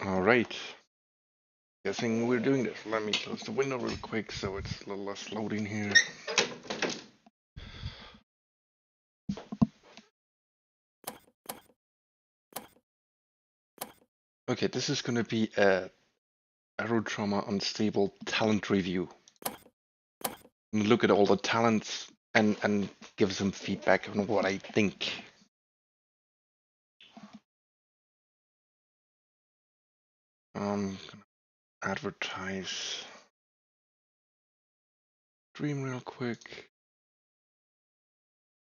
All right. Guessing we're doing this. Let me close the window real quick so it's a little less loading here. Okay, this is going to be a Barotrauma unstable talent review. Look at all the talents and give some feedback on what I think. Advertise stream real quick.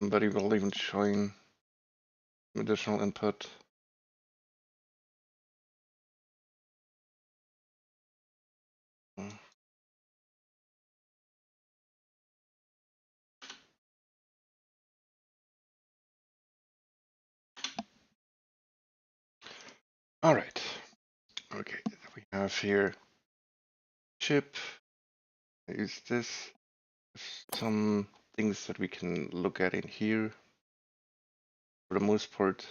Somebody will even join some additional input. All right. Okay, we have here chip. Use this. Some things that we can look at in here. For the most part,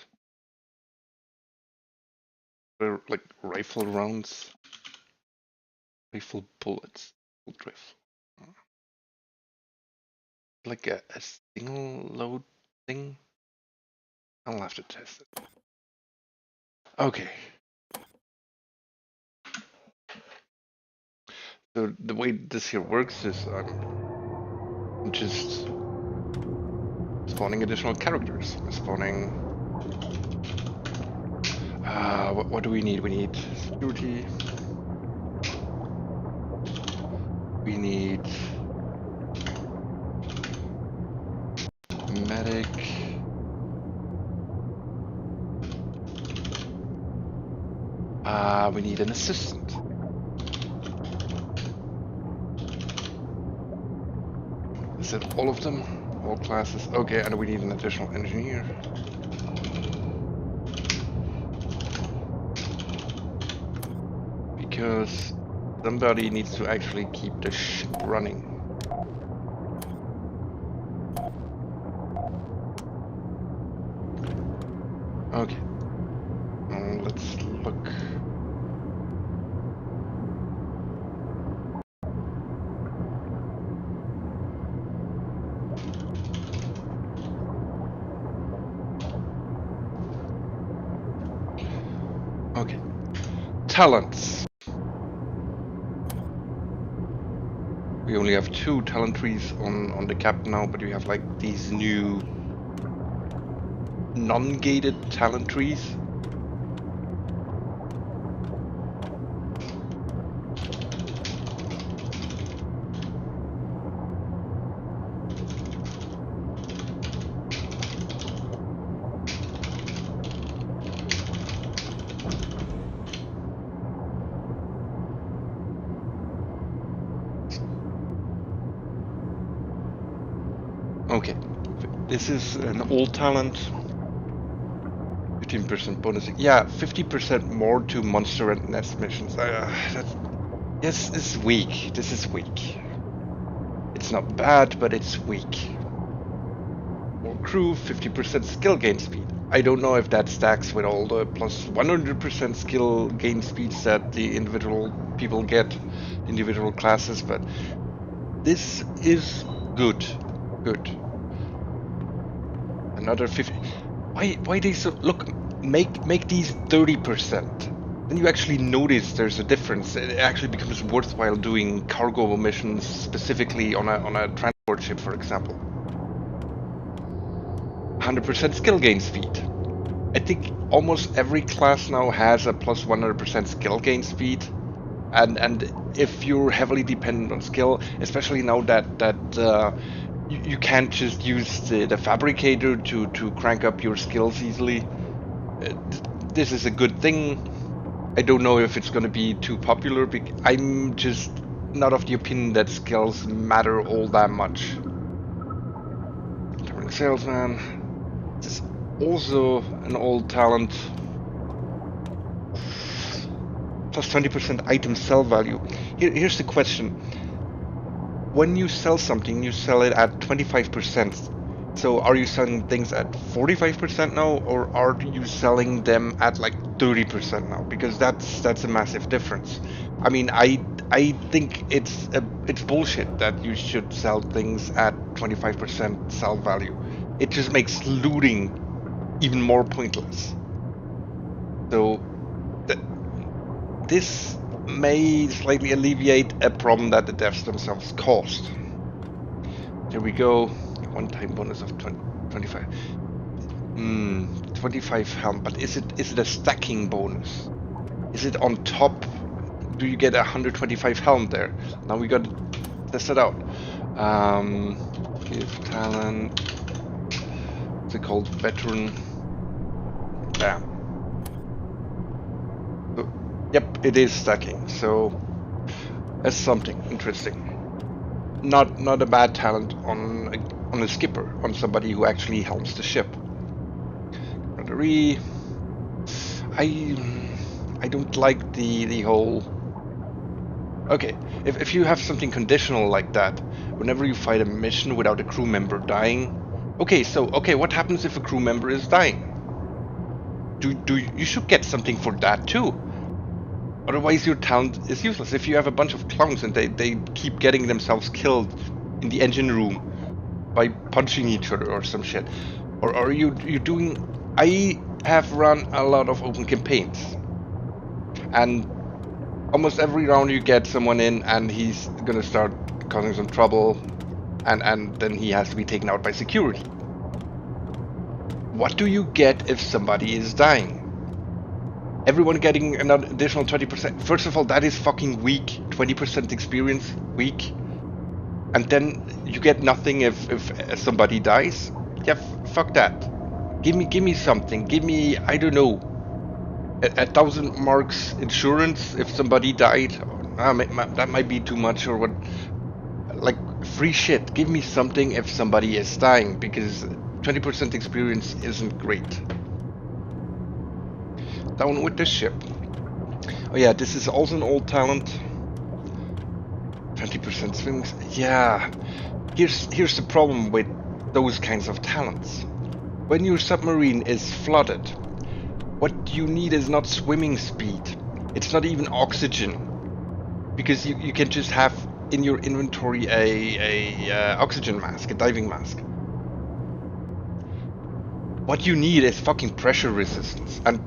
they're like rifle rounds, rifle bullets, rifle. Like a single load thing. I'll have to test it. Okay. So the way this here works is I'm just spawning additional characters. I'm spawning. What do we need? We need security. We need medic. We need an assistant. Is it all of them? All classes? Okay, and we need an additional engineer. Because somebody needs to actually keep the ship running. Okay. Let's look. Okay. Talents. We only have 2 talent trees on the cap now, but we have like these new non-gated talent trees. Okay, this is an old talent. 15% bonus. Yeah, 50% more to monster and nest missions. This is weak. This is weak. It's not bad, but it's weak. More crew, 50% skill gain speed. I don't know if that stacks with all the plus 100% skill gain speeds that the individual people get, individual classes, but this is good. Good. Another 50. Why they so look? Make these 30%. Then you actually notice there's a difference. It actually becomes worthwhile doing cargo missions specifically on a transport ship, for example. 100% skill gain speed. I think almost every class now has a plus 100% skill gain speed, and if you're heavily dependent on skill, especially now that you can't just use the fabricator to crank up your skills easily. This is a good thing. I don't know if it's going to be too popular. I'm just not of the opinion that skills matter all that much. Touring salesman. This is also an old talent. Plus 20% item sell value. Here's the question. When you sell something, you sell it at 25%. So are you selling things at 45% now, or are you selling them at like 30% now? Because that's a massive difference. I mean, I think it's bullshit that you should sell things at 25% sell value. It just makes looting even more pointless. So this may slightly alleviate a problem that the devs themselves caused. There we go. One-time bonus of 25. 25 helm, but is it a stacking bonus? Is it on top? Do you get 125 helm there? Now we got to test it out. Give talent. What's it called? Veteran. Bam. So, yep, it is stacking. So that's something interesting. Not a bad talent on a skipper, on somebody who actually helms the ship. I don't like the whole. Okay, if you have something conditional like that, whenever you fight a mission without a crew member dying, okay, what happens if a crew member is dying? Do you should get something for that too? Otherwise your talent is useless. If you have a bunch of clowns and they keep getting themselves killed in the engine room by punching each other or some shit, or are you doing? I have run a lot of open campaigns, and almost every round you get someone in and he's gonna start causing some trouble, and then he has to be taken out by security. What do you get if somebody is dying? Everyone getting an additional 20%. First of all, that is fucking weak. 20% experience, weak. And then you get nothing if somebody dies. Yeah, fuck that. Give me something. Give me, I don't know, 1,000 marks insurance if somebody died. That might be too much, or what? Like free shit. Give me something if somebody is dying, because 20% experience isn't great. Down with this ship. Oh yeah, this is also an old talent. 20% swings. Yeah. Here's the problem with those kinds of talents. When your submarine is flooded, what you need is not swimming speed. It's not even oxygen. Because you can just have in your inventory a oxygen mask, a diving mask. What you need is fucking pressure resistance, and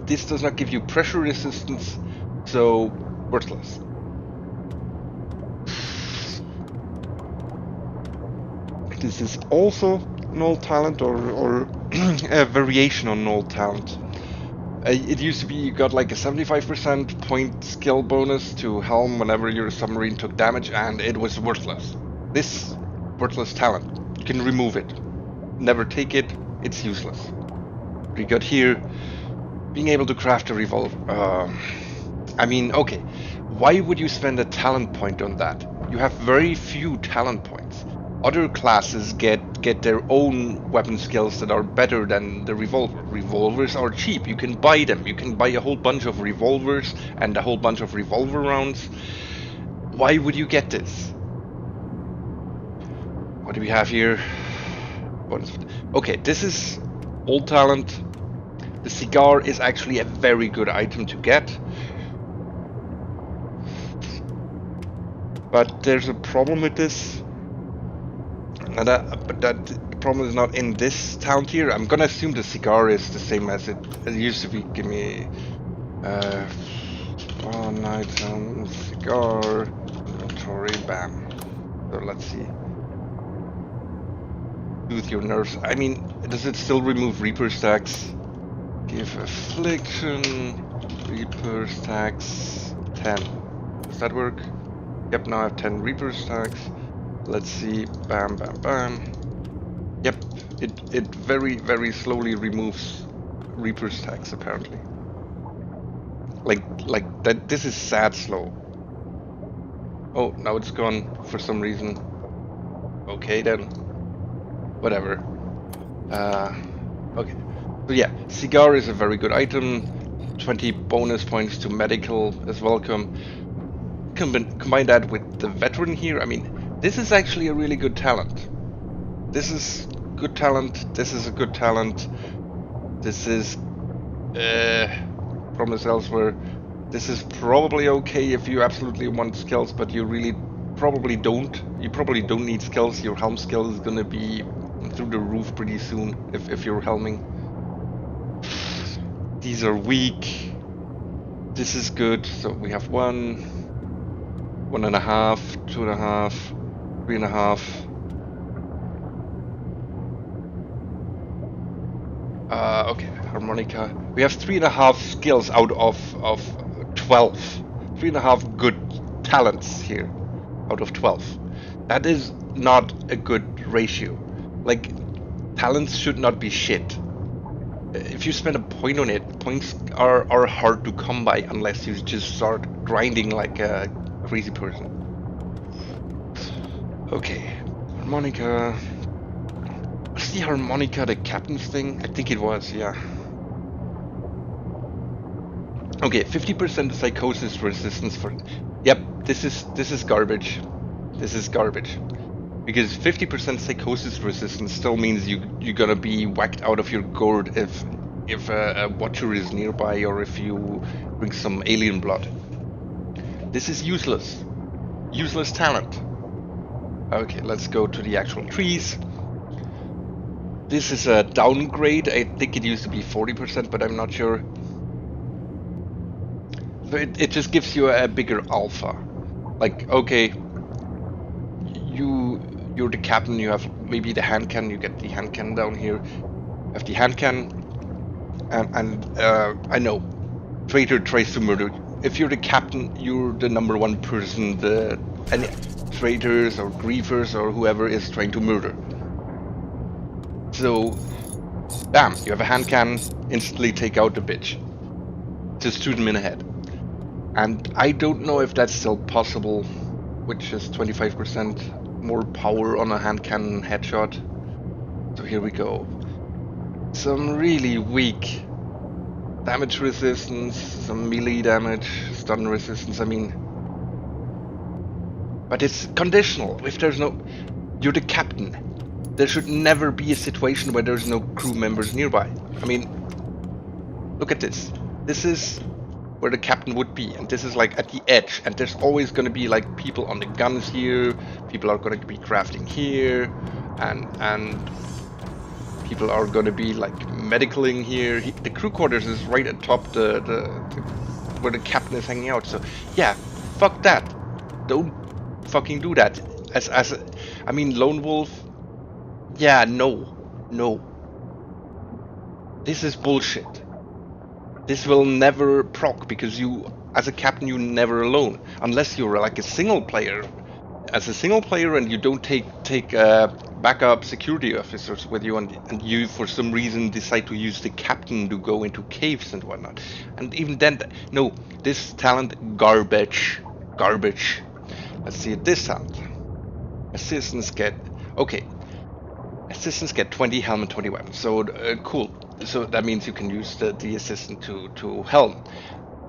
this does not give you pressure resistance, so worthless. This is also an old talent, or a variation on an old talent. It used to be you got like a 75% point skill bonus to helm whenever your submarine took damage, and it was worthless. This worthless talent, you can remove it. Never take it, it's useless. We got here, being able to craft a revolver. I mean, okay, why would you spend a talent point on that? You have very few talent points. Other classes get their own weapon skills that are better than the revolver. Revolvers are cheap, you can buy them. You can buy a whole bunch of revolvers and a whole bunch of revolver rounds. Why would you get this? What do we have here? Okay, this is old talent. The cigar is actually a very good item to get. But there's a problem with this. And that problem is not in this talent here. I'm gonna assume the cigar is the same as it used to be. Give me one item, cigar, inventory, bam. So let's see. Soothe your nerves. I mean, does it still remove Reaper stacks? Give affliction, Reaper stacks, 10. Does that work? Yep, now I have 10 Reaper stacks. Let's see, bam, bam, bam. Yep, it very, very slowly removes Reaper stacks apparently. Like that. This is sad slow. Oh, now it's gone for some reason. Okay then. Whatever. Okay. So yeah, cigar is a very good item. 20 bonus points to medical is welcome. Combine that with the veteran here. I mean, this is actually a really good talent. This is good talent. This is a good talent. This is Promise Elsewhere. This is probably okay if you absolutely want skills, but you really probably don't. You probably don't need skills. Your helm skill is gonna be through the roof pretty soon if you're helming. These are weak. This is good. So we have 1, 1.5, 2.5, 3.5. Okay, harmonica. We have 3.5 skills out of 12. 3.5 good talents here out of 12. That is not a good ratio. Like, talents should not be shit. If you spend a point on it, points are hard to come by unless you just start grinding like a crazy person. Okay, harmonica. Was the harmonica the captain's thing? I think it was, yeah. Okay, 50% psychosis resistance for... Yep, this is garbage. This is garbage. Because 50% psychosis resistance still means you're gonna be whacked out of your gourd if a watcher is nearby or if you drink some alien blood. This is useless. Useless talent. Okay, let's go to the actual trees. This is a downgrade. I think it used to be 40%, but I'm not sure. So it just gives you a bigger alpha. Like, okay, you're the captain, you have maybe the hand cannon, you get the hand cannon down here. You have the hand cannon, and I know, traitor tries to murder. If you're the captain, you're the #1 person any traitors or griefers or whoever is trying to murder. So, bam, you have a hand cannon, instantly take out the bitch. Just shoot them in the head. And I don't know if that's still possible, which is 25% more power on a hand cannon headshot. So here we go. Some really weak damage resistance, some melee damage, stun resistance, I mean. But it's conditional. If there's no... You're the captain. There should never be a situation where there's no crew members nearby. I mean, look at this. This is where the captain would be, and this is like at the edge, and there's always going to be like people on the guns here, people are going to be crafting here, and people are going to be like medicaling here. The crew quarters is right atop the where the captain is hanging out. So yeah, fuck that. Don't fucking do that. I mean, Lone Wolf. Yeah, no. This is bullshit. This will never proc because you, as a captain, you're never alone. Unless you're like a single player. As a single player and you don't take backup security officers with you, and you for some reason decide to use the captain to go into caves and whatnot. And even then, no, this talent, garbage. Let's see this talent. Assistants get, okay. Assistants get 20 helm and 20 weapons. So cool. So that means you can use the assistant to helm.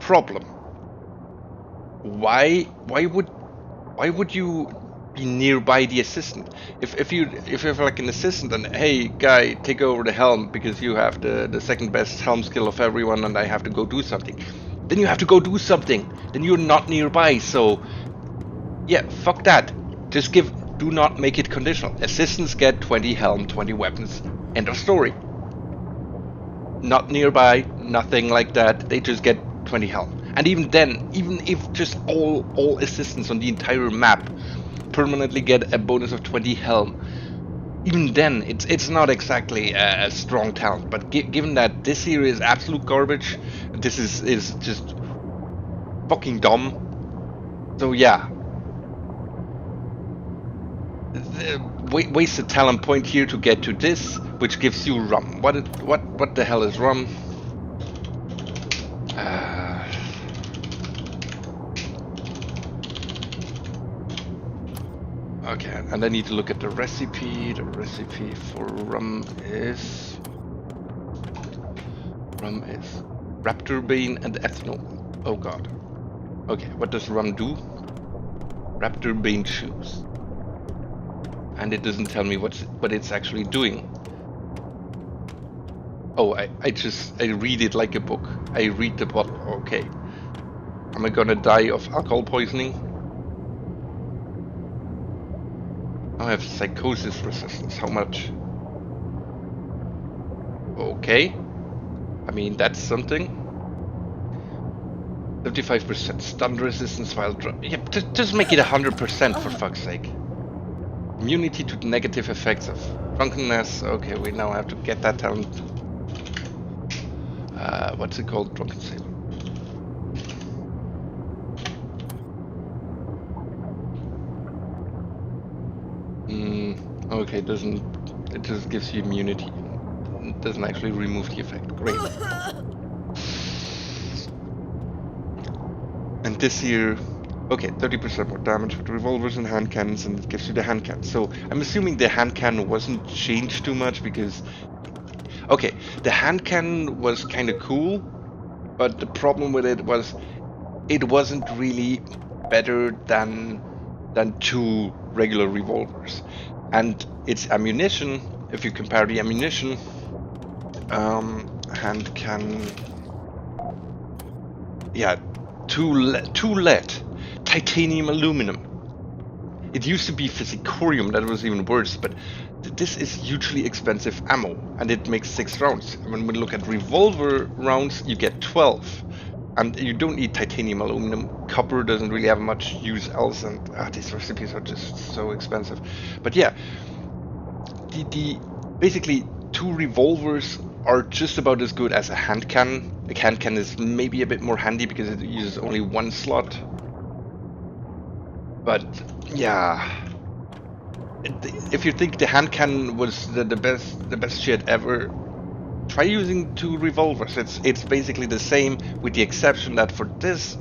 Problem. Why would you be nearby the assistant? If you have like an assistant and hey guy, take over the helm because you have the second best helm skill of everyone and I have to go do something. Then you have to go do something. Then you're not nearby. So yeah, fuck that. Just do not make it conditional. Assistants get 20 helm, 20 weapons. End of story. Not nearby, nothing like that. They just get 20 helm. And even then, even if just all assistants on the entire map permanently get a bonus of 20 helm, even then it's not exactly a strong talent. But given that this here is absolute garbage, this is just fucking dumb. So yeah. Waste a talent point here to get to this, which gives you rum. What the hell is rum? Okay, and I need to look at the recipe. The recipe for rum is raptor bane and ethanol. Oh god. Okay, what does rum do? Raptor bane shoes. and it doesn't tell me what it's actually doing. Oh, I read it like a book. I read the bottle. Okay. Am I gonna die of alcohol poisoning? I have psychosis resistance. How much? Okay. I mean, that's something. 35% stun resistance while yep, just make it 100% for fuck's sake. Immunity to negative effects of drunkenness. Okay, we now have to get that talent. What's it called? Drunken Sailor. Okay, it just gives you immunity. It doesn't actually remove the effect. Great. And this here, okay, 30% more damage with revolvers and hand cannons, and it gives you the hand cannon. So I'm assuming the hand cannon wasn't changed too much because, okay, the hand cannon was kind of cool, but the problem with it was it wasn't really better than 2 regular revolvers. And its ammunition, if you compare the ammunition, hand cannon, yeah, 2 lead, titanium, aluminum. It used to be physicorium, that was even worse, but this is hugely expensive ammo, and it makes 6 rounds. When we look at revolver rounds, you get 12. And you don't need titanium, aluminum. Copper doesn't really have much use else, and these recipes are just so expensive. But yeah, the basically 2 revolvers are just about as good as a hand cannon. The hand cannon is maybe a bit more handy because it uses only 1 slot. But yeah, if you think the hand cannon was the best shit ever, try using 2 revolvers. It's basically the same, with the exception that for this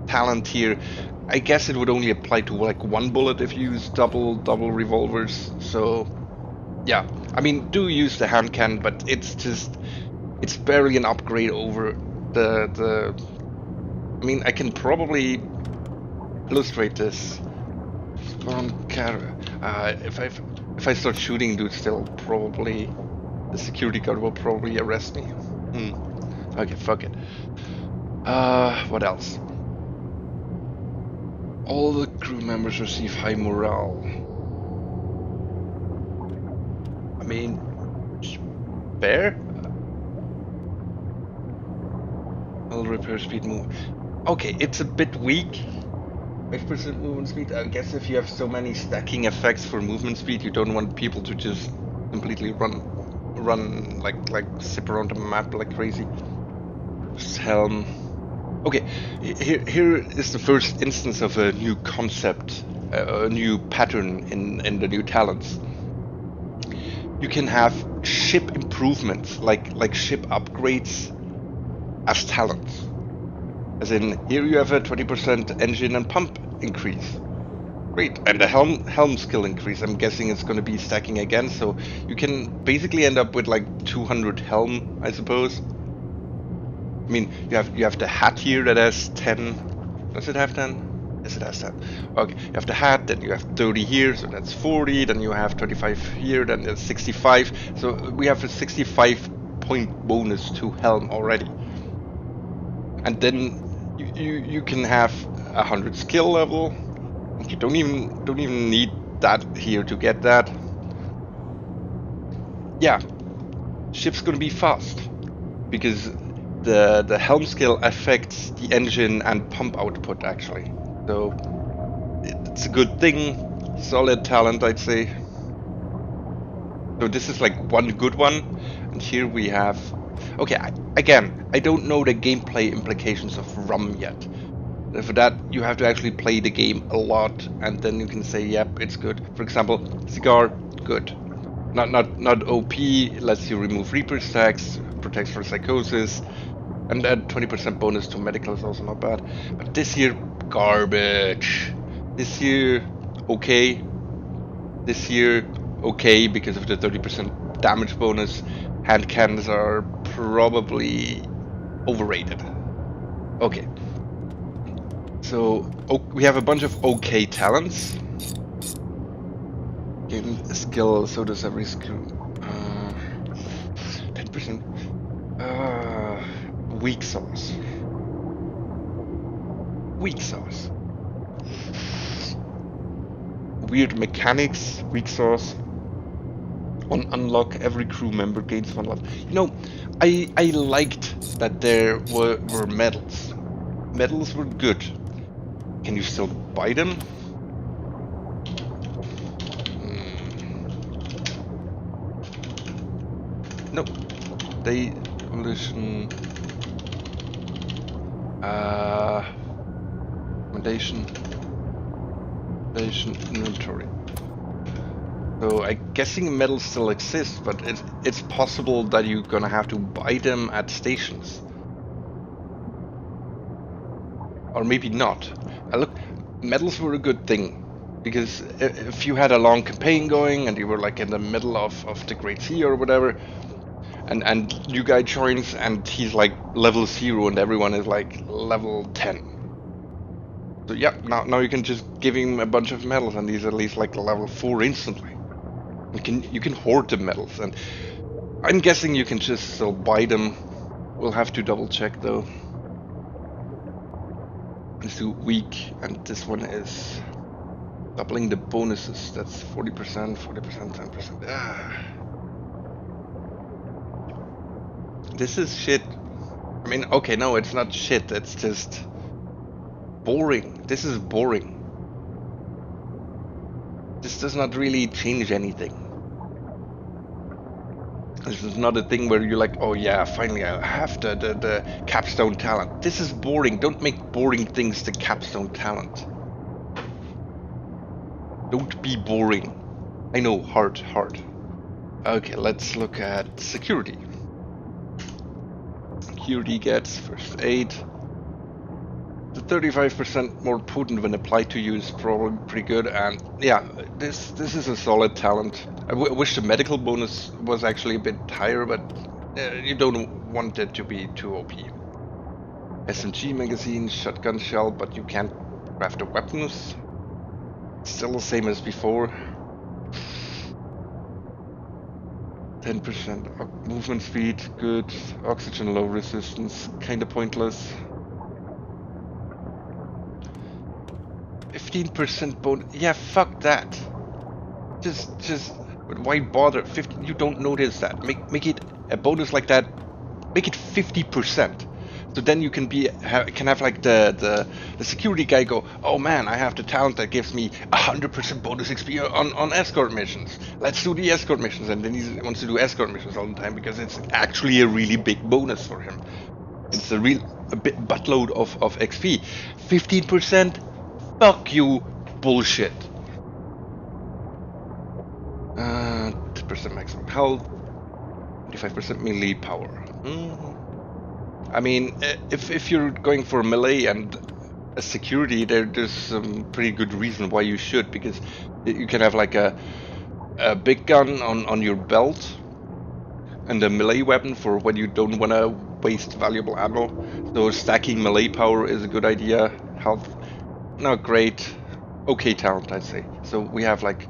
talent here, I guess it would only apply to like 1 bullet if you use double revolvers. So yeah, I mean, do use the hand cannon, but it's barely an upgrade over the I mean, I can probably illustrate this. If I start shooting dudes, they'll probably, the security guard will probably arrest me. Okay, fuck it. What else? All the crew members receive high morale. I mean, bear? All repair speed move. Okay, it's a bit weak. 5% movement speed. I guess if you have so many stacking effects for movement speed, you don't want people to just completely run like zip around the map like crazy. Helm. Okay, here is the first instance of a new concept, a new pattern in the new talents. You can have ship improvements, like ship upgrades, as talents. As in, here you have a 20% engine and pump increase. Great, and a helm skill increase. I'm guessing it's going to be stacking again, so you can basically end up with like 200 helm, I suppose. I mean, you have the hat here that has 10. Does it have 10? Yes, it has 10. Okay, you have the hat, then you have 30 here, so that's 40. Then you have 25 here, then that's 65. So we have a 65-point bonus to helm already. And then you can have 100 skill level. You don't even need that here to get that. Yeah, ship's gonna be fast because the helm skill affects the engine and pump output actually. So it's a good thing. Solid talent, I'd say. So this is like one good one, and here we have. Okay, again, I don't know the gameplay implications of rum yet. For that, you have to actually play the game a lot, and then you can say, yep, it's good. For example, cigar, good. Not OP, lets you remove Reaper stacks, protects for psychosis, and that 20% bonus to medical is also not bad. But this here, garbage. This here, okay. This here, okay, because of the 30% damage bonus. Hand cannons are probably overrated. Okay. So we have a bunch of okay talents. Gain a skill, so does every skill. 10%. Weak sauce. Weak sauce. Weird mechanics. Weak sauce. On unlock, every crew member gains 1 life. You know, I liked that there were medals. Medals were good. Can you still buy them? No. They evolution. Recommendation. Inventory. So I'm guessing medals still exist, but it's possible that you're gonna have to buy them at stations. Or maybe not. Look, medals were a good thing. Because if you had a long campaign going and you were like in the middle of the Great Sea or whatever, and new guy joins and he's like level 0 and everyone is like level 10. So yeah, now you can just give him a bunch of medals and he's at least like level 4 instantly. You can hoard the medals, and I'm guessing you can just still buy them. We'll have to double check though. Let's do week, and this one is doubling the bonuses. That's 40%, 40%, 10%. This is shit. I mean, okay, no, it's not shit. It's just boring. This is boring. This does not really change anything. This is not a thing where you're like, oh yeah, finally I have the capstone talent. This is boring. Don't make boring things the capstone talent. Don't be boring. I know, hard. Okay, let's look at security. Security gets first aid. The 35% more potent when applied to you is probably pretty good, and yeah, this is a solid talent. I wish the medical bonus was actually a bit higher, but you don't want it to be too OP. SMG magazine, shotgun shell, but you can't craft the weapons. Still the same as before. 10% movement speed, good. Oxygen low resistance, kinda pointless. 15% bonus. Yeah, fuck that. Just. Why bother? 50. You don't notice that. Make it a bonus like that. Make it 50%. So then you can have like the security guy go, oh man, I have the talent that gives me 100% bonus XP on escort missions. Let's do the escort missions, and then he wants to do escort missions all the time because it's actually a really big bonus for him. It's a buttload of XP. 15%. Fuck you, bullshit. 10% maximum health, 25% melee power. I mean, if you're going for melee and a security, there's some pretty good reason why you should, because you can have like a big gun on your belt and a melee weapon for when you don't want to waste valuable ammo. So stacking melee power is a good idea. Health, not great. Okay talent, I'd say. So we have like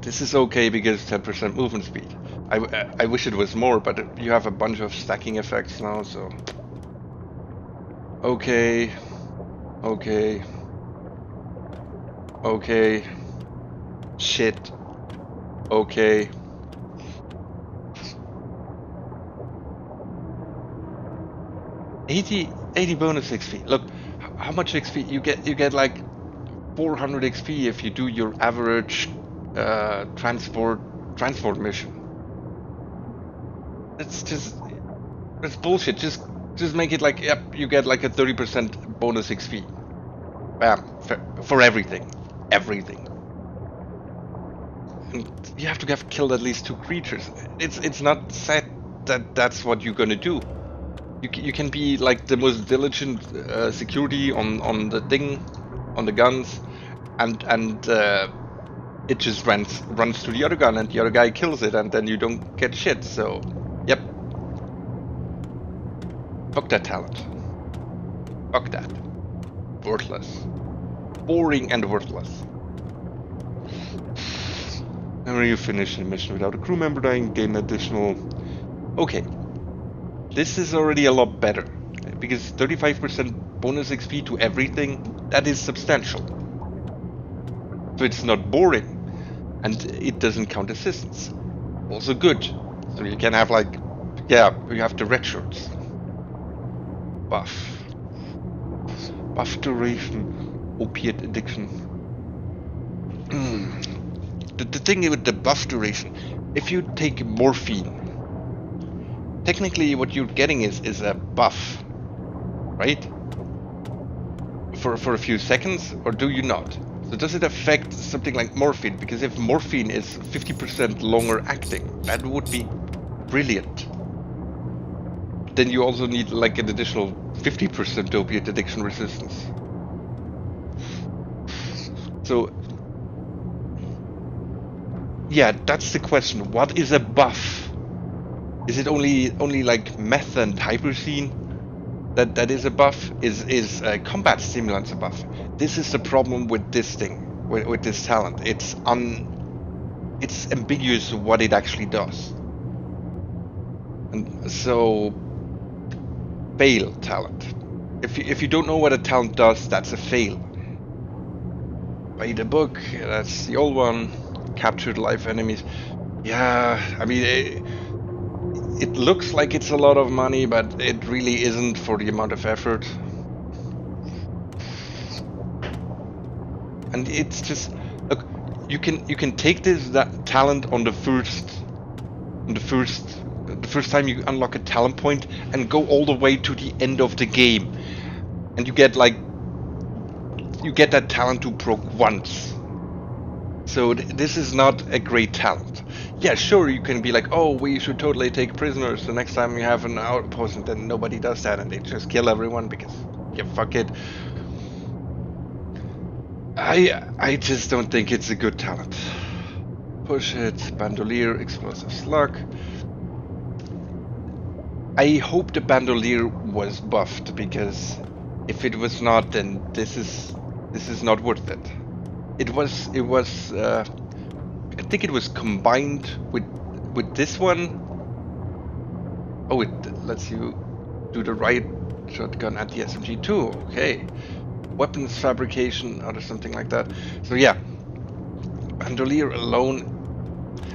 this is okay because 10% movement speed. I wish it was more, but you have a bunch of stacking effects now, so okay, shit, okay. $80 bonus XP. Look, how much XP you get? You get like 400 XP if you do your average transport mission. It's bullshit. Just make it like, yep, you get like a 30% bonus XP. Bam, for everything. And you have to have killed at least 2 creatures. It's not said that that's what you're gonna do. You can be like the most diligent security on the thing, on the guns, and it just runs to the other gun and the other guy kills it, and then you don't get shit. So, yep. Fuck that talent. Fuck that. Worthless. boring and worthless. Never you finish a mission without a crew member dying, gain additional... Okay. This is already a lot better. Because 35% bonus XP to everything, that is substantial. So it's not boring. And it doesn't count assistance. Also good. So you can have like... Yeah, you have the red shirts. Buff. Buff duration. Opiate addiction. The thing with the buff duration, if you take morphine, technically what you're getting is a buff, right? For a few seconds, or do you not? So does it affect something like morphine? Because if morphine is 50% longer acting, that would be brilliant. Then you also need like an additional 50% opiate addiction resistance. So yeah, that's the question. What is a buff? Is it only like meth and hypersine that is a buff? Is combat stimulants a buff? This is the problem with this thing, with this talent. It's ambiguous what it actually does. And so fail talent. If you don't know what a talent does, that's a fail. Read a book, that's the old one. Captured live enemies. Yeah, I mean, it looks like it's a lot of money, but it really isn't for the amount of effort. And it's just, look, you can take that talent on the first time you unlock a talent point and go all the way to the end of the game, and you get that talent to proc once. So this is not a great talent. Yeah, sure, you can be like, oh, we should totally take prisoners the next time we have an outpost, and then nobody does that, and they just kill everyone because, yeah, fuck it. I just don't think it's a good talent. Push it, bandolier, explosive slug. I hope the bandolier was buffed, because if it was not, then this is not worth it. It was I think it was combined with this one. Oh, it lets you do the right shotgun at the SMG too. Okay, weapons fabrication or something like that. So yeah, bandolier alone.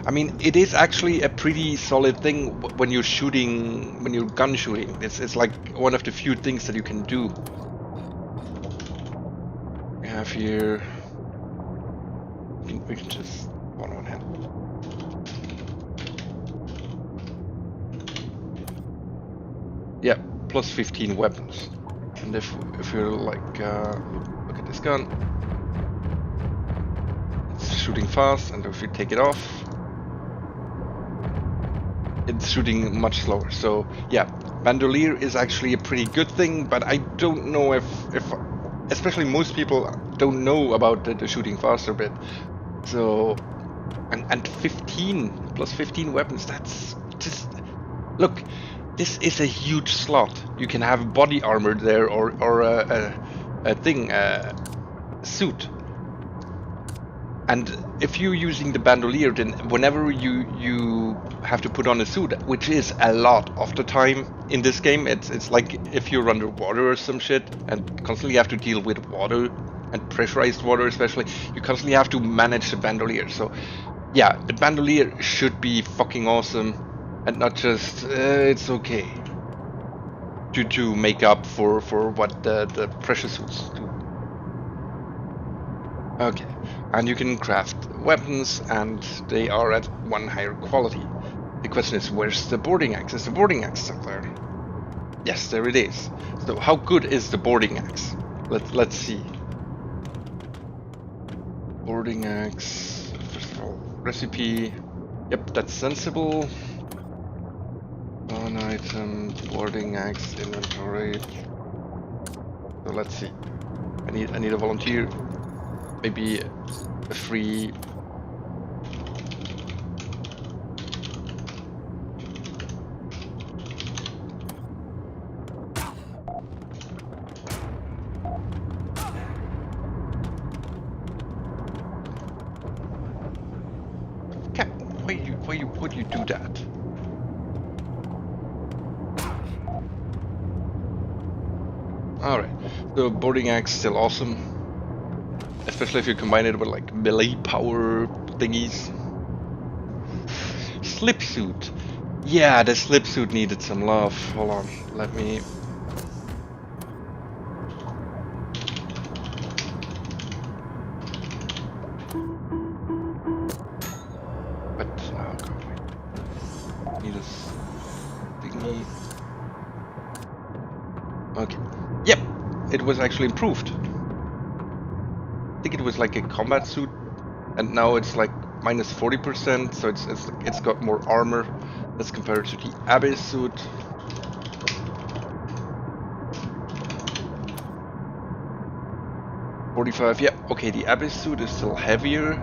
I mean, it is actually a pretty solid thing when you're shooting, when you're gun shooting. It's like one of the few things that you can do. We have here. We can just one hand. Yeah, plus 15 weapons. And if you're like, look at this gun, it's shooting fast, and if you take it off, it's shooting much slower. So yeah, bandolier is actually a pretty good thing, but I don't know if especially most people don't know about the shooting faster bit. So, and 15 plus 15 weapons, that's just, look, this is a huge slot. You can have body armor there, or a thing, suit. And if you're using the bandolier, then whenever you have to put on a suit, which is a lot of the time in this game, it's like if you're underwater or some shit and constantly have to deal with water, and pressurized water especially, you constantly have to manage the bandolier. So yeah, the bandolier should be fucking awesome, and not just it's okay to make up for what the pressure suits do. Okay, and you can craft weapons, and they are at one higher quality. The question is, where's the boarding axe? Is the boarding axe up there? Yes, there it is. So how good is the boarding axe? Let's see. Boarding axe, first of all, recipe. Yep, that's sensible. One item, boarding axe, inventory. So let's see. I need a volunteer. Maybe a free. would you do that? Alright, so boarding axe still awesome. Especially if you combine it with like melee power thingies. Slip suit. Yeah, the slip suit needed some love. Hold on, let me... But, oh god, wait. Need this thingy. Okay. Yep, it was actually improved. I think it was like a combat suit, and now it's like minus 40%, so it's got more armor. Let's compare it to the Abyss suit. $45, yeah, okay, the Abyss suit is still heavier,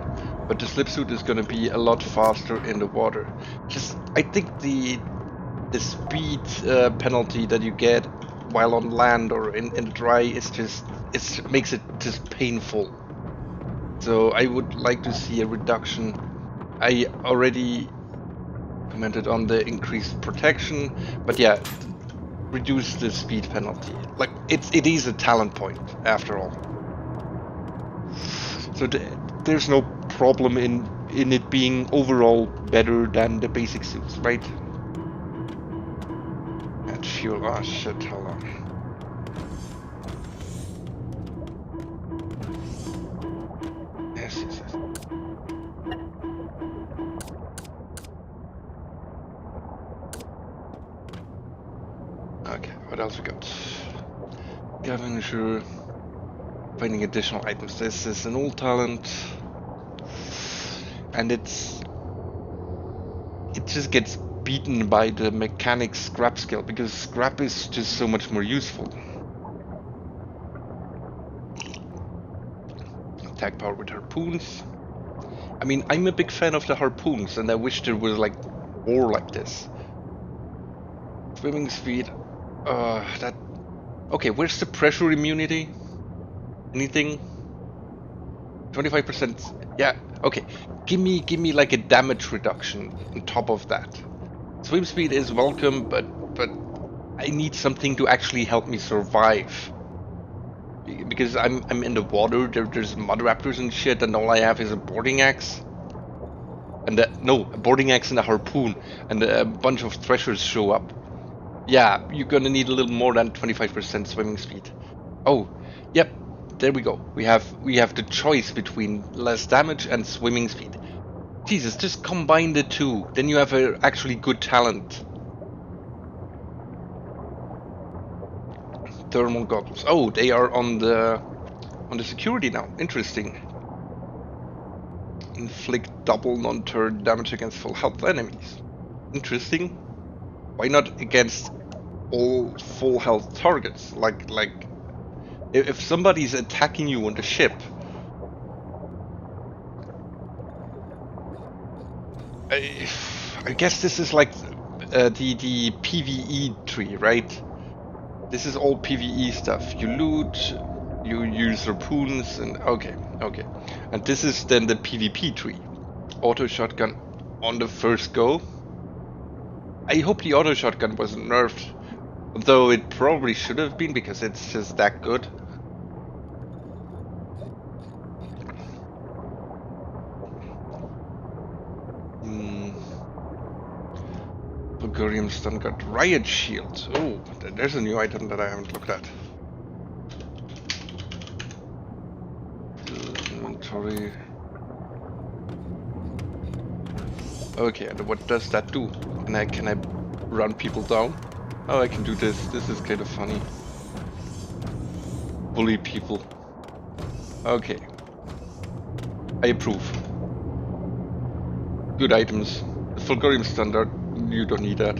but the slip suit is gonna be a lot faster in the water. Just, I think the speed penalty that you get while on land or in the dry is just, it makes it just painful. So I would like to see a reduction. I already commented on the increased protection, but yeah, reduce the speed penalty. Like it is a talent point after all. So there's no problem in it being overall better than the basic suits, right? And fuel, oh shit, hold on. Yes. Okay, what else we got? Scavenger, finding additional items. This is an old talent, and it just gets beaten by the mechanic scrap skill because scrap is just so much more useful. Attack power with harpoons. I mean, I'm a big fan of the harpoons, and I wish there was like more like this. Swimming speed. That. Okay, where's the pressure immunity? Anything? 25%. Yeah. Okay. Give me like a damage reduction on top of that. Swim speed is welcome, but I need something to actually help me survive. Because I'm in the water. There's mud raptors and shit, and all I have is a boarding axe. And a boarding axe and a harpoon, and a bunch of threshers show up. Yeah, you're gonna need a little more than 25% swimming speed. Oh, yep, there we go. We have the choice between less damage and swimming speed. Jesus, just combine the two, then you have a actually good talent. Thermal goggles. Oh, they are on the security now. Interesting. Inflict double non-turret damage against full health enemies. Interesting. Why not against all full health targets? Like if somebody's attacking you on the ship, I guess this is like the PvE tree, right? This is all PvE stuff. You loot, you use harpoons, and okay. And this is then the PvP tree. Auto shotgun on the first go. I hope the auto shotgun wasn't nerfed, though it probably should have been because it's just that good. Bulgarian stun got riot shield. Oh, there's a new item that I haven't looked at. Inventory. Okay, and what does that do? Can I run people down? Oh, I can do this. This is kind of funny. Bully people. Okay. I approve. Good items. The Fulgurium standard, you don't need that.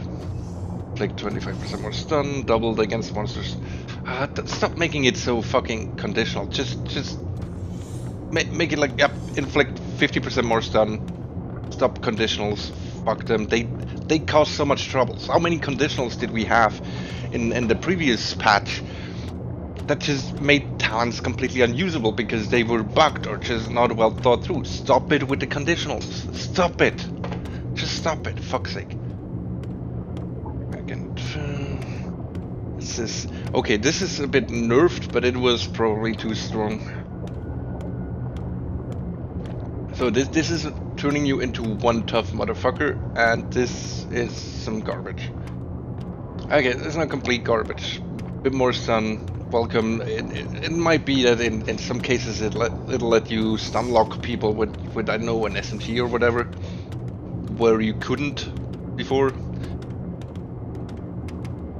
Like 25% more stun, doubled against monsters. Stop making it so fucking conditional. Just make it like, yep, inflict 50% more stun. Stop conditionals. Fuck them. They cause so much trouble. So how many conditionals did we have in the previous patch that just made talents completely unusable because they were bugged or just not well thought through? Stop it with the conditionals. Stop it. Just stop it, fuck's sake. Again, this is okay. This is a bit nerfed, but it was probably too strong. So this is turning you into one tough motherfucker, and this is some garbage. Okay, it's not complete garbage. A bit more stun. Welcome. It might be that in some cases it'll let you stun lock people with I don't know, an SMG or whatever, where you couldn't before.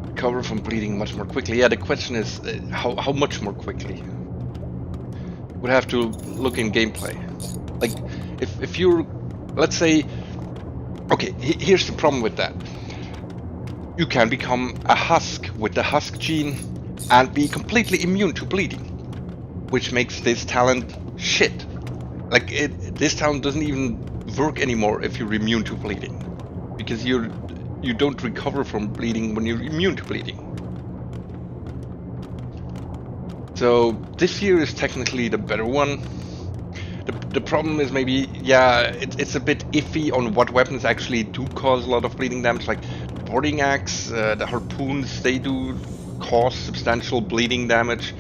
Recover from bleeding much more quickly. Yeah, the question is how much more quickly. Would have to look in gameplay. Like if you're, let's say, okay, here's the problem with that. You can become a husk with the husk gene and be completely immune to bleeding, which makes this talent shit. Like this talent doesn't even work anymore if you're immune to bleeding, because you don't recover from bleeding when you're immune to bleeding. So this here is technically the better one. The problem is maybe, yeah, it's a bit iffy on what weapons actually do cause a lot of bleeding damage. Like boarding axe, the harpoons, they do cause substantial bleeding damage.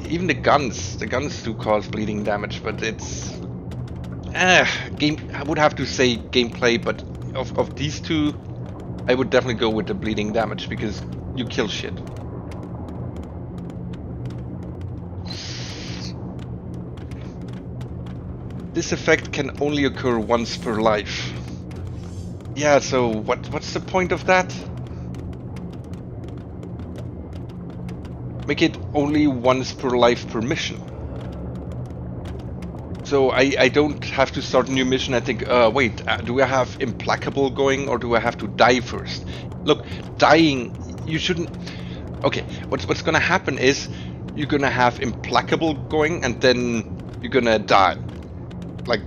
Even the guns do cause bleeding damage, but it's game. I would have to say gameplay, but of these two, I would definitely go with the bleeding damage because you kill shit. This effect can only occur once per life. Yeah, so what's the point of that? Make it only once per life per mission. So I don't have to start a new mission. I think, wait, do I have implacable going or do I have to die first? Look, dying, you shouldn't. Okay, what's gonna happen is you're gonna have implacable going and then you're gonna die. Like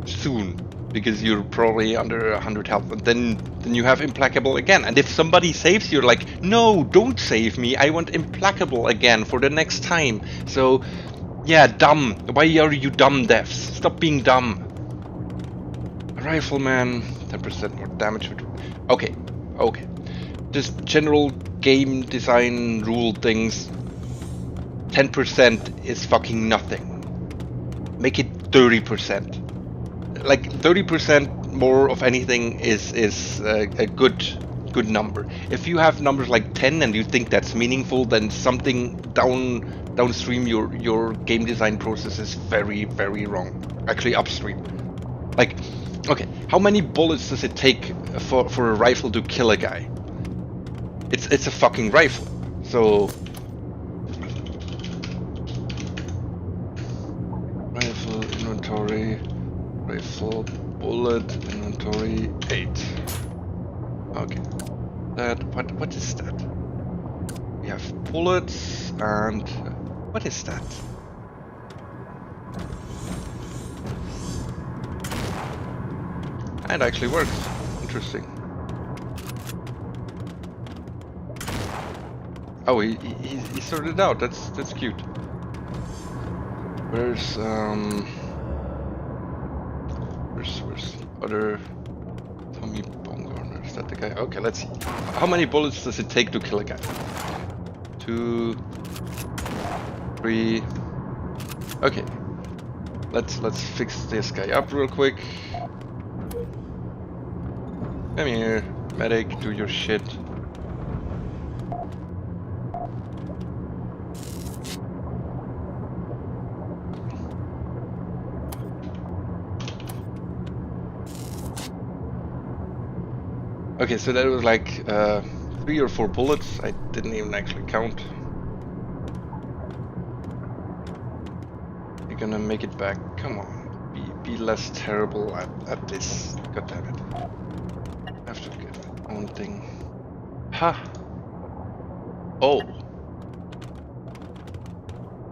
soon, because you're probably under 100 health, and then you have implacable again. And if somebody saves you, you're like, no, don't save me, I want implacable again for the next time. So yeah, dumb. Why are you dumb, devs? Stop being dumb. Rifleman, 10% more damage. Okay. Just general game design rule things. 10% is fucking nothing. Make it 30%. Like 30% more of anything is a good number. If you have numbers like 10 and you think that's meaningful, then something downstream your game design process is very, very wrong. Actually upstream. Like, okay, how many bullets does it take for a rifle to kill a guy? It's a fucking rifle. So rifle inventory, rifle bullet inventory 8. Okay. That what is that? We have bullets and what is that? It actually works. Interesting. Oh, he sorted it out. That's cute. Where's other Tommy Baumgartner? Is that the guy? Okay, let's see. How many bullets does it take to kill a guy? 2, 3. Okay. Let's fix this guy up real quick. Come here, medic, do your shit. Okay, so that was like 3 or 4 bullets. I didn't even actually count. You're gonna make it back. Come on, be less terrible at this. God damn it. I have to get my own thing. Ha! Oh.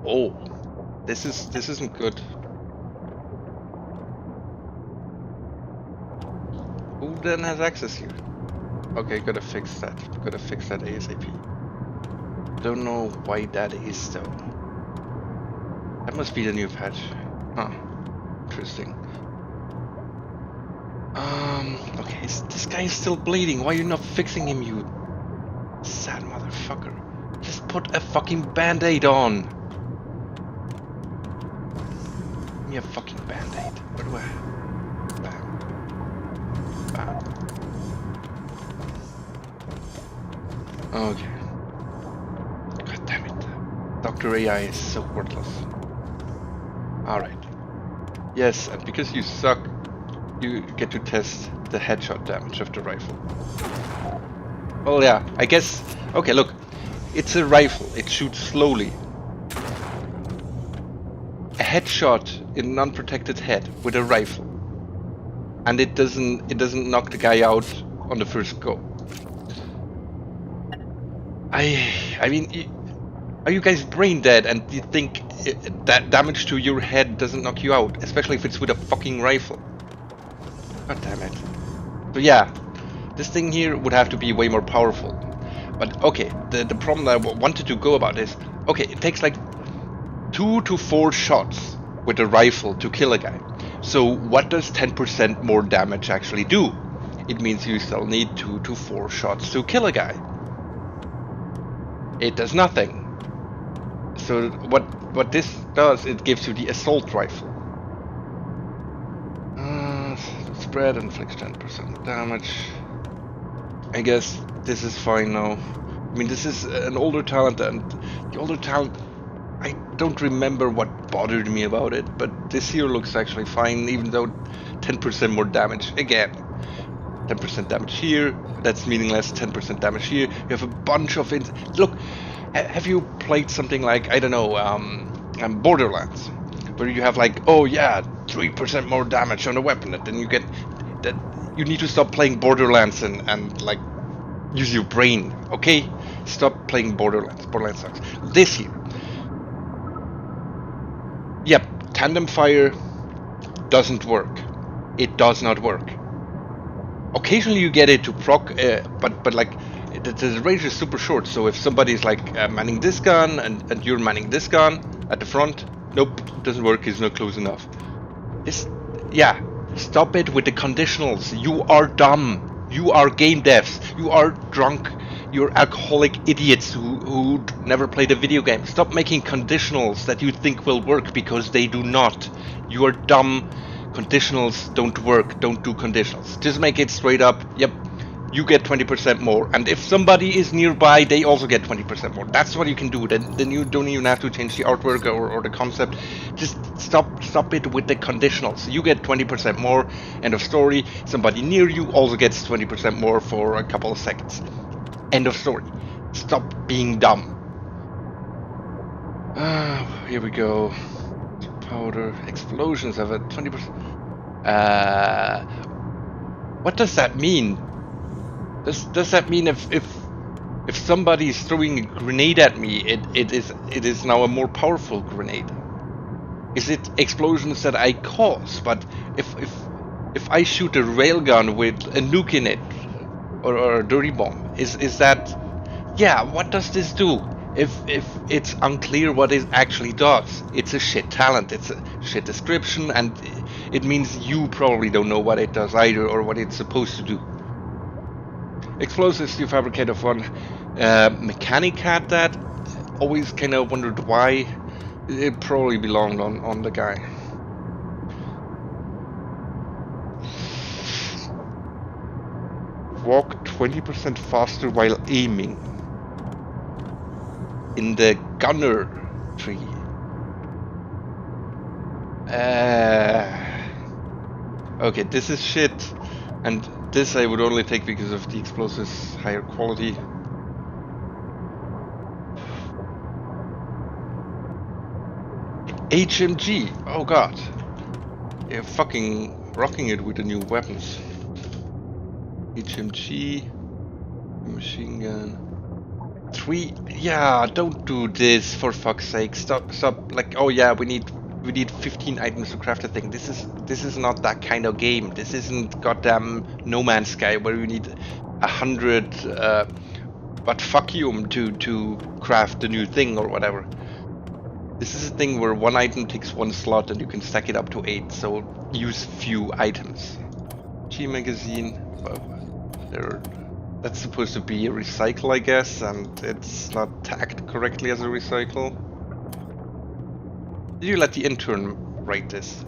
Oh. This isn't good. Who then has access here? Okay, gotta fix that. Gotta fix that ASAP. Don't know why that is though. That must be the new patch. Huh. Interesting. Okay, this guy is still bleeding. Why are you not fixing him, you sad motherfucker? Just put a fucking band-aid on. Give me a fucking band-aid. Where do I... Bam. Bam. Okay. God damn it. Dr. AI is so worthless. Alright. Yes, and because you suck, you get to test the headshot damage of the rifle. Well, yeah, I guess... Okay, look. It's a rifle. It shoots slowly. A headshot in an unprotected head with a rifle. And it doesn't knock the guy out on the first go. I mean... Are you guys brain dead and you think that damage to your head doesn't knock you out? Especially if it's with a fucking rifle. God damn it. So yeah, this thing here would have to be way more powerful. But okay, the problem that I wanted to go about is, okay, it takes like 2 to 4 shots with a rifle to kill a guy. So what does 10% more damage actually do? It means you still need 2 to 4 shots to kill a guy. It does nothing. So what this does, it gives you the assault rifle. Spread inflicts 10% damage. I guess this is fine now. I mean, this is an older talent, and the older talent, I don't remember what bothered me about it, but this here looks actually fine, even though 10% more damage. Again, 10% damage here, that's meaningless, 10% damage here. You have a bunch of... Look, have you played something like, I don't know, Borderlands? Where you have like, oh yeah, 3% more damage on a weapon, and then you get... that you need to stop playing Borderlands and like, use your brain, okay? Stop playing Borderlands. Borderlands sucks. This here. Yep, tandem fire doesn't work. It does not work. Occasionally you get it to proc, but like the range is super short. So if somebody's like manning this gun and you're manning this gun at the front, nope, doesn't work. It's not close enough. Yeah, stop it with the conditionals. You are dumb. You are game devs. You are drunk. You're alcoholic idiots who never played a video game. Stop making conditionals that you think will work, because they do not. You are dumb. Conditionals don't work. Don't do conditionals. Just make it straight up. Yep, you get 20% more. And if somebody is nearby, they also get 20% more. That's what you can do. Then you don't even have to change the artwork or the concept. Just stop it with the conditionals. You get 20% more. End of story. Somebody near you also gets 20% more for a couple of seconds. End of story. Stop being dumb. Here we go. Powder. Explosions have a 20%. What does that mean? Does that mean if somebody is throwing a grenade at me, it is now a more powerful grenade? Is it explosions that I cause? But if I shoot a railgun with a nuke in it, or a dirty bomb, is that... Yeah, what does this do? If it's unclear what it actually does, it's a shit talent, it's a shit description, and it means you probably don't know what it does either, or what it's supposed to do. Explosives you fabricate of one. Mechanic had that. Always kind of wondered why. It probably belonged on the guy. Walk 20% faster while aiming. In the gunner tree. Okay, this is shit. And this I would only take because of the explosives higher quality. HMG! Oh god. You're fucking rocking it with the new weapons. HMG, machine gun. 3, yeah, don't do this, for fuck's sake. Stop, like, oh yeah, we need 15 items to craft a thing. This is not that kind of game. This isn't goddamn No Man's Sky where you need 100 but fuck you to craft a new thing or whatever. This is a thing where one item takes one slot and you can stack it up to 8, so use few items. G magazine. There. That's supposed to be a recycle, I guess, and it's not tagged correctly as a recycle. Did you let the intern write this?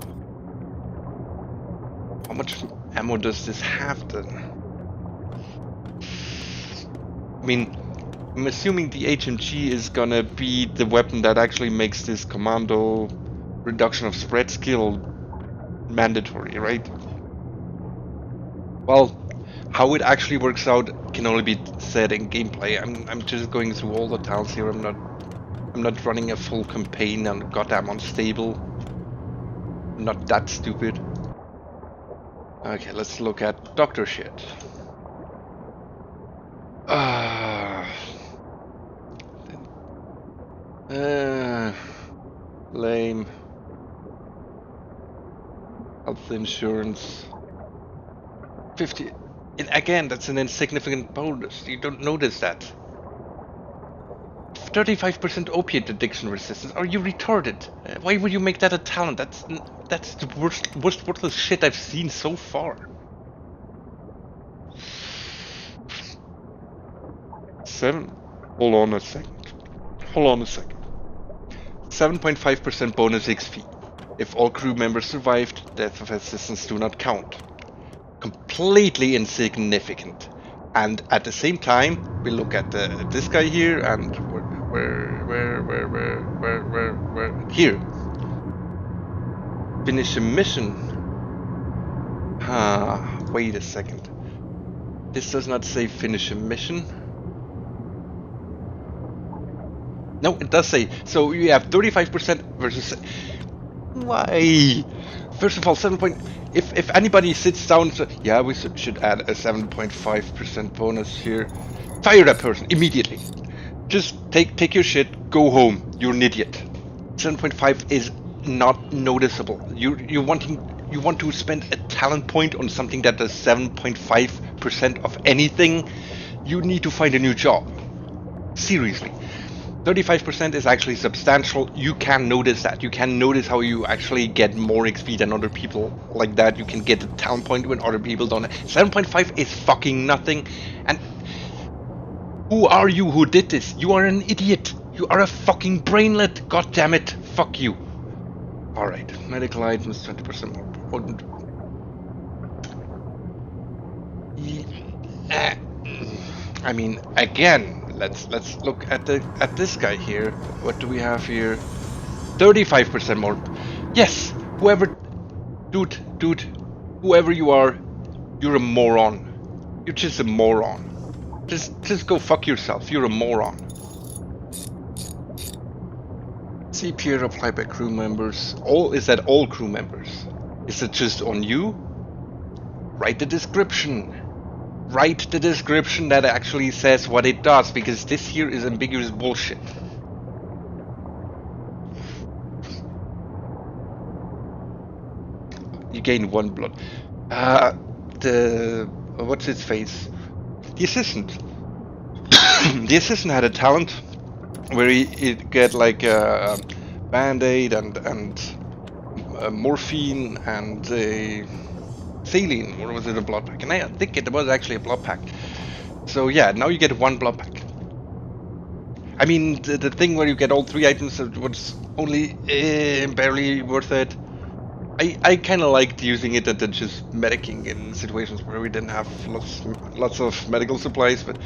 How much ammo does this have then? I mean, I'm assuming the HMG is gonna be the weapon that actually makes this commando reduction of spread skill mandatory, right? Well, how it actually works out can only be said in gameplay. I'm just going through all the towns here. I'm not running a full campaign and goddamn unstable. I'm not that stupid. Okay, let's look at doctor shit. Lame. Health insurance. 50. And again, that's an insignificant bonus. You don't notice that. 35% opiate addiction resistance. Are you retarded? Why would you make that a talent? That's the worst worthless shit I've seen so far. 7. Hold on a second. 7.5% bonus XP. If all crew members survived, death of assistants do not count. Completely insignificant. And at the same time, we look at this guy here, and where here. Finish a mission. Wait a second. This does not say finish a mission. No, it does say. So you have 35% versus. Why? First of all, 7 point. If anybody sits down, so, yeah, we should add a 7.5% bonus here. Fire that person immediately. Just take your shit, go home. You're an idiot. 7.5 is not noticeable. You want to spend a talent point on something that does 7.5% of anything. You need to find a new job. Seriously. 35% is actually substantial. You can notice that. You can notice how you actually get more XP than other people like that. You can get a talent point when other people don't. 7.5 is fucking nothing. And who are you who did this? You are an idiot. You are a fucking brainlet. God damn it. Fuck you. Alright. Medical items, 20% more potent. I mean, again. Let's look at this guy here. What do we have here? 35% more. Yes, whoever, dude, whoever you are, you're a moron. You're just a moron. Just go fuck yourself. You're a moron. CPR applied by crew members. Is that all crew members? Is it just on you? Write the description. Write the description that actually says what it does, because this here is ambiguous bullshit. You gain 1 blood. What's his face? The assistant. The assistant had a talent where he'd get like a band-aid and morphine and a saline, or was it a blood pack? And I think it was actually a blood pack. So yeah, now you get 1 blood pack. I mean, the thing where you get all 3 items was only barely worth it. I kind of liked using it and then just medicing in situations where we didn't have lots of medical supplies. But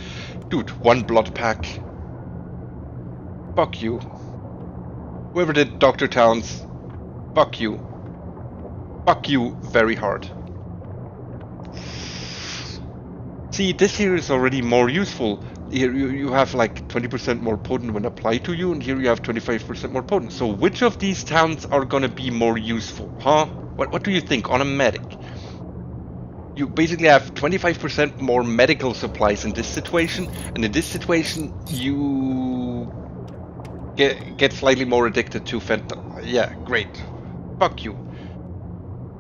dude, 1 blood pack. Fuck you. Whoever did Dr. Talents, fuck you. Fuck you very hard. See, this here is already more useful. Here you have like 20% more potent when applied to you, and here you have 25% more potent. So which of these talents are gonna be more useful, huh? What do you think on a medic? You basically have 25% more medical supplies in this situation, and in this situation you get slightly more addicted to fentanyl. Yeah, great. Fuck you.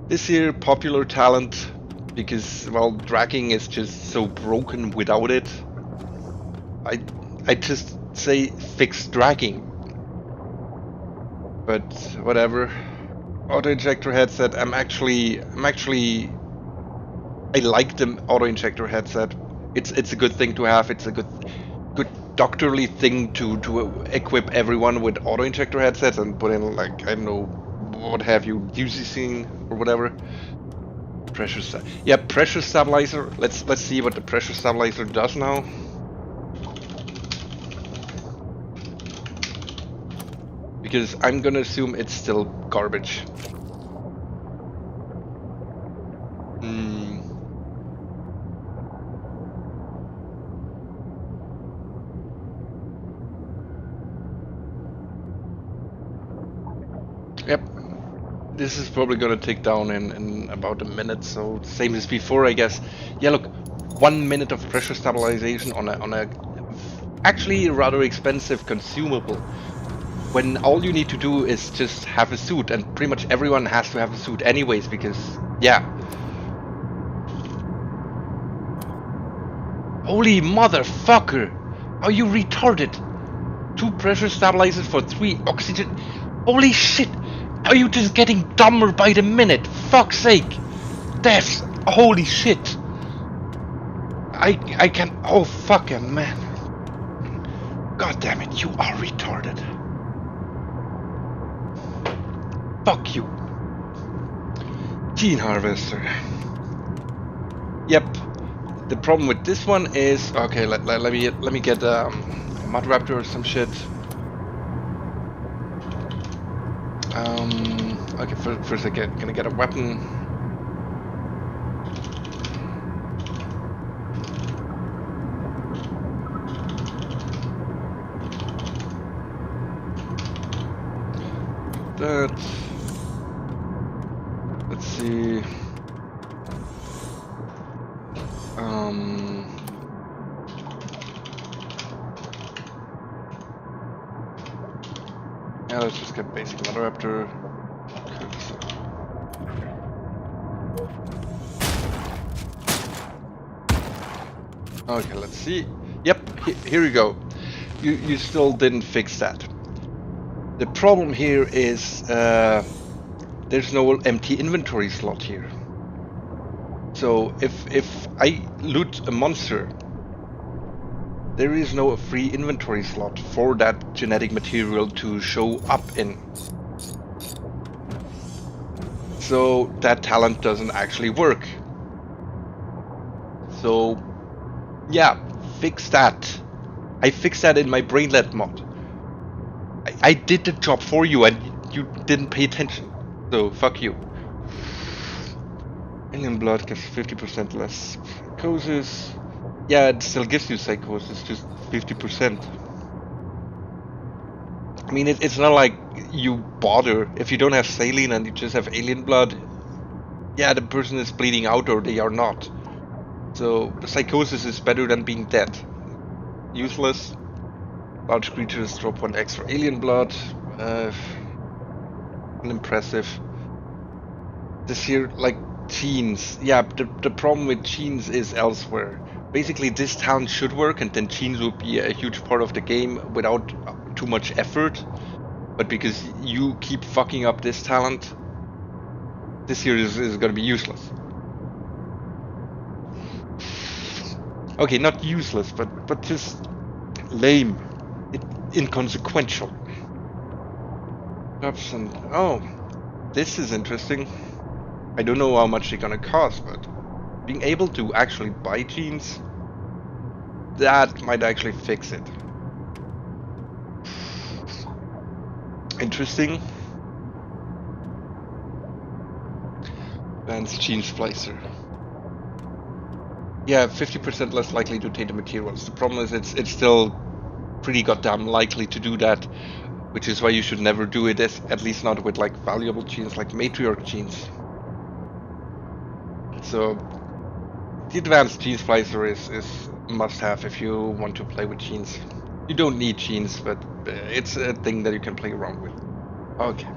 This here popular talent, because, well, dragging is just so broken without it. I just say fix dragging. But whatever. Auto injector headset. I'm actually I like the auto-injector headset. It's a good thing to have. It's a good doctorly thing to equip everyone with auto-injector headsets and put in, like, I don't know, what have you, UCC or whatever. Pressure stabilizer. Let's see what the pressure stabilizer does now. Because I'm gonna assume it's still garbage. Yep. This is probably gonna take down in about a minute, so same as before, I guess. Yeah, look, 1 minute of pressure stabilization on a actually rather expensive consumable. When all you need to do is just have a suit, and pretty much everyone has to have a suit anyways, because, yeah. Holy motherfucker! Are you retarded? 2 pressure stabilizers for 3 oxygen. Holy shit! Are you just getting dumber by the minute? Fuck's sake! That's holy shit! I can. Oh fucking man! God damn it! You are retarded. Fuck you. Gene harvester. Yep. The problem with this one is, okay. Let me get mud raptor or some shit. Okay. First gonna get a weapon. That. Let's see. Yeah, let's just get basic Barotrauma. Okay, let's see. Yep, here we go. You still didn't fix that. The problem here is there's no empty inventory slot here. So if I loot a monster, there is no free inventory slot for that genetic material to show up in. So that talent doesn't actually work. So yeah, fix that. I fixed that in my Brainlet mod. I did the job for you and you didn't pay attention. So fuck you. Alien blood gives 50% less psychosis. Yeah, it still gives you psychosis, just 50%. I mean, it's not like you bother. If you don't have saline and you just have alien blood, yeah, the person is bleeding out or they are not. So the psychosis is better than being dead. Useless. Large creatures drop 1 extra alien blood. Unimpressive. This here, like, genes. Yeah, the problem with genes is elsewhere. Basically, this talent should work, and then genes would be a huge part of the game without too much effort. But because you keep fucking up this talent, this here is going to be useless. Okay, not useless, but just lame, inconsequential. And oh, this is interesting. I don't know how much they're gonna cost, but being able to actually buy genes, that might actually fix it. Interesting. Advanced gene splicer. Yeah, 50% less likely to take the materials. The problem is it's still pretty goddamn likely to do that, which is why you should never do it, at least not with like valuable genes like matriarch genes. So the advanced gene splicer is must have if you want to play with genes. You don't need genes, but it's a thing that you can play around with. Okay.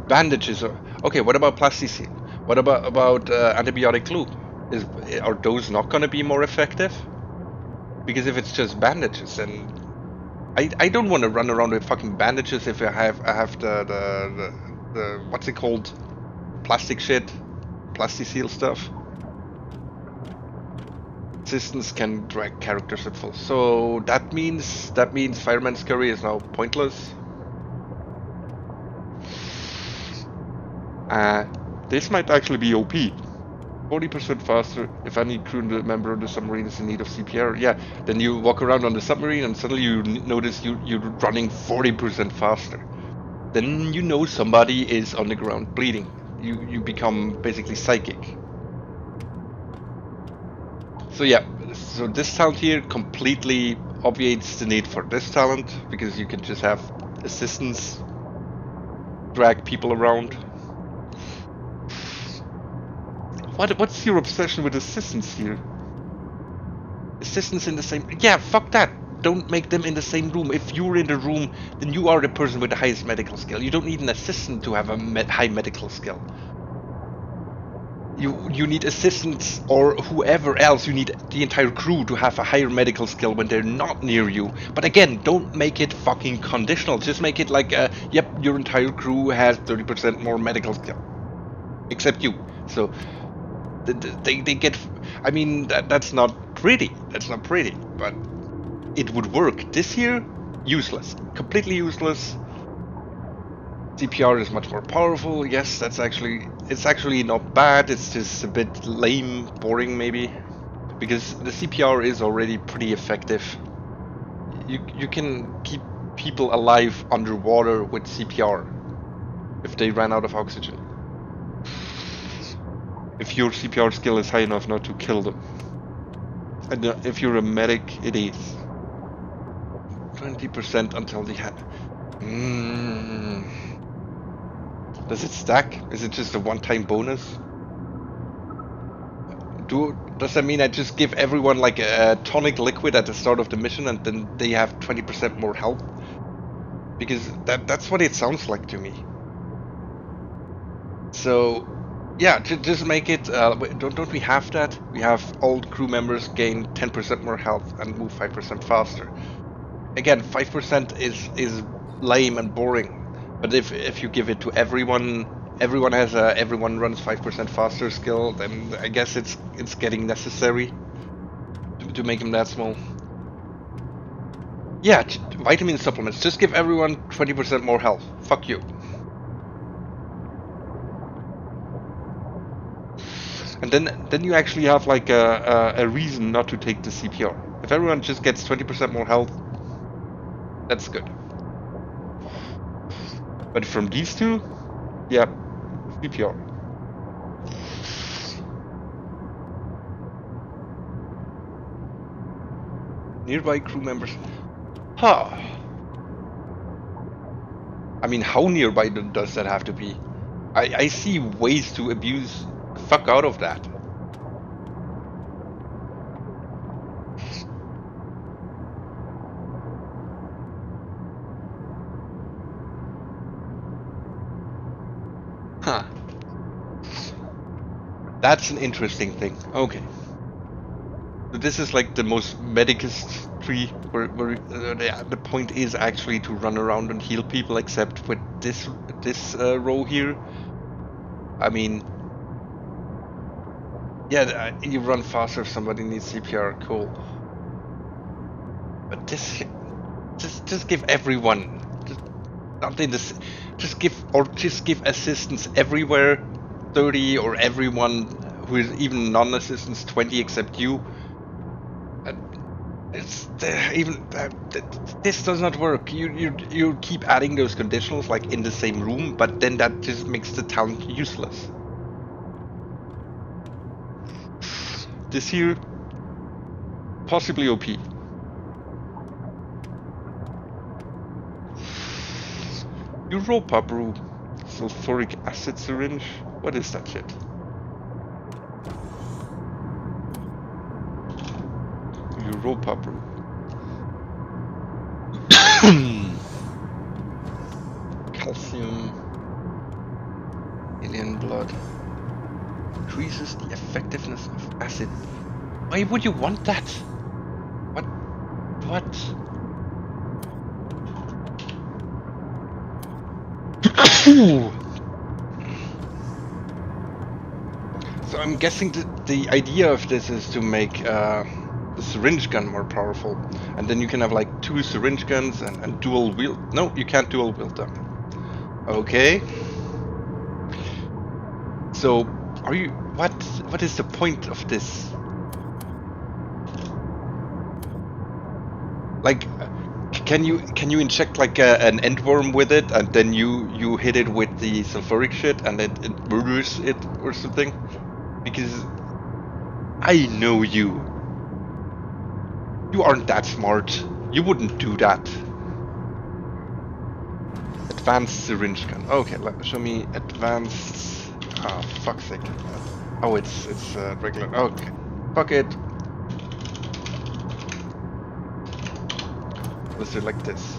Bandages are okay. What about plasticine? What about antibiotic glue? Are those not going to be more effective? Because if it's just bandages, then I don't want to run around with fucking bandages if I have the what's it called, plastic shit, plasticine stuff. assistants can drag characters at full. So that means Fireman Scurry is now pointless. This might actually be OP. 40% faster if any crew member of the submarine is in need of CPR. Yeah, then you walk around on the submarine and suddenly you notice you're running 40% faster. Then you know somebody is on the ground bleeding. You become basically psychic. So yeah, so this talent here completely obviates the need for this talent, because you can just have assistants drag people around. What's your obsession with assistants here? Assistants in the same... Yeah, fuck that! Don't make them in the same room. If you're in the room, then you are the person with the highest medical skill. You don't need an assistant to have a high medical skill. You need assistants or whoever else. You need the entire crew to have a higher medical skill when they're not near you. But again, don't make it fucking conditional. Just make it like, yep, your entire crew has 30% more medical skill. Except you. So... They get... I mean, that's not pretty. That's not pretty, but it would work. This here, useless. Completely useless. CPR is much more powerful. Yes, it's actually not bad. It's just a bit lame, boring maybe. Because the CPR is already pretty effective. You can keep people alive underwater with CPR if they ran out of oxygen. If your CPR skill is high enough not to kill them. And if you're a medic, it is. 20% until the head. Does it stack? Is it just a one-time bonus? Does that mean I just give everyone like a tonic liquid at the start of the mission and then they have 20% more health? Because that's what it sounds like to me. So... yeah, just make it, don't we have that? We have all crew members gain 10% more health and move 5% faster. Again, 5% is lame and boring. But if you give it to everyone has a everyone runs 5% faster skill, then I guess it's getting necessary to make them that small. Yeah, vitamin supplements, just give everyone 20% more health. Fuck you. And then you actually have like a reason not to take the CPR. If everyone just gets 20% more health, that's good. But from these two, yeah, CPR. Nearby crew members. Huh. I mean, how nearby does that have to be? I see ways to abuse the fuck out of that. Huh. That's an interesting thing. Okay. So this is like the most medicist tree, where the point is actually to run around and heal people, except with this row here. I mean, yeah, you run faster if somebody needs CPR, cool. But this, just give everyone, just give assistance everywhere 30, or everyone who is even non-assistants 20 except you. This does not work. You keep adding those conditionals like in the same room, but then that just makes the talent useless. This here, possibly OP. Europa brew, sulfuric acid syringe. What is that shit? Europa brew. Calcium. Alien blood. Increases the effectiveness of acid. Why would you want that? What? So I'm guessing the idea of this is to make syringe gun more powerful, and then you can have like 2 syringe guns and dual wield. No, you can't dual wield them. Okay. So, are you? What is the point of this? Like, can you inject like an endworm with it, and then you hit it with the sulfuric shit, and it murders it or something? Because I know you. You aren't that smart. You wouldn't do that. Advanced syringe gun. Okay, show me advanced. Oh, fuck's sake. Oh, it's regular. Okay, fuck it. Let's do it like this.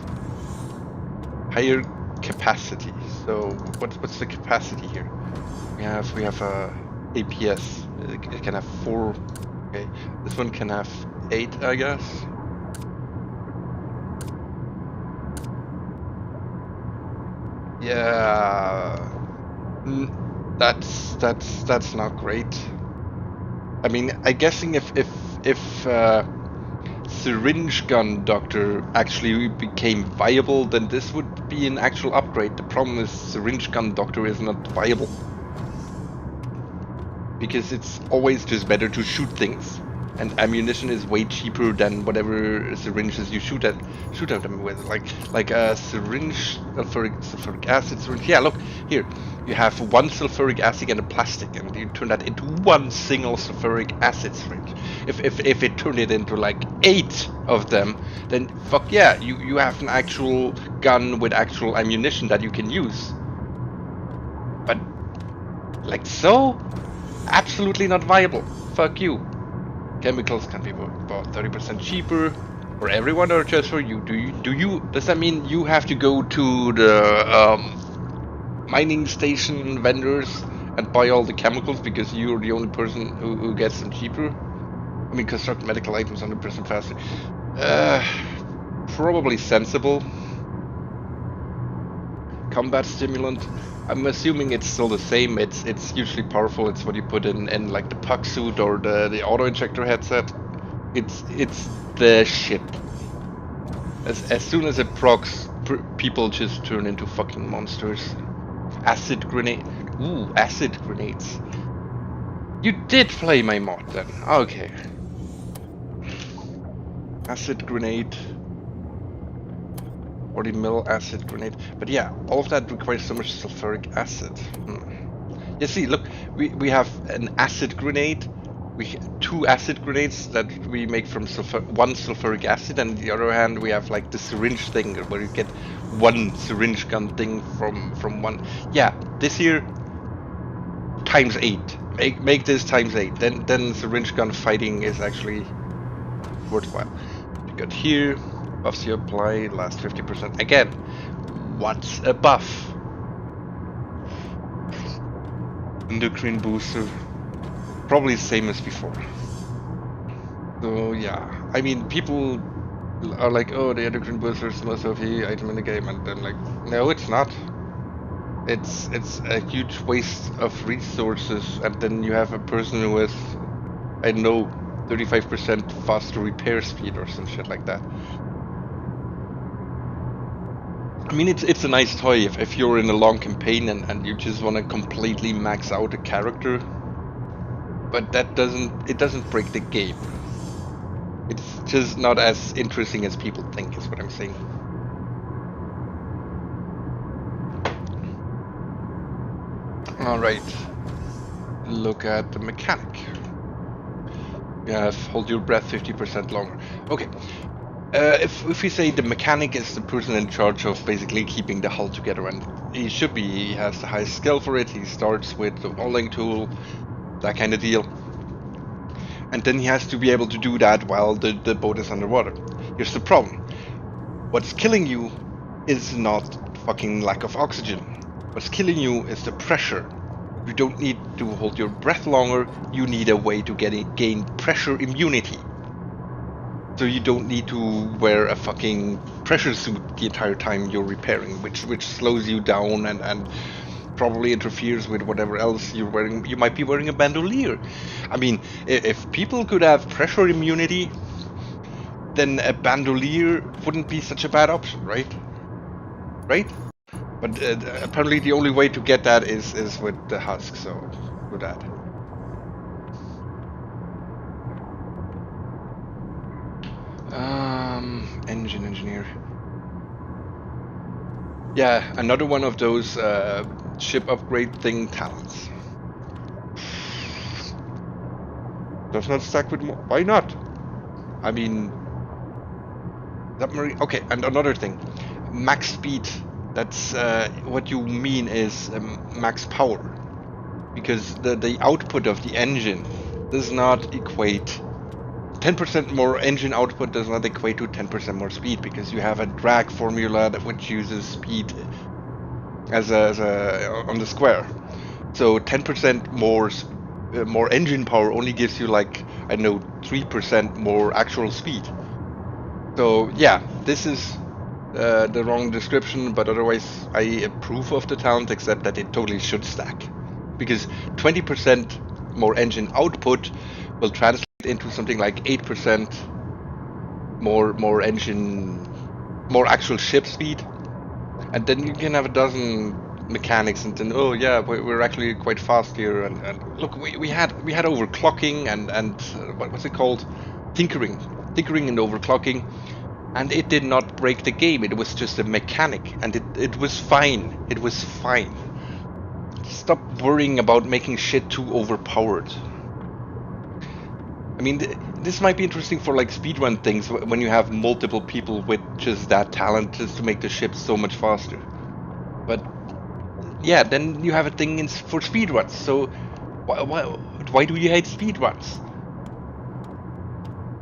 Higher capacity. So what's the capacity here? We have a APS. It can have 4. Okay, this one can have 8, I guess. Yeah, that's not great. I mean, I'm guessing if syringe gun doctor actually became viable, then this would be an actual upgrade. The problem is syringe gun doctor is not viable, because it's always just better to shoot things, and ammunition is way cheaper than whatever syringes you shoot at them with. Like a syringe, sulfuric acid syringe. Yeah, look here. You have 1 sulfuric acid and a plastic, and you turn that into 1 single sulfuric acid syringe. If it turned it into like 8 of them, then fuck yeah, you have an actual gun with actual ammunition that you can use. But like so, absolutely not viable. Fuck you. Chemicals can be about 30% cheaper for everyone or just for you. Does that mean you have to go to the mining station vendors and buy all the chemicals because you're the only person who gets them cheaper? I mean, construct medical items 100% faster. Probably sensible. Combat stimulant. I'm assuming it's still the same. It's hugely powerful. It's what you put in like the puck suit or the auto injector headset. It's the shit. As soon as it procs, people just turn into fucking monsters. Acid grenade. Ooh, acid grenades. You did play my mod then. Okay. Acid grenade. 40 mil acid grenade. But yeah, all of that requires so much sulfuric acid. You see, look, we have an acid grenade. We 2 acid grenades that we make from 1 sulfuric acid, and on the other hand we have like the syringe thing where you get 1 syringe gun thing from 1. Yeah, this here times 8. Make this times 8. Then syringe gun fighting is actually worthwhile. You got here, buffs you apply, last 50%. Again, what's a buff? Endocrine booster. Probably the same as before. So yeah, I mean, people are like, oh, the endocrine booster is the most OP item in the game, and I'm like, no, it's not. It's a huge waste of resources, and then you have a person who has, I don't know, 35% faster repair speed or some shit like that. I mean, it's a nice toy if you're in a long campaign and you just want to completely max out a character. But that doesn't break the game. It's just not as interesting as people think, is what I'm saying. Alright. Look at the mechanic. You have hold your breath 50% longer. Okay. If we say the mechanic is the person in charge of basically keeping the hull together, and he should be, he has the highest skill for it, he starts with the welding tool, that kind of deal. And then he has to be able to do that while the boat is underwater. Here's the problem. What's killing you is not fucking lack of oxygen. What's killing you is the pressure. You don't need to hold your breath longer, you need a way to gain pressure immunity. So you don't need to wear a fucking pressure suit the entire time you're repairing, which slows you down and probably interferes with whatever else you're wearing. You might be wearing a bandolier. I mean, if people could have pressure immunity, then a bandolier wouldn't be such a bad option, right? Right? But apparently the only way to get that is with the husk, so do that. Engine engineer. Yeah, another one of those ship upgrade thing talents. Does not stack with more. Why not? I mean, submarine. Okay, and another thing, max speed. That's what you mean is max power, because the output of the engine does not equate. 10% more engine output does not equate to 10% more speed, because you have a drag formula that which uses speed as a on the square. So 10% more engine power only gives you, like, I don't know, 3% more actual speed. So yeah, this is the wrong description, but otherwise I approve of the talent, except that it totally should stack, because 20% more engine output will translate into something like 8% more actual ship speed, and then you can have a dozen mechanics, and then, oh yeah, we're actually quite fast here, and look, we had overclocking and what's it called, tinkering and overclocking, and it did not break the game. It was just a mechanic, and it was fine. It was fine. Stop worrying about making shit too overpowered. I mean, this might be interesting for like speedrun things, when you have multiple people with just that talent, just to make the ship so much faster. But yeah, then you have a thing for speedruns. So why do you hate speedruns?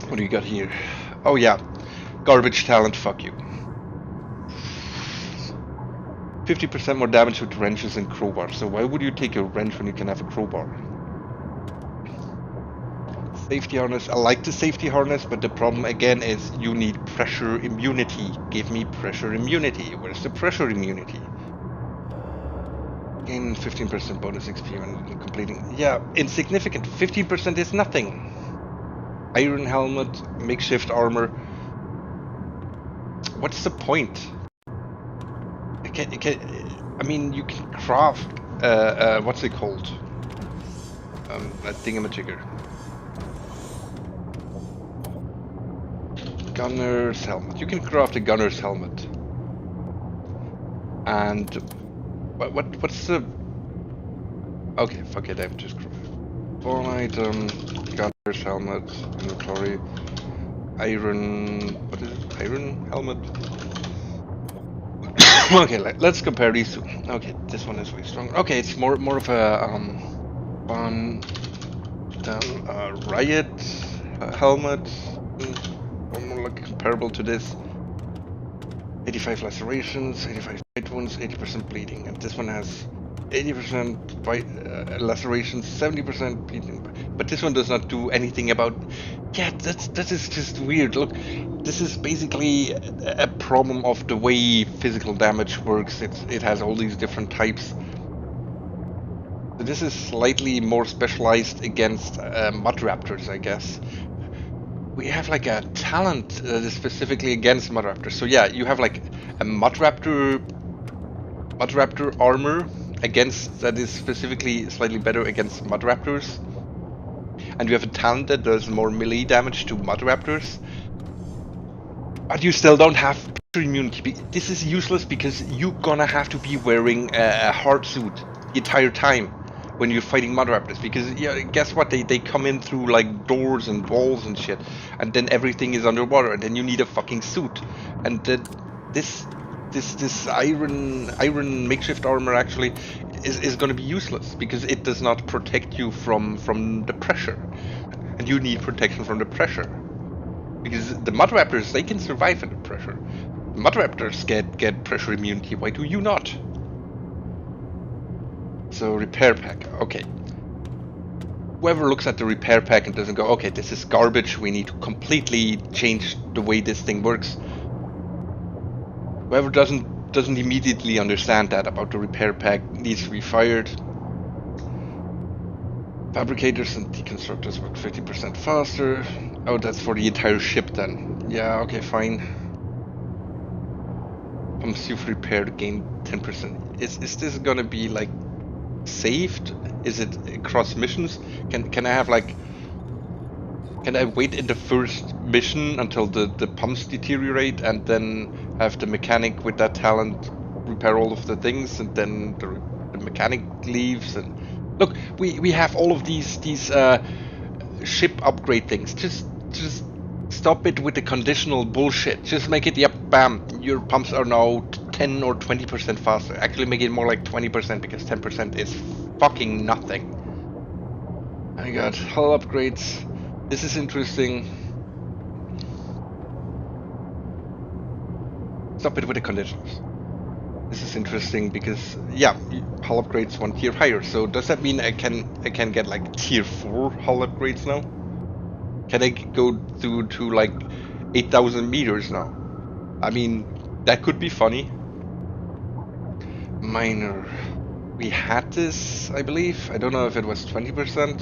What do you got here? Oh yeah, garbage talent, fuck you. 50% more damage with wrenches and crowbars. So why would you take a wrench when you can have a crowbar? Safety harness. I like the safety harness, but the problem again is you need pressure immunity. Give me pressure immunity. Where's the pressure immunity? Gain 15% bonus XP when completing. Yeah, insignificant. 15% is nothing. Iron helmet, makeshift armor. What's the point? I mean, you can craft. What's it called? A thingamajigger. Gunner's helmet. You can craft a gunner's helmet. And what's the? Okay, fuck it. I'm just one item. Gunner's helmet. Inventory. Iron. What is it? Iron helmet. Okay, let's compare these two. Okay, this one is way stronger. Okay, it's more of a one riot helmet. More like comparable to this. 85 lacerations, 85 bite wounds, 80% bleeding, and this one has 80% lacerations, 70% bleeding. But this one does not do anything about. Yeah, that is just weird. Look, this is basically a problem of the way physical damage works. It has all these different types. So this is slightly more specialized against mud raptors, I guess. We have like a talent that is specifically against mud raptors. So yeah, you have like a mud raptor armor against that is specifically slightly better against mud raptors. And you have a talent that does more melee damage to mud raptors. But you still don't have pressure immunity. This is useless because you're gonna have to be wearing a hard suit the entire time when you're fighting mud raptors, because yeah, guess what? They come in through like doors and walls and shit, and then everything is underwater, and then you need a fucking suit. And this iron makeshift armor actually is going to be useless because it does not protect you from the pressure, and you need protection from the pressure, because the mud raptors, they can survive under pressure. Mud raptors get pressure immunity. Why do you not? So repair pack, okay. Whoever looks at the repair pack and doesn't go, okay, this is garbage, we need to completely change the way this thing works. Whoever doesn't immediately understand that about the repair pack needs to be fired. Fabricators and deconstructors work 50% faster. Oh, that's for the entire ship then. Yeah, okay, fine. Pumps you've repaired gain 10%. Is this gonna be like saved? Is it across missions? Can I have like, can I wait in the first mission until the pumps deteriorate and then have the mechanic with that talent repair all of the things, and then the mechanic leaves? And look, we have all of these ship upgrade things. Just stop it with the conditional bullshit. Just make it, yep, bam, your pumps are now 10 or 20% faster. Actually make it more like 20% because 10% is fucking nothing. I got hull upgrades. This is interesting. Stop it with the conditions. This is interesting because, yeah, hull upgrades 1 tier higher. So does that mean I can get like tier 4 hull upgrades now? Can I go through to like 8,000 meters now? I mean, that could be funny. Minor. We had this, I believe. I don't know if it was 20%.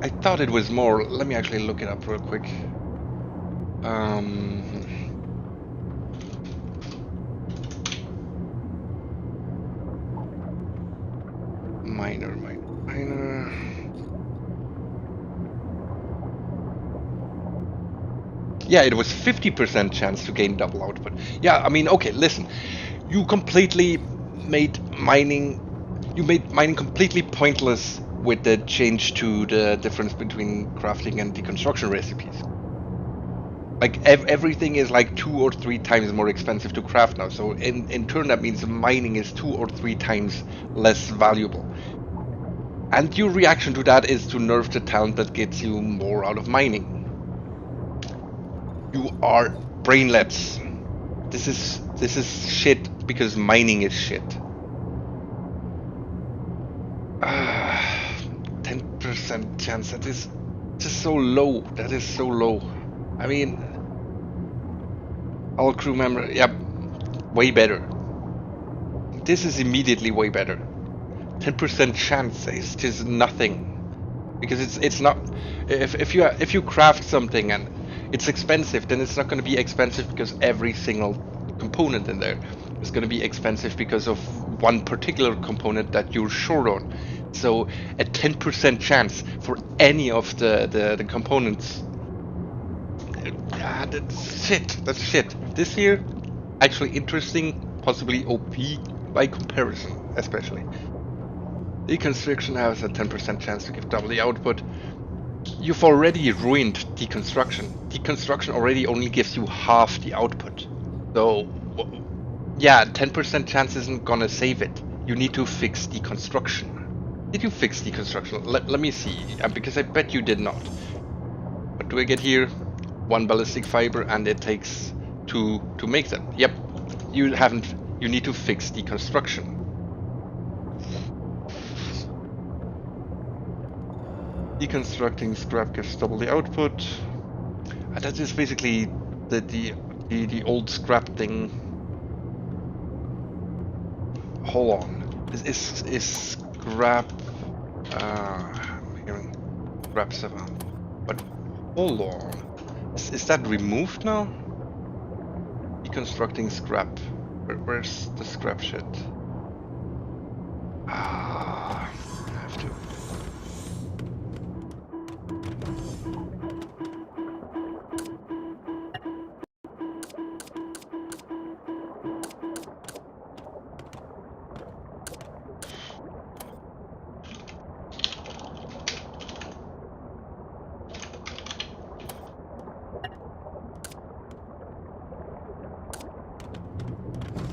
I thought it was more. Let me actually look it up real quick. Minor. Yeah, it was 50% chance to gain double output. Yeah, I mean, okay, listen. You completely made mining completely pointless with the change to the difference between crafting and deconstruction recipes. Like everything is like 2 or 3 times more expensive to craft now. So in turn that means mining is 2 or 3 times less valuable. And your reaction to that is to nerf the talent that gets you more out of mining. You are brainlets. This is shit because mining is shit. 10% chance. That is just so low. That is so low. I mean, all crew member. Yeah, way better. This is immediately way better. 10% chance is just nothing, because it's not. If you craft something and it's expensive, then it's not going to be expensive because every single component in there is going to be expensive because of one particular component that you're short on. So a 10% chance for any of the components, that's shit. That's shit. This here, actually interesting, possibly OP by comparison, especially. Deconstruction has a 10% chance to give double the output. You've already ruined deconstruction. Deconstruction already only gives you half the output. So, yeah, 10% chance isn't gonna save it. You need to fix deconstruction. Did you fix deconstruction? Let me see, because I bet you did not. What do I get here? 1 ballistic fiber, and it takes 2 to make them. Yep, you haven't. You need to fix deconstruction. Deconstructing scrap gives double the output. That is basically the old scrap thing. Hold on, is scrap scrap 7? But hold on, is that removed now? Deconstructing scrap. Where's the scrap shit? I have to.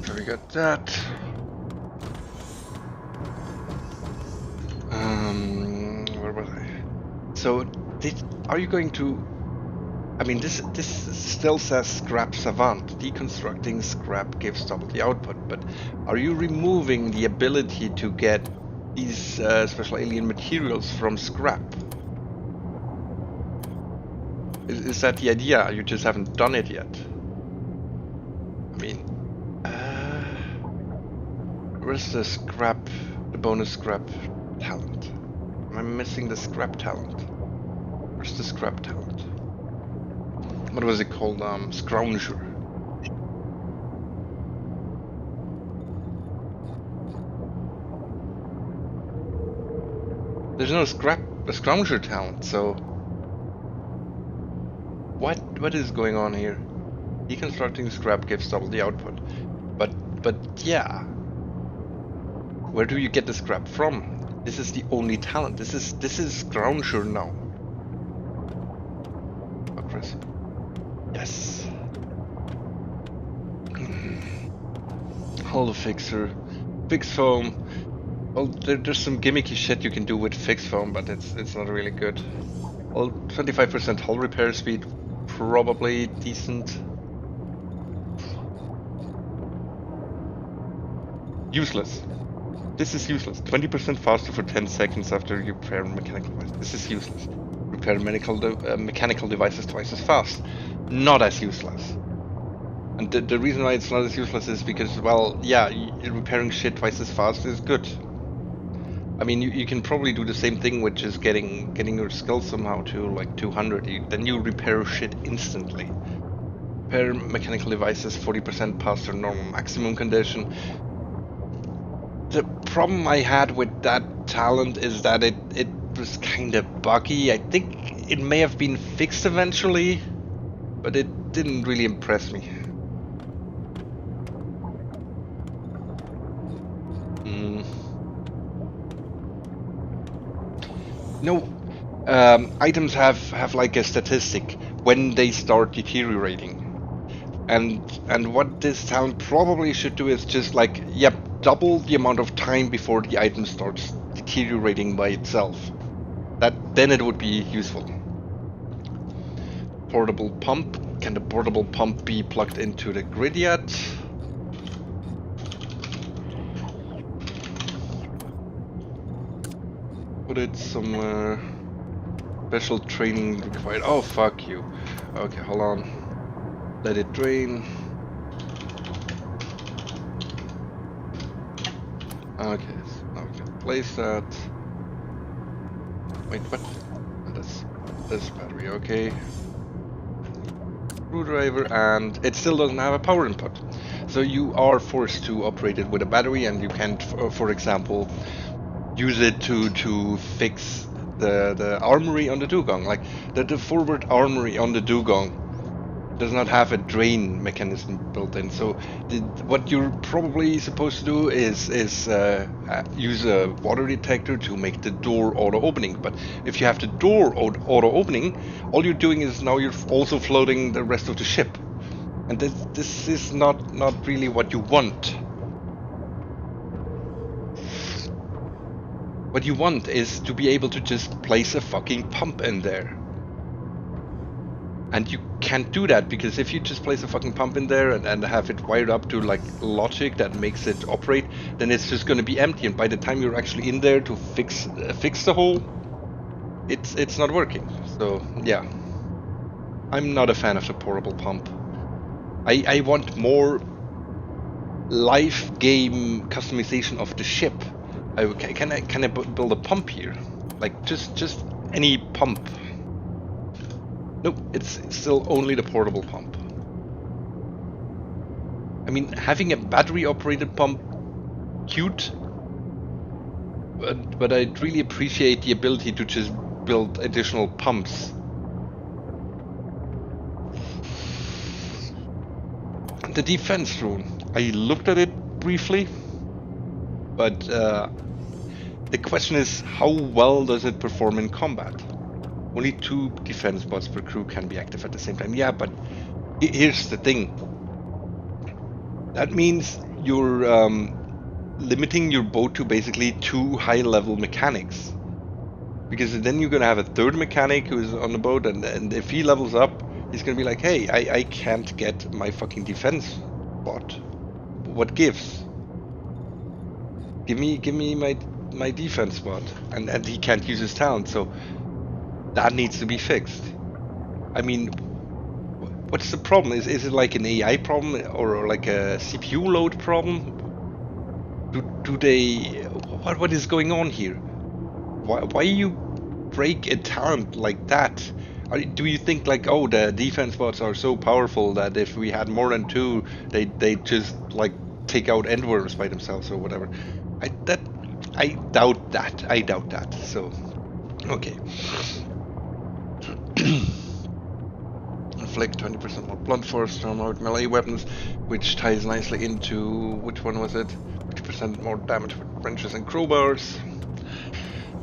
So we got that. Where was I? So are you going to? I mean, this still says scrap savant. Deconstructing scrap gives double the output, but are you removing the ability to get these special alien materials from scrap? Is that the idea? You just haven't done it yet. I mean, where's the scrap, the bonus scrap talent? Am I missing the scrap talent? Where's the scrap talent? What was it called? Scrounger. There's no scrounger talent, so what is going on here? Deconstructing scrap gives double the output. But yeah. Where do you get the scrap from? This is the only talent. This is scrounger now. Oh, Chris. Yes. Hull fixer. Fix foam. Well, there's some gimmicky shit you can do with fix foam, but it's not really good. Well, 25% hull repair speed, probably decent. Useless. This is useless. 20% faster for 10 seconds after you repair a mechanical device. This is useless. Repair mechanical devices twice as fast. Not as useless. And the reason why it's not as useless is because, well, yeah, repairing shit twice as fast is good. I mean, you can probably do the same thing with just getting your skill somehow to like 200. Then you repair shit instantly. Repair mechanical devices 40% past their normal maximum condition. The problem I had with that talent is that it was kind of buggy. I think it may have been fixed eventually, but it didn't really impress me. No, items have like a statistic when they start deteriorating, and what this talent probably should do is just like, yep, double the amount of time before the item starts deteriorating by itself. Then it would be useful. Portable pump. Can the portable pump be plugged into the grid yet? Put it somewhere. Special training required. Oh, fuck you. Okay, hold on. Let it drain. Okay, so now we can place that. Wait, what? This battery, okay. Screwdriver, and it still doesn't have a power input. So you are forced to operate it with a battery, and you can't, for example, use it to fix the armory on the dugong. Like the forward armory on the dugong does not have a drain mechanism built in. So what you're probably supposed to do is use a water detector to make the door auto opening. But if you have the door auto opening, all you're doing is now you're also floating the rest of the ship, and this is not really what you want. What you want is to be able to just place a fucking pump in there. And you can't do that, because if you just place a fucking pump in there and have it wired up to like logic that makes it operate, then it's just going to be empty, and by the time you're actually in there to fix the hole, it's not working. So yeah, I'm not a fan of the portable pump. I want more live game customization of the ship. Can I build a pump here? Like just any pump? Nope, it's still only the portable pump. I mean, having a battery-operated pump, cute, but I'd really appreciate the ability to just build additional pumps. The defense rune. I looked at it briefly, but the question is, how well does it perform in combat? Only 2 defense bots per crew can be active at the same time. Yeah, but here's the thing. That means you're limiting your boat to basically 2 high-level mechanics. Because then you're going to have a 3rd mechanic who's on the boat, and if he levels up, he's going to be like, hey, I can't get my fucking defense bot. What gives? Give me my defense bot. And he can't use his talent, so that needs to be fixed. I mean, what's the problem? Is it like an AI problem or like a CPU load problem? Do they? What is going on here? Why are you break a talent like that? Do you think like, oh, the defense bots are so powerful that if we had more than two, they just like take out endworms by themselves or whatever? I doubt that. I doubt that. So, okay. Inflict 20% more blunt force, storm out melee weapons, which ties nicely into, which one was it? 50% more damage with wrenches and crowbars.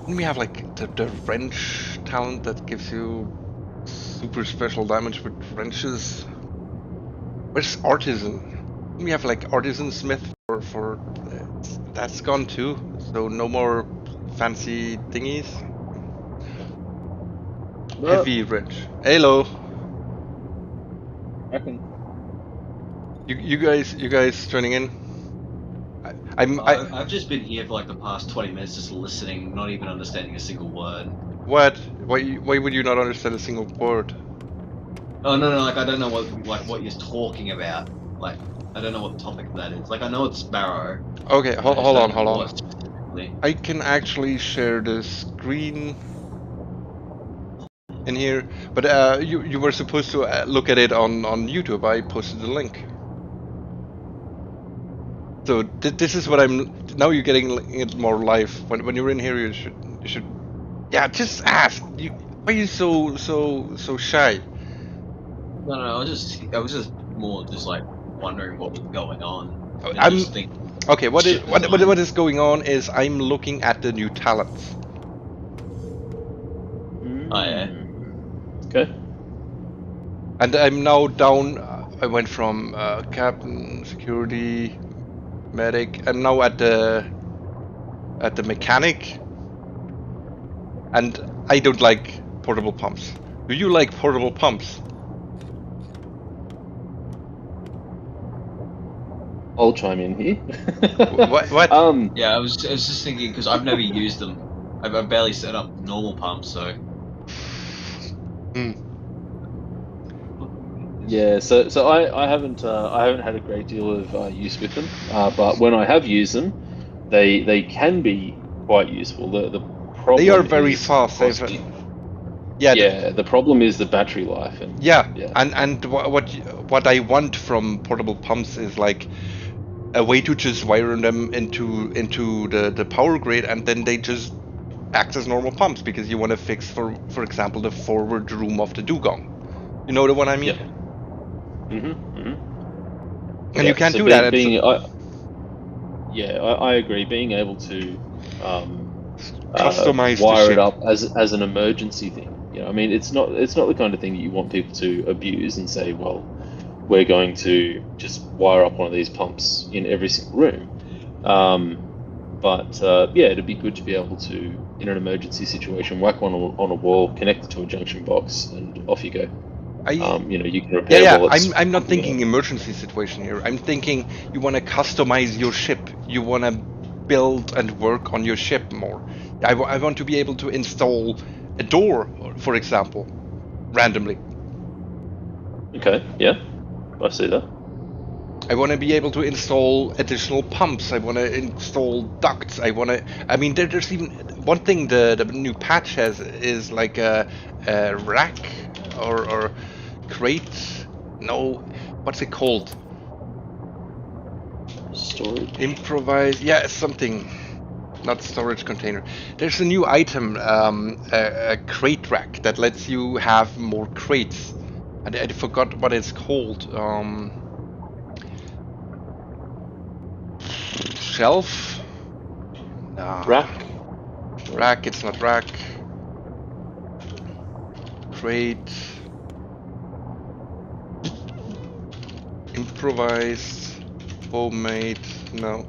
And we have like the wrench talent that gives you super special damage with wrenches. Where's artisan? We have like artisan smith for that's gone too. So no more fancy thingies. Well, Heavy wrench. Hello. I can. You guys joining in? I've just been here for like the past 20 minutes, just listening, not even understanding a single word. What? Why would you not understand a single word? Oh no, like I don't know what you're talking about. Like I don't know what the topic of that is. Like I know it's Barrow. Okay, hold on. Specifically. I can actually share the screen in here, but you were supposed to look at it on YouTube. I posted the link. So this is what I'm now. You're getting it more live. When you're in here, you should. Yeah, just ask. Why are you so shy? No, I was just more just like wondering what was going on. I'm okay. What is going on is I'm looking at the new talents. Oh yeah. Okay. And I'm now down. I went from captain, security, medic. I'm now at the mechanic, and I don't like portable pumps. Do you like portable pumps? I'll chime in here. What? Yeah, I was just thinking because I've never used them. I've barely set up normal pumps, so. Yeah, so I haven't had a great deal of use with them, but when I have used them, they can be quite ussul. The problem they are very is fast. Yeah, the problem is the battery life. And and what I want from portable pumps is like a way to just wire them into the power grid, and then they just act as normal pumps because you want to fix for example the forward room of the dugong. You know the one I mean? Yeah. And you can't do that. I agree. Being able to customize wire it up as an emergency thing. You know, I mean, it's not the kind of thing that you want people to abuse and say, well, we're going to just wire up one of these pumps in every single room. But it'd be good to be able to, in an emergency situation, whack one on a wall, connect it to a junction box, and off you go. You can repair bullets. I'm not thinking emergency situation here. I'm thinking you want to customize your ship. You want to build and work on your ship more. I want to be able to install a door, for example, randomly. Okay, yeah, I see that. I want to be able to install additional pumps. I want to install ducts. I mean, there's even one thing the new patch has is like a rack or crate. No, what's it called? Storage. Improvise. Yeah, something. Not storage container. There's a new item, a crate rack that lets you have more crates. And I forgot what it's called. Shelf? No. Rack? Rack, it's not rack. Crate. Improvised. Homemade. No.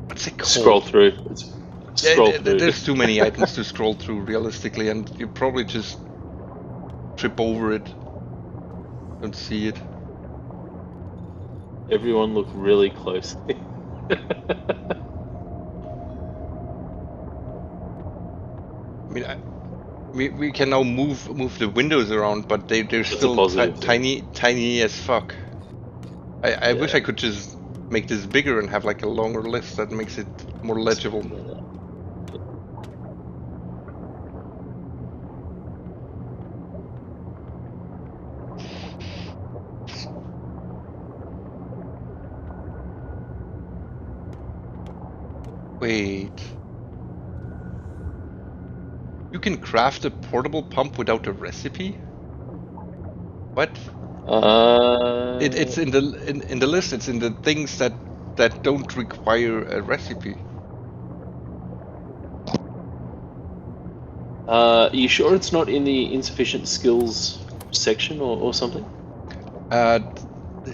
What's it called? Scroll through. Scroll through. There's too many items to scroll through realistically, and you probably just trip over it. Don't see it. Everyone look really closely. I mean, we can now move the windows around, but they're still tiny as fuck. I wish I could just make this bigger and have like a longer list that makes it more legible. Wait. You can craft a portable pump without a recipe? What? It's in the list. It's in the things that don't require a recipe. Are you sure it's not in the insufficient skills section or something?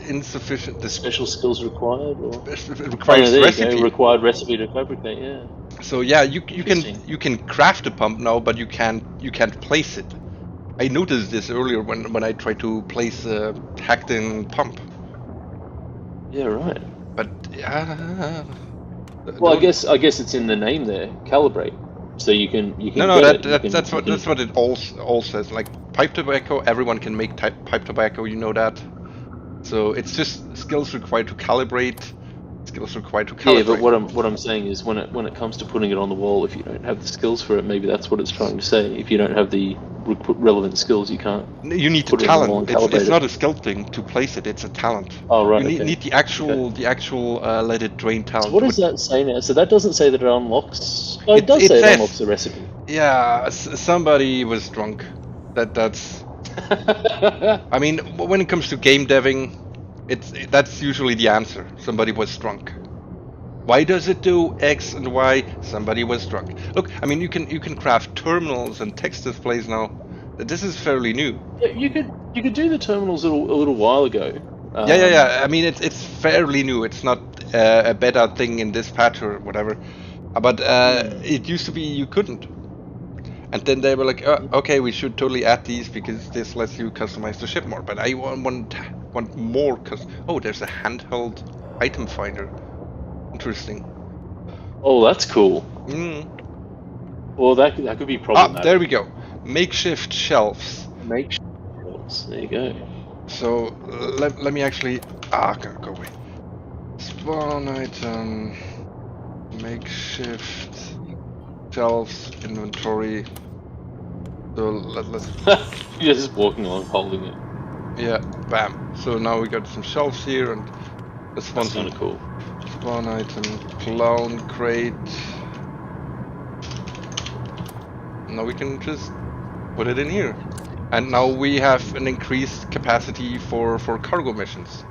Insufficient. The Special skills required, or it requires there recipe. you go. Required recipe to fabricate. Yeah. So yeah, you can craft a pump now, but you can't place it. I noticed this earlier when I tried to place a hacked-in pump. Yeah, right. But well, I guess it's in the name there. Calibrate, so you can. No, that's what it all says. Like pipe tobacco, everyone can make pipe tobacco. You know that. So it's just skills required to calibrate. Skills required to calibrate. Yeah, but what I'm saying is when it comes to putting it on the wall, if you don't have the skills for it, maybe that's what it's trying to say. If you don't have the relevant skills, you can't. You need the talent. It's not a skill thing to place it. It's a talent. Oh right. You need the actual let it drain talent. So what does that say now? So that doesn't say that it unlocks. Oh, it does say it unlocks the recipe. Yeah, somebody was drunk. That's. I mean, when it comes to game deving, that's usually the answer. Somebody was drunk. Why does it do X and Y? Somebody was drunk. Look, I mean, you can craft terminals and text displays now. This is fairly new. Yeah, you could do the terminals a little while ago. Yeah. I mean, it's fairly new. It's not a beta thing in this patch or whatever. But it used to be you couldn't. And then they were like, okay, we should totally add these because this lets you customize the ship more. But I want more. Oh, there's a handheld item finder. Interesting. Oh, that's cool. Well, that could be problematic. There we go. Makeshift shelves. Makeshift shelves. There you go. So let me actually. Go away. Spawn item. Makeshift shelves inventory. So let's. You're just walking along holding it. Yeah. Bam. So now we got some shelves here and this one's kind of cool. Spawn item, clown crate. Now we can just put it in here. And now we have an increased capacity for cargo missions.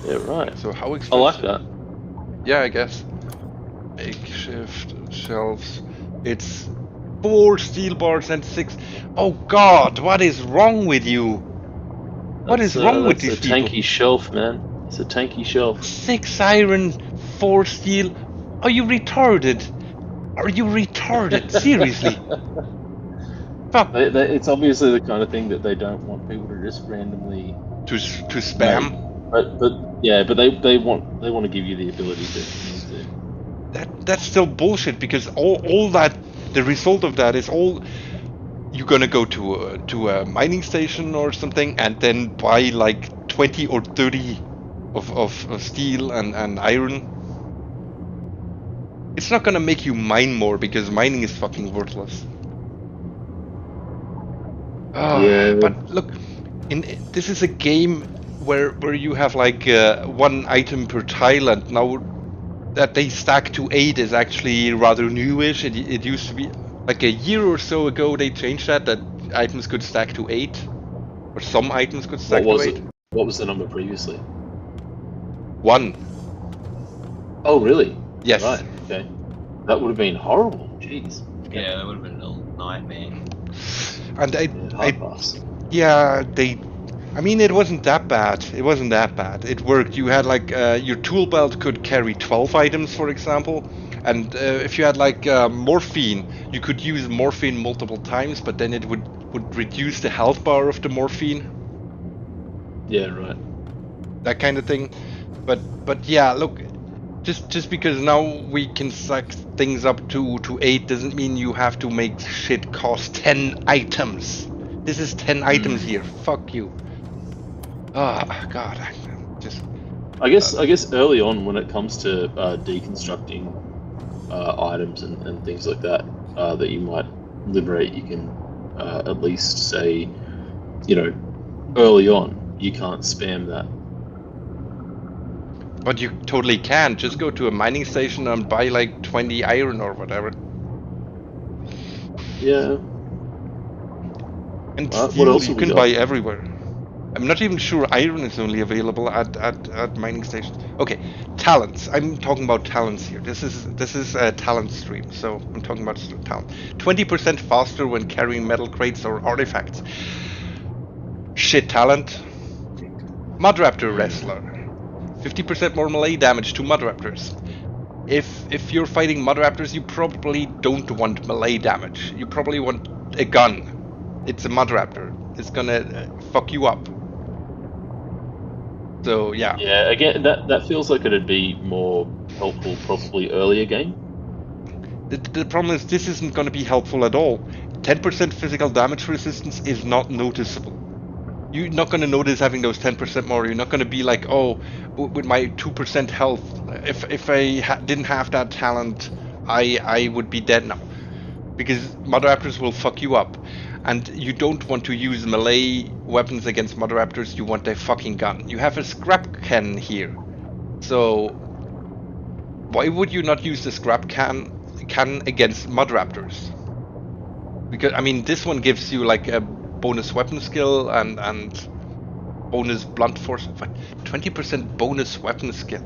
Yeah, right. So how expensive? I like that. Yeah, I guess. Makeshift shelves. It's 4 steel bars and 6. Oh God, what is wrong with you? What is wrong with these people? It's a tanky shelf, man. It's a tanky shelf. 6 iron, 4 steel. Are you retarded? Are you retarded? Seriously? Fuck. It's obviously the kind of thing that they don't want people to just randomly to spam. But they want to give you the ability to. That's still bullshit because all that the result of that is all you're gonna go to a mining station or something and then buy like 20 or 30 of steel and iron. It's not gonna make you mine more because mining is fucking worthless. Yeah. But look, this is a game where you have like 1 item per tile, and now that they stack to 8 is actually rather newish. It used to be like a year or so ago they changed that items could stack to 8, or some items could stack to 8. What was the number previously? 1. Oh, really? Yes. Right. Okay. That would have been horrible. Jeez. Yeah, that would have been a nightmare. And I mean, it wasn't that bad. It worked. You had like your tool belt could carry 12 items, for example. And if you had like morphine, you could use morphine multiple times, but then it would reduce the health bar of the morphine. Yeah, right. That kind of thing. But yeah, look, just because now we can suck things up to 8 doesn't mean you have to make shit cost 10 items. This is 10 items here. Fuck you. Oh God, I guess early on when it comes to deconstructing items and things like that that you might liberate, you can at least say, early on you can't spam that. But you totally can. Just go to a mining station and buy like 20 iron or whatever. Yeah. And What steel else you have we can got? buy everywhere. I'm not even sure iron is only available at mining stations. Okay, talents. I'm talking about talents here. This is a talent stream, so I'm talking about talent. 20% faster when carrying metal crates or artifacts. Shit talent. Mudraptor wrestler. 50% more melee damage to Mudraptors. If you're fighting Mudraptors, you probably don't want melee damage. You probably want a gun. It's a Mudraptor. It's gonna fuck you up. So yeah. Yeah, again, that feels like it'd be more helpful probably earlier game. The problem is this isn't going to be helpful at all. 10% physical damage resistance is not noticeable. You're not going to notice having those 10% more. You're not going to be like, oh, with my 2% health, if I didn't have that talent, I would be dead now. Because Mudraptors will fuck you up. And you don't want to use melee weapons against Mudraptors, you want a fucking gun. You have a scrap can here. So why would you not use the scrap can against Mudraptors? Because I mean this one gives you like a bonus weapon skill and bonus blunt force. 20% bonus weapon skill.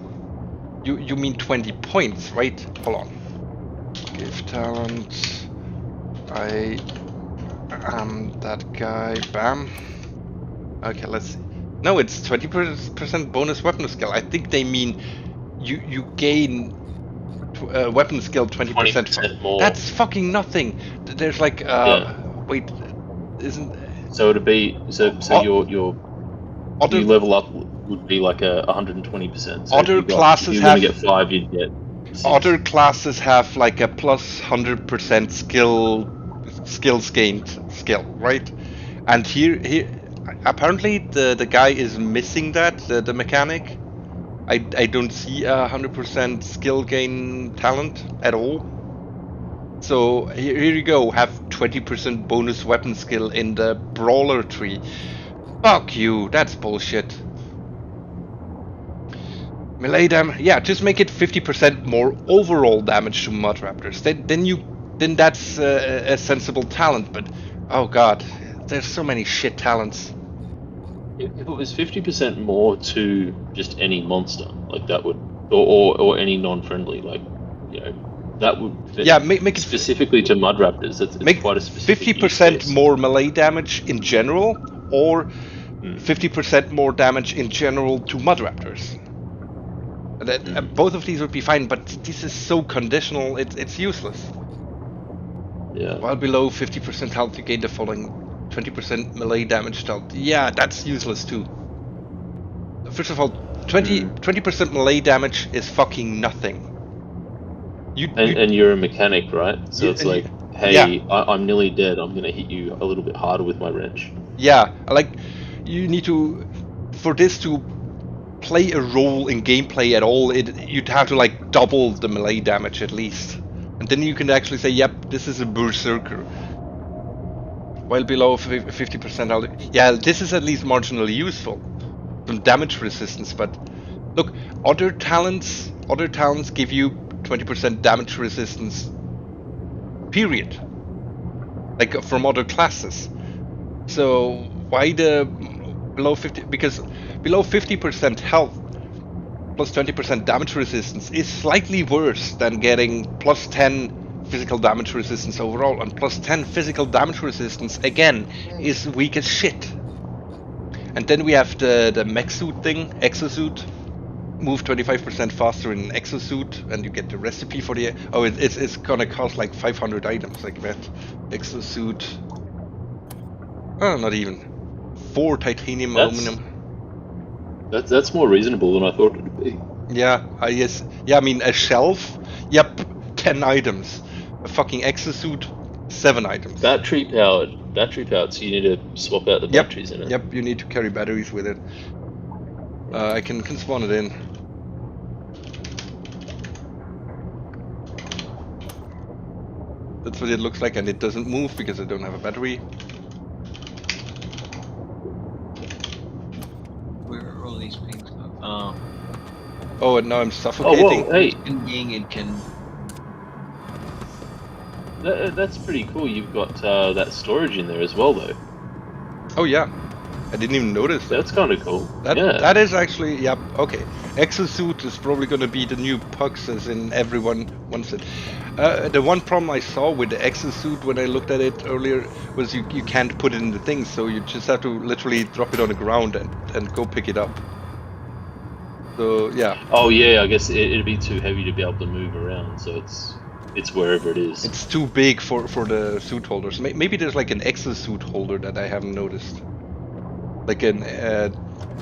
You mean 20 points, right? Hold on. Give talent. I am that guy. Bam. Okay, let's see. No, it's 20% bonus weapon skill. I think they mean you gain weapon skill 20% more. That's fucking nothing. There's like wait, isn't so it'd be so your other, you level up would be like 120%. So other classes if you have want to get 5, you'd get 6. Other classes have like a plus 100% skills gained skill, right? And here apparently the guy is missing that, the mechanic. I don't see 100% skill gain talent at all. So here you go, have 20% bonus weapon skill in the brawler tree. Fuck you, that's bullshit. Melee damage, yeah, just make it 50% more overall damage to Mudraptors. Then that's a sensible talent. But oh god, there's so many shit talents. If it was 50% more to just any monster, like that would, or any non-friendly, like, you know, that would. Yeah, make it specifically to Mudraptors. It's make quite a specific 50% more melee damage in general, or 50% more damage in general to Mudraptors. Both of these would be fine, but this is so conditional. It's useless. Yeah. While below 50% health, you gain the following 20% melee damage dealt. Yeah, that's useless too. First of all, 20% melee damage is fucking nothing. And you're a mechanic, right? So it's like, hey, yeah. I'm nearly dead. I'm gonna hit you a little bit harder with my wrench. Yeah, like you need to, for this to play a role in gameplay at all, you'd have to like double the melee damage at least, and then you can actually say, yep, this is a berserker. While below 50% yeah, this is at least marginally useful, some damage resistance. But look, other talents give you 20% damage resistance, period, like from other classes. So why the below 50? Because below 50% health plus 20% damage resistance is slightly worse than getting plus 10 physical damage resistance overall, and plus 10 physical damage resistance again is weak as shit. And then we have the mech suit thing, exosuit. Move 25% faster in exosuit, and you get the recipe for the. Oh, it's gonna cost like 500 items, like that. Exosuit. Oh, not even. 4 titanium aluminum. That's more reasonable than I thought it would be. Yeah, yes. Yeah, I mean a shelf. Yep, 10 items. A fucking exosuit, 7 items. Battery powered, so you need to swap out the batteries in it. Yep, you need to carry batteries with it. I can spawn it in. That's what it looks like, and it doesn't move because I don't have a battery. Where are all these things? Oh. Oh, and now I'm Oh, suffocating. whoa, hey, Ying, it can. that's pretty cool. You've got that storage in there as well, though. Oh yeah, I didn't even notice that. That's kind of cool. Yeah. That is actually, yep, okay. Exosuit is probably gonna be the new pucks, as in everyone wants it. The one problem I saw with the exosuit when I looked at it earlier was you can't put it in the thing, so you just have to literally drop it on the ground and go pick it up. So yeah, Oh yeah, I guess it'd be too heavy to be able to move around, so it's wherever it is. it's too big for the suit holders. Maybe there's like an exosuit holder that I haven't noticed, like an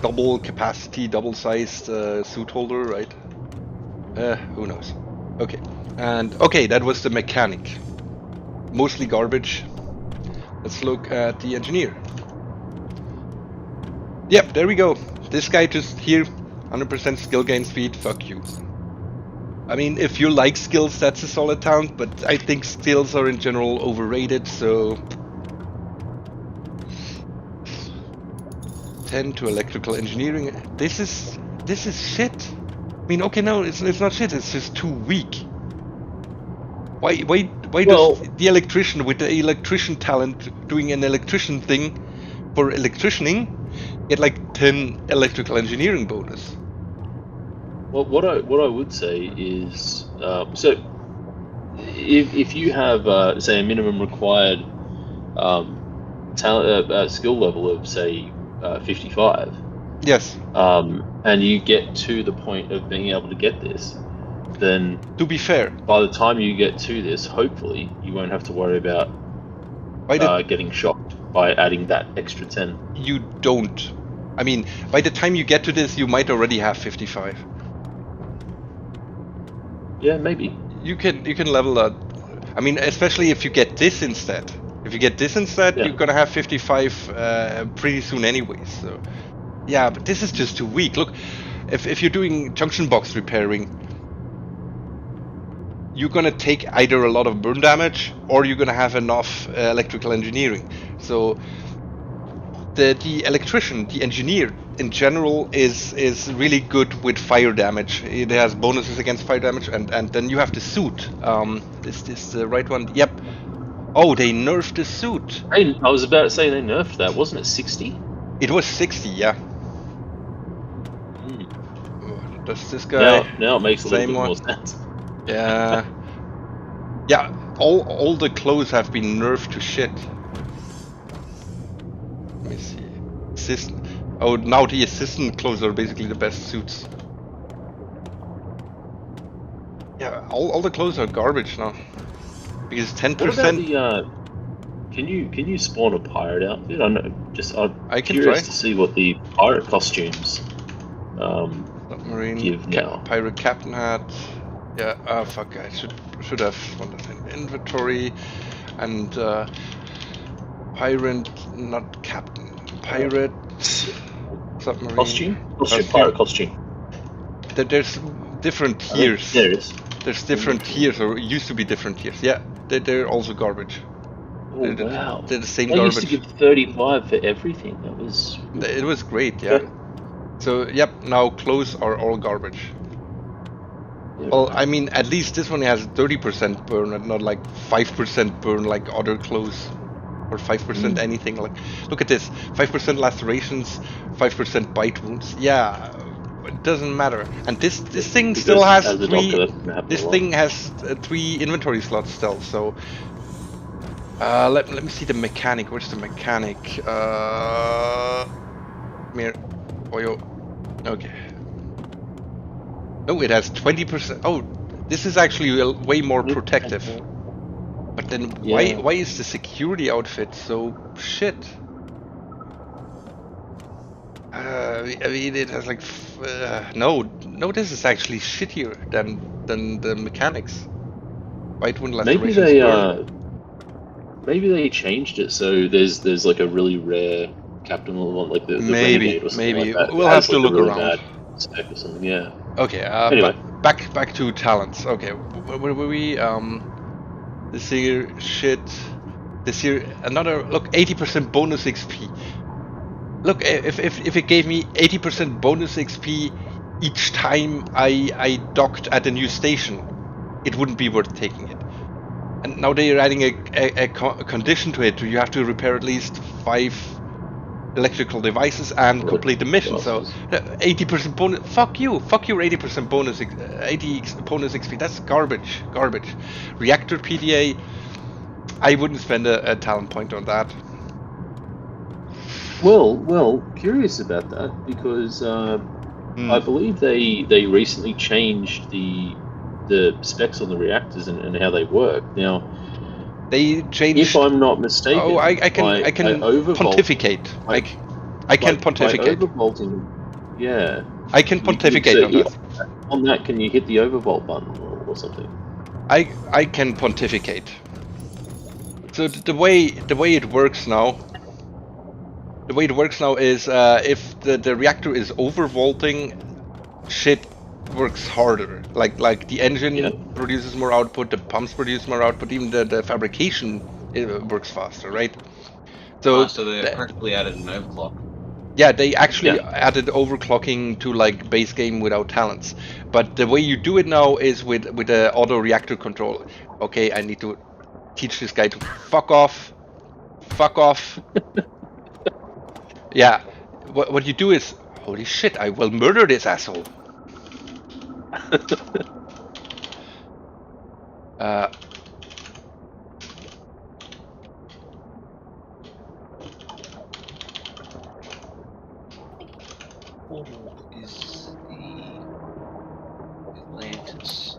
double capacity, double sized suit holder, right? Who knows? Okay, and okay, that was the mechanic. Mostly garbage. Let's look at the engineer. Yep, there we go. This guy just here, 100% skill gain speed. Fuck you. I mean, if you like skills, that's a solid talent, but I think skills are in general overrated, so 10 to electrical engineering. This is shit. I mean, okay, no, it's not shit. It's just too weak. Why Well- does the electrician with the electrician talent doing an electrician thing for electricianing get like 10 electrical engineering bonus? Well, what I would say is, so if you have say a minimum required talent skill level of say 55, Yes. and you get to the point of being able to get this, then To be fair, by the time you get to this, hopefully you won't have to worry about by the getting shocked by adding that extra 10. you don't. I mean, by the time you get to this, you might already have 55. Yeah, maybe. You can level that. I mean, especially if you get this instead. If you get this instead, Yeah. you're gonna have 55 pretty soon anyways. So, yeah, but this is just too weak. Look, if you're doing junction box repairing, you're gonna take either a lot of burn damage or you're gonna have enough electrical engineering. So the electrician, the engineer in general is really good with fire damage. It has bonuses against fire damage, and then you have the suit. Is this the right one? Yep. Oh, they nerfed the suit. Hey, I was about to say they nerfed that, wasn't it 60? It was 60, yeah. Mm. Does this guy? Now it makes a little Same bit one. more sense. Yeah. Yeah. All the clothes have been nerfed to shit. Let me see. Assistant. Oh, now the assistant clothes are basically the best suits. Yeah, all the clothes are garbage now. Because What about 10%. the can you spawn a pirate outfit? I'm I can curious try. to see what the pirate costumes Submarine give now. pirate captain hat. Yeah. Ah, fuck. I should have one that in inventory and pirate, not captain. Pirate submarine Costume? Pirate costume. There's different tiers. There it is. There's different tiers, or used to be different tiers. Yeah, they're also garbage. Oh wow. They're the same They used to garbage. give 35 for everything. That was It was great, yeah. Okay. So, yep, now clothes are all garbage. yeah. Well, I mean, at least this one has 30% burn, and not like 5% burn like other clothes. Or 5% anything. Like, look at this: 5% lacerations, 5% bite wounds. Yeah, it doesn't matter. And this thing Because still has as a three. doctor, that can happen This a lot. thing has 3 inventory slots still. So, let me see the mechanic. Where's the mechanic? Mir, oyo. Okay. Oh, it has 20%. Oh, this is actually way more protective. But then Yeah. why is the security outfit so shit? I mean, it has like no, this is actually shittier than the mechanics. White wound Maybe lacerations. maybe they changed it so there's like a really rare captain one, like the Maybe, Renegade or something maybe. like that. We'll It has, have to like, a look really around. bad spec or something. Yeah. Okay. Anyway. Back to talents. Okay, where were we? This year shit. This year another look. 80% bonus XP. Look, if it gave me 80% bonus XP, each time I docked at a new station, it wouldn't be worth taking it. And now they're adding a condition to it. You have to repair at least 5 electrical devices and complete the mission. So 80% bonus. Fuck you. Fuck your 80% bonus. 80 bonus XP. That's garbage. Garbage. Reactor PDA. I wouldn't spend a talent point on that. Well, curious about that because I believe they recently changed the specs on the reactors and how they work. Now, they changed. If I'm not mistaken, I can pontificate. I can pontificate. By overvolting, yeah. I can pontificate on that. On that, can you hit the overvolt button or something? I can pontificate. So the way it works now. The way it works now is if the reactor is overvolting, shit works harder. Like the engine produces more output, the pumps produce more output, even the fabrication works faster, right? So they practically added an overclock. Yeah, they actually added overclocking to like base game without talents. But the way you do it now is with the auto reactor control. Okay, I need to teach this guy to fuck off. Fuck off. Yeah, what you do is, holy shit, I will murder this asshole. Is the Atlantis?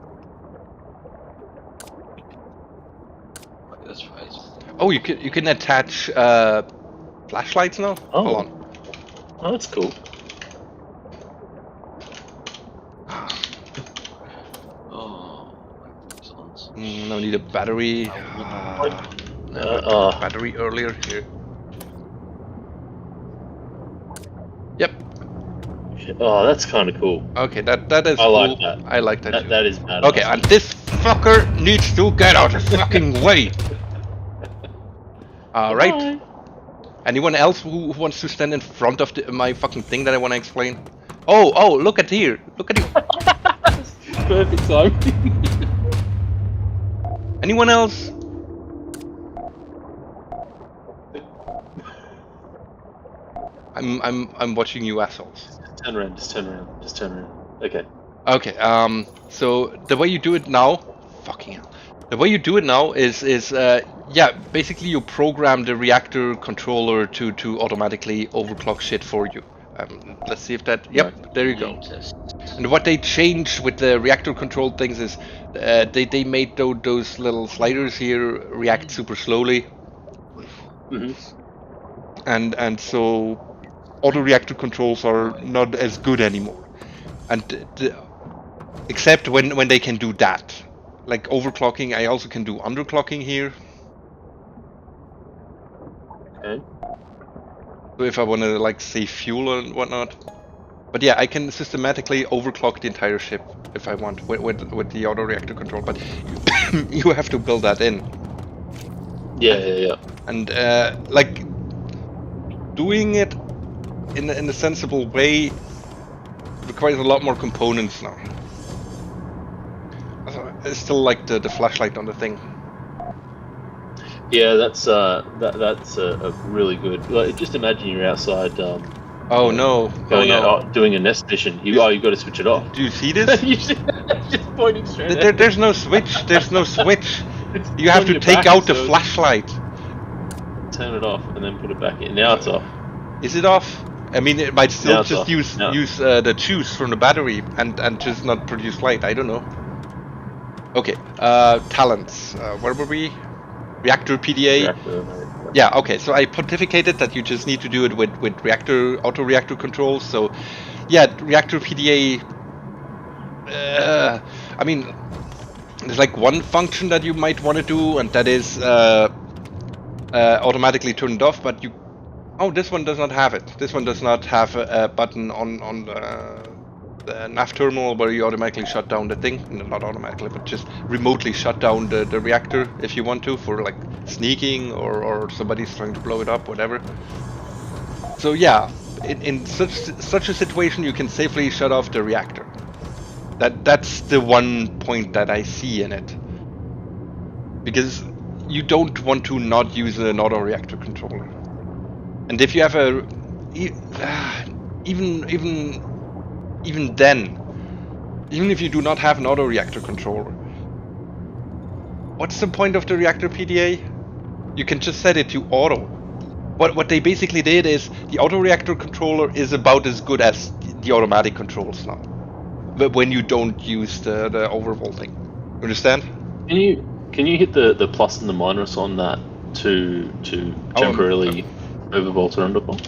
Okay, that's right. Oh, you can attach flashlights now? Oh. Hold on. Oh, that's cool. No need a battery. Battery earlier here. Yep. Oh, that's kind of cool. Okay, that is. I like that. I like that too. That is badass. Okay, and this fucker needs to get out of the fucking way. All right. Bye. Anyone else who wants to stand in front of my fucking thing that I want to explain? Oh, look at here. Look at you. Perfect timing. Anyone else? I'm watching you assholes. Just turn around. Okay. Okay, so the way you do it now, fucking hell. The way you do it now is yeah, basically you program the reactor controller to automatically overclock shit for you. Let's see if that, yep, there you go. And what they changed with the reactor control things is they made those little sliders here react super slowly. And so auto reactor controls are not as good anymore. And except when they can do that. Like overclocking, I also can do underclocking here. Okay. So if I want to like save fuel and whatnot. But yeah, I can systematically overclock the entire ship if I want with the auto reactor control. But you have to build that in. Yeah. And like doing it in a sensible way requires a lot more components now. I still like the flashlight on the thing. Yeah, that's a really good. Like, just imagine you're outside. Oh no! Going out doing a nest mission. You got to switch it off. Do you see this? You're just pointing straight. There's no switch. There's no switch. You have to take out the flashlight. Turn it off and then put it back in. Now it's off. Is it off? I mean, it might still just use the juice from the battery and just not produce light. I don't know. Okay, talents. Where were we? Reactor PDA. Yeah. Okay. So I pontificated that you just need to do it with auto reactor controls. So, yeah, reactor PDA. I mean, there's like one function that you might want to do, and that is automatically turn it off. But this one does not have it. This one does not have a button on the nav terminal where you automatically shut down the thing. No, not automatically, but just remotely shut down the reactor if you want to, for like sneaking or somebody's trying to blow it up, whatever. So yeah, in such a situation, you can safely shut off the reactor. That's the one point that I see in it, because you don't want to not use an auto reactor controller. And if you have a even then, even if you do not have an auto reactor controller, what's the point of the reactor PDA? You can just set it to auto. What they basically did is the auto reactor controller is about as good as the automatic controls now, but when you don't use the overvolting. Understand? Can you hit the plus and the minus on that to temporarily overvolt or undervolt?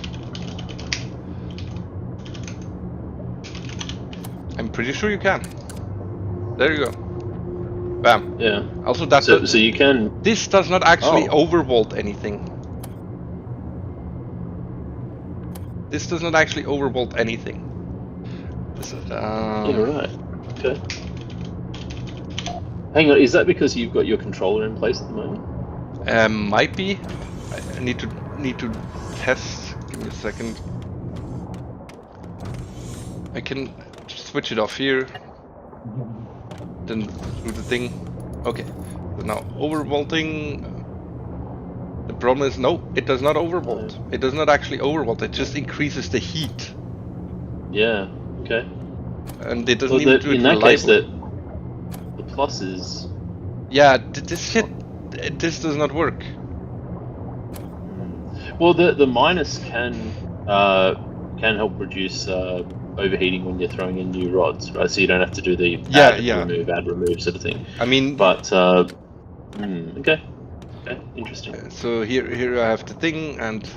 I'm pretty sure you can. There you go. Bam. Yeah. Also, that so you can. This does not actually overvolt anything. This does not actually overvolt anything. This is, Yeah, right. Okay. Hang on, is that because you've got your controller in place at the moment? Might be. I need to test. Give me a second. I can just switch it off here. Then do the thing. Okay. So now overvolting. The problem is no, it does not overvolt. It does not actually overvolt. It just increases the heat. Yeah. Okay. And it doesn't even do it in that reliably. case, the plus is. Yeah, this does not work. Well, the minus can help reduce overheating when you're throwing in new rods, right? So you don't have to do the add remove sort of thing. I mean, but okay, interesting. So here I have the thing, and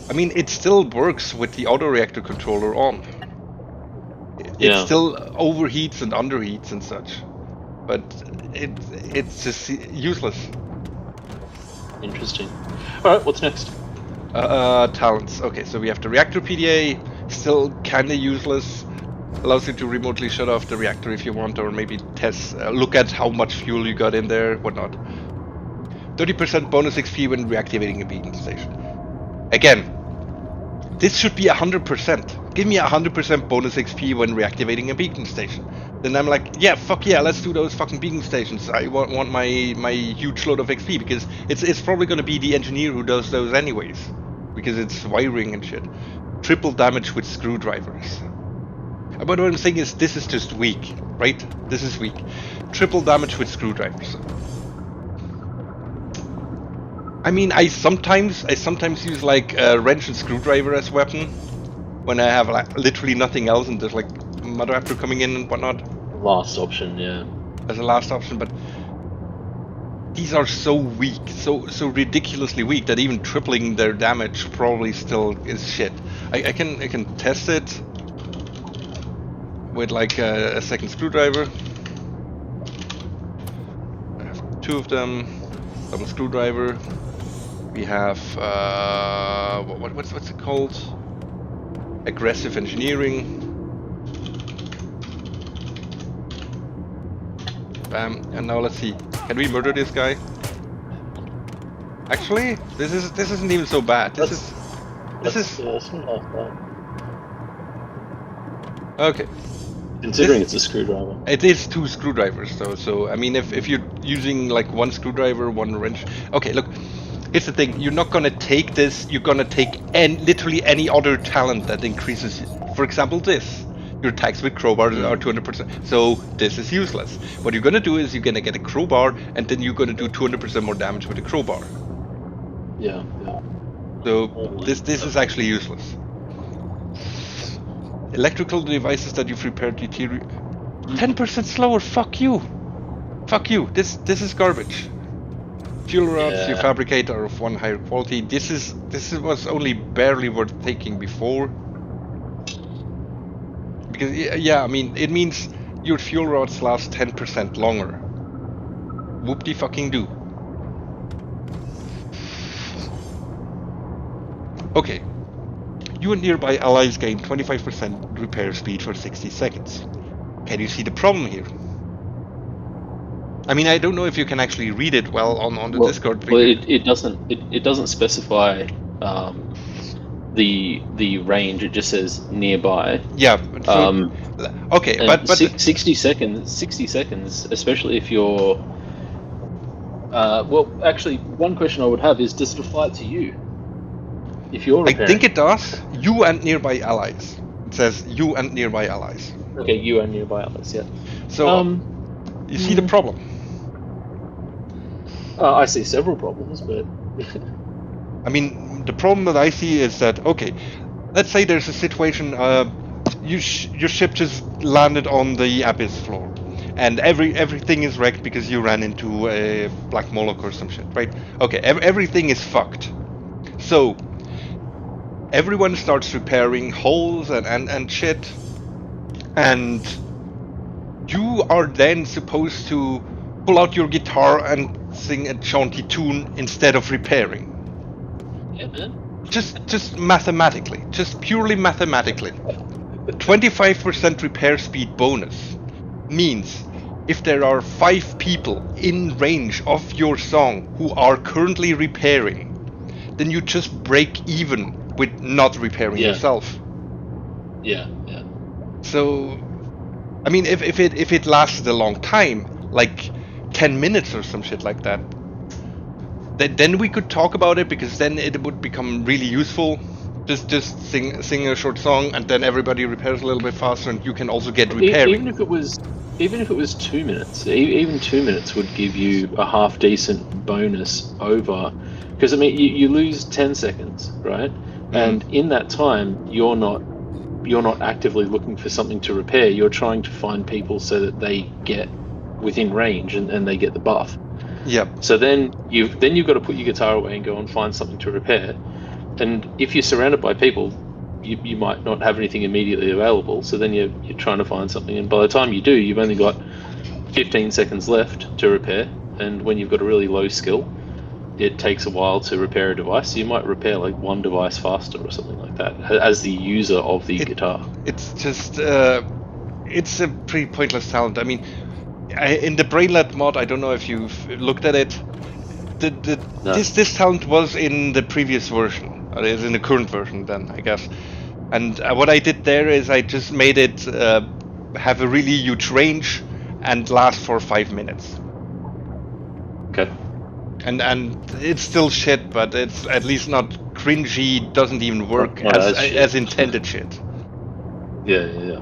I mean it still works with the auto reactor controller on. It still overheats and underheats and such, but it's just useless. Interesting. All right, what's next? Talents. Okay, so we have the reactor PDA, still kinda useless. Allows you to remotely shut off the reactor if you want, or maybe test, look at how much fuel you got in there, whatnot. 30% bonus XP when reactivating a beacon station. Again, this should be 100%. Give me 100% bonus XP when reactivating a beacon station. Then I'm like, yeah, fuck yeah, let's do those fucking beacon stations. I want my huge load of XP, because it's probably gonna be the engineer who does those anyways, because it's wiring and shit. Triple damage with screwdrivers. But what I'm saying is, this is just weak, right? This is weak. Triple damage with screwdrivers. I mean, I sometimes use like a wrench and screwdriver as weapon when I have like literally nothing else and there's like mother after coming in and whatnot. Last option, yeah. As a last option, but these are so weak, so ridiculously weak that even tripling their damage probably still is shit. I can test it with like a second screwdriver. I have two of them. Double screwdriver. We have what's it called? Aggressive engineering. Bam. And now let's see. Can we murder this guy? Actually, this isn't even so bad. This is not half bad. okay. Considering it's a screwdriver. It is two screwdrivers though, so I mean if you're using like one screwdriver, one wrench. Okay, look, here's the thing, you're not gonna take this, you're gonna take literally any other talent that increases, for example this. Your attacks with crowbars are 200%, so this is useless. What you're gonna do is you're gonna get a crowbar and then you're gonna do 200% more damage with a crowbar. Yeah. So this is actually useless. Electrical devices that you've repaired deteriorate 10% slower. Fuck you. Fuck you. This is garbage. Fuel rods you fabricate are of one higher quality. This was only barely worth taking before. Because yeah, I mean it means your fuel rods last 10% longer. Whoop-de fucking do. Okay. You and nearby allies gain 25% repair speed for 60 seconds. Can you see the problem here? I mean, I don't know if you can actually read it well on the Discord. Well, it doesn't specify the range. It just says nearby. Yeah. So, okay, and but 60 seconds, especially if you're. Well, actually, one question I would have is: does it apply to you? If you're repairing? I think it does. You and nearby allies. It says you and nearby allies. Okay, you and nearby allies. Yeah. So you see the problem. I see several problems, but. I mean, the problem that I see is that, okay, let's say there's a situation, your ship just landed on the abyss floor, and everything is wrecked because you ran into a black moloch or some shit, right? Okay, everything is fucked. So everyone starts repairing holes and shit, and you are then supposed to pull out your guitar and sing a jaunty tune instead of repairing. Yeah, man. Just mathematically, just purely mathematically, 25% repair speed bonus means if there are 5 people in range of your song who are currently repairing, then you just break even with not repairing yourself. Yeah. So, I mean, if it lasted a long time, like 10 minutes or some shit like that, then we could talk about it, because then it would become really useful. Just sing a short song, and then everybody repairs a little bit faster, and you can also get repairing. Even if it was 2 minutes, even 2 minutes would give you a half decent bonus over, because I mean you lose 10 seconds, right? Mm-hmm. And in that time you're not actively looking for something to repair. You're trying to find people so that they get within range and they get the buff. Yep. So then you've got to put your guitar away and go and find something to repair. And if you're surrounded by people, you might not have anything immediately available. So then you're trying to find something, and by the time you do, you've only got 15 seconds left to repair. And when you've got a really low skill, it takes a while to repair a device. So you might repair like one device faster or something like that as the user of the guitar. It's just it's a pretty pointless talent. I mean, in the Brainlet mod, I don't know if you've looked at it. No. This talent was in the previous version. It is in the current version then, I guess. And what I did there is I just made it have a really huge range and last for 5 minutes. Okay. And it's still shit, but it's at least not cringy. Doesn't even work as intended shit. Yeah.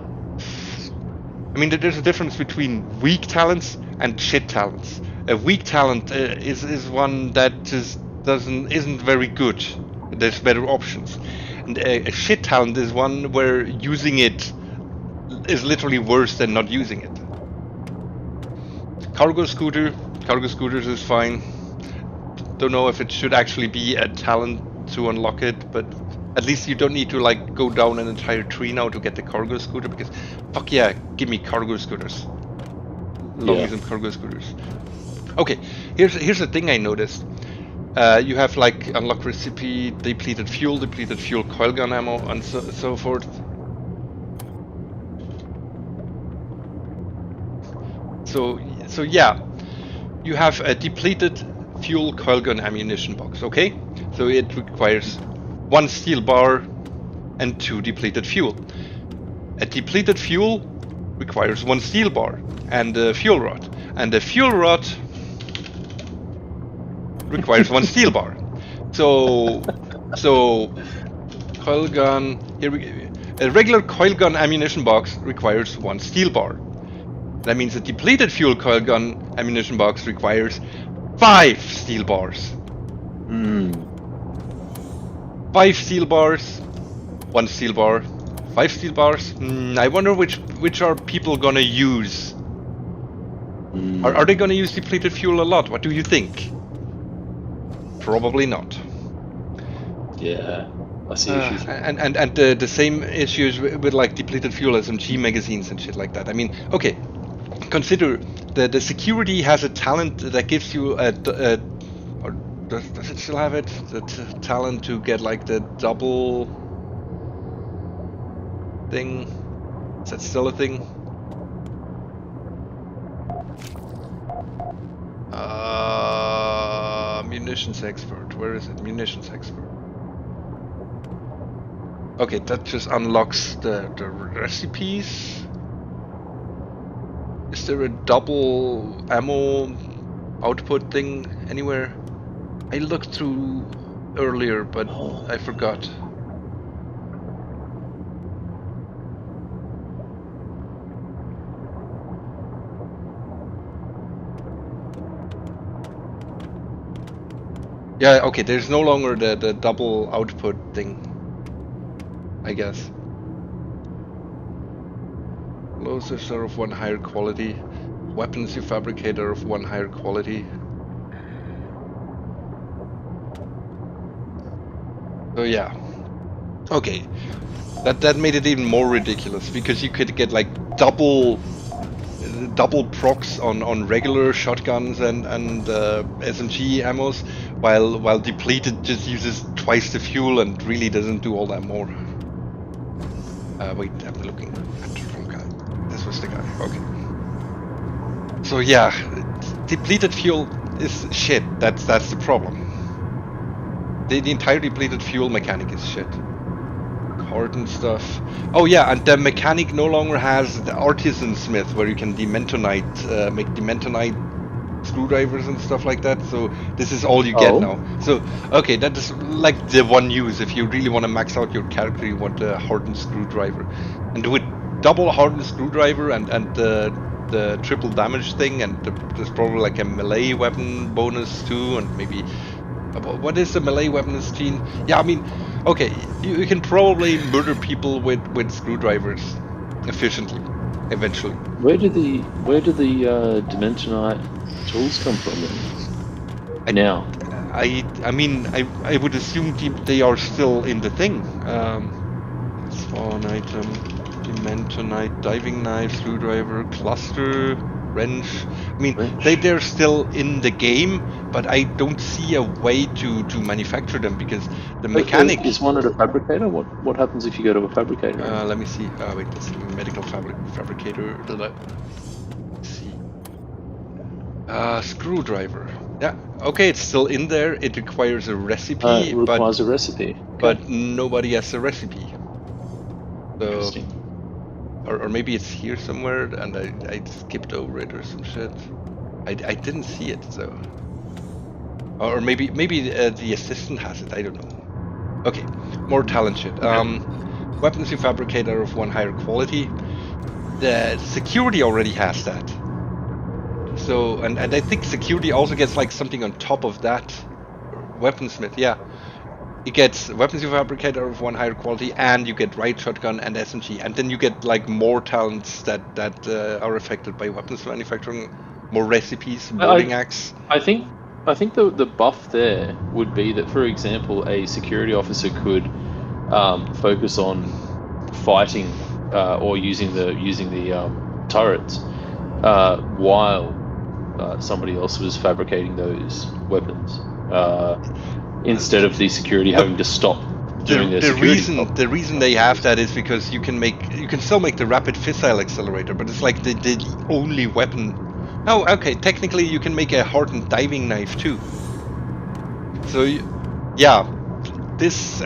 I mean, there's a difference between weak talents and shit talents. A weak talent is one that just isn't very good. There's better options. And a shit talent is one where using it is literally worse than not using it. Cargo scooters is fine. Don't know if it should actually be a talent to unlock it, but at least you don't need to like go down an entire tree now to get the cargo scooter, because fuck yeah, give me cargo scooters. Love me some cargo scooters. Okay, here's the thing I noticed. You have like unlock recipe, depleted fuel coil gun ammo, and so forth. So yeah, you have a depleted fuel coil gun ammunition box. Okay, so it requires 1 steel bar and 2 depleted fuel. A depleted fuel requires 1 steel bar and a fuel rod, and the fuel rod requires 1 steel bar. So coil gun a regular coil gun ammunition box requires 1 steel bar. That means a depleted fuel coil gun ammunition box requires 5 steel bars. 5 steel bars, 1 steel bar, 5 steel bars. I wonder which are people gonna use. Are they gonna use depleted fuel a lot? What do you think? Probably not. Yeah, I see issues. And the same issues with like depleted fuel SMG magazines and shit like that. I mean, okay, consider the security has a talent that gives you or does it still have it? The talent to get like the double thing. Is that still a thing? Munitions expert. Where is it? Munitions expert. Okay, that just unlocks the recipes. Is there a double ammo output thing anywhere? I looked through earlier, but I forgot. Yeah, okay, there's no longer the double output thing, I guess. Explosives are of one higher quality. Weapons you fabricate are of one higher quality. So yeah. Okay. That made it even more ridiculous because you could get like double procs on regular shotguns and SMG ammos, while depleted just uses twice the fuel and really doesn't do all that more. Wait, I'm looking at the wrong guy. This was the guy. Okay. So yeah, depleted fuel is shit. That's the problem. The entire depleted fuel mechanic is shit. Hardened stuff. Oh yeah, and the mechanic no longer has the artisan smith where you can dementonite, make dementonite screwdrivers and stuff like that. So this is all you get now. So okay, that is like the one use. If you really want to max out your character, you want a hardened screwdriver, and with double hardened screwdriver and the triple damage thing, and there's probably like a melee weapon bonus too, and maybe what is the melee weapons, Gene? Yeah, I mean, okay, you can probably murder people with screwdrivers efficiently, eventually. Where do the Dimensionite tools come from then? I mean, I would assume they are still in the thing. Spawn item, Dimensionite, diving knife, screwdriver, cluster, wrench. I mean, they're still in the game, but I don't see a way to manufacture them because the mechanic is one at a fabricator. What happens if you go to a fabricator? Let me see. Wait, that's a medical fabricator. Let's see. Screwdriver. Yeah. Okay, it's still in there. It requires a recipe. It requires a recipe. Okay. But nobody has a recipe. So, interesting. Or maybe it's here somewhere and I skipped over it or some shit. I didn't see it though. Or maybe the assistant has it. I don't know. Okay, more talent shit. Weapons you fabricate are of one higher quality. The security already has that. So and I think security also gets like something on top of that. Weaponsmith, yeah. It gets weapons you fabricate are of one higher quality, and you get riot shotgun and SMG, and then you get like more talents that are affected by weapons manufacturing, more recipes, boarding axe. I think the buff there would be that, for example, a security officer could focus on fighting or using the turrets while somebody else was fabricating those weapons. Instead of the security having to stop doing their security. The reason they have that is because you can still make the rapid fissile accelerator, but it's like the only weapon. Oh, okay. Technically, you can make a hardened diving knife too. So, yeah,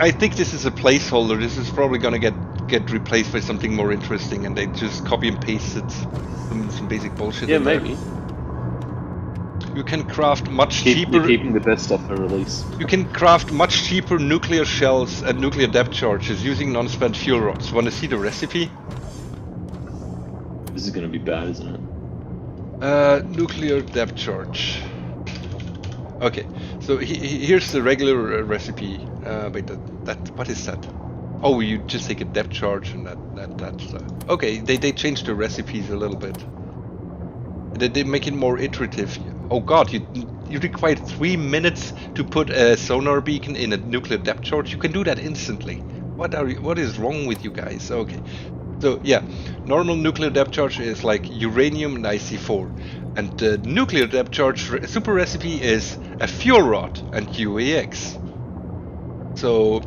I think this is a placeholder. This is probably gonna get replaced by something more interesting, and they just copy and pasted some basic bullshit. Yeah, maybe. You can craft much cheaper. Keeping the best stuff for release. You can craft much cheaper nuclear shells and nuclear depth charges using non-spent fuel rods. Want to see the recipe? This is going to be bad, isn't it? Nuclear depth charge. Okay, so here's the regular recipe. Wait, that what is that? Oh, you just take a depth charge and that's okay. They changed the recipes a little bit. They make it more iterative. Oh god, you require 3 minutes to put a sonar beacon in a nuclear depth charge. You can do that instantly. What is wrong with you guys? Okay, so yeah, normal nuclear depth charge is like uranium and IC4, and the nuclear depth charge super recipe is a fuel rod and UAX. So,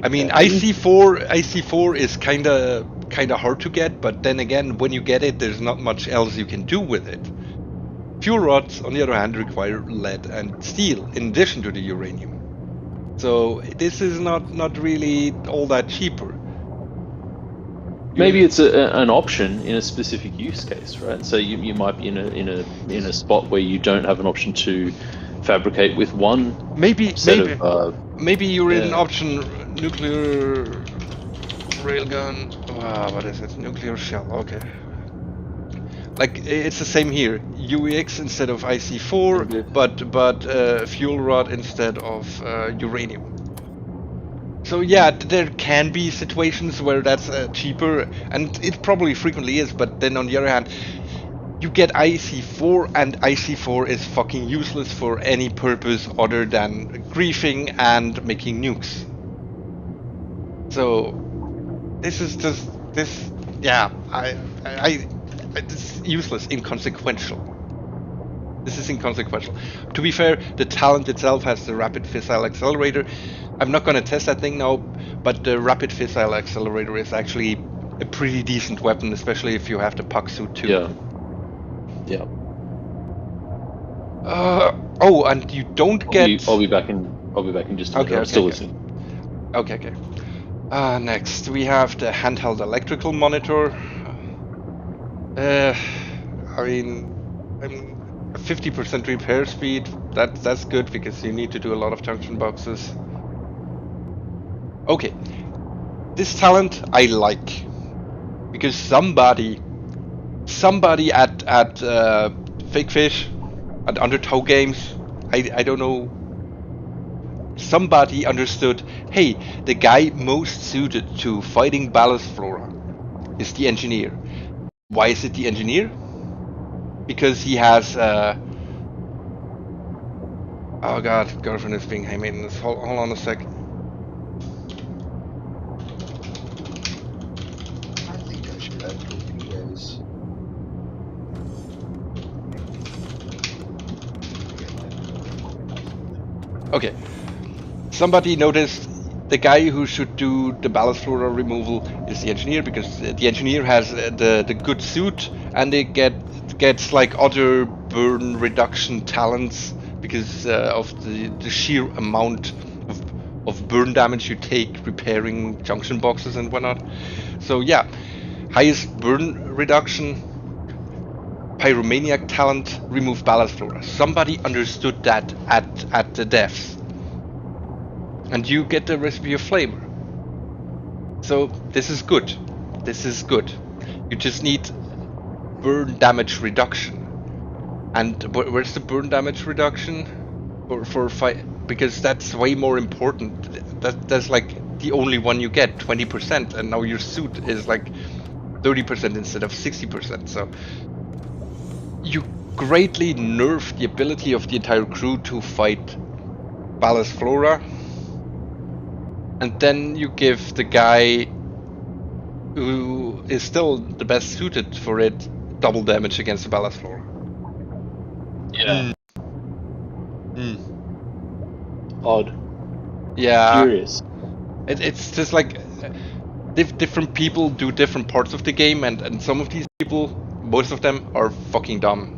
I mean, IC4 is kind of hard to get, but then again, when you get it, there's not much else you can do with it. Fuel rods, on the other hand, require lead and steel in addition to the uranium. So this is not really all that cheaper. Maybe it's an option in a specific use case, right? So you might be in a spot where you don't have an option to fabricate with one maybe maybe you're in yeah. option nuclear railgun. What is it? Nuclear shell. Okay. Like it's the same here. UEX instead of IC4, but fuel rod instead of uranium. So yeah, there can be situations where that's cheaper, and it probably frequently is. But then on the other hand, you get IC4, and IC4 is fucking useless for any purpose other than griefing and making nukes. So this is just this. Yeah, it's useless, inconsequential. This is inconsequential. To be fair, the talent itself has the rapid fissile accelerator. I'm not going to test that thing now, but the rapid fissile accelerator is actually a pretty decent weapon, especially if you have the puck suit too. Yeah. Oh, and you don't get. I'll be back in just a minute. I'm still listening. Okay. Next we have the handheld electrical monitor. I mean, 50% repair speed. That's good because you need to do a lot of junction boxes. Okay, this talent I like because somebody at Fake Fish, at Undertow Games, I don't know. Somebody understood. Hey, the guy most suited to fighting ballast flora is the engineer. Why is it the engineer? Because he has. Oh god, girlfriend is being high maintenance. Hold on a sec. I think I should have torpedoes. Okay. Somebody noticed the guy who should do the ballast flora removal is the engineer, because the engineer has the good suit, and it gets like other burn reduction talents because of the sheer amount of burn damage you take repairing junction boxes and whatnot. So yeah, highest burn reduction, pyromaniac talent, remove ballast flora. Somebody understood that at the devs. And you get the recipe of flavor. So this is good. This is good. You just need burn damage reduction. And where's the burn damage reduction for fight? Because that's way more important. That's like the only one you get, 20%, and now your suit is like 30% instead of 60%. So you greatly nerf the ability of the entire crew to fight ballast flora. And then you give the guy who is still the best suited for it double damage against the ballast flora. Yeah. Odd. Yeah. Curious. It's just like different people do different parts of the game, and some of these people, most of them, are fucking dumb.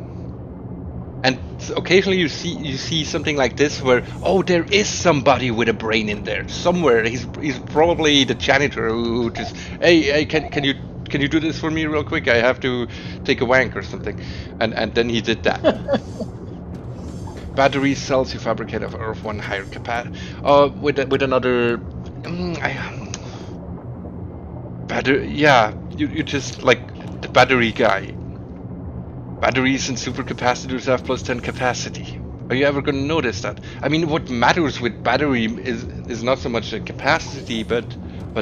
And occasionally you see something like this where, oh, there is somebody with a brain in there somewhere. He's probably the janitor who just, hey, can you do this for me real quick? I have to take a wank or something, and then he did that. Battery cells you fabricate of one higher capacity. With another, battery. Yeah, you just like the battery guy. Batteries and supercapacitors have plus 10 capacity. Are you ever going to notice that? I mean, what matters with battery is not so much the capacity, but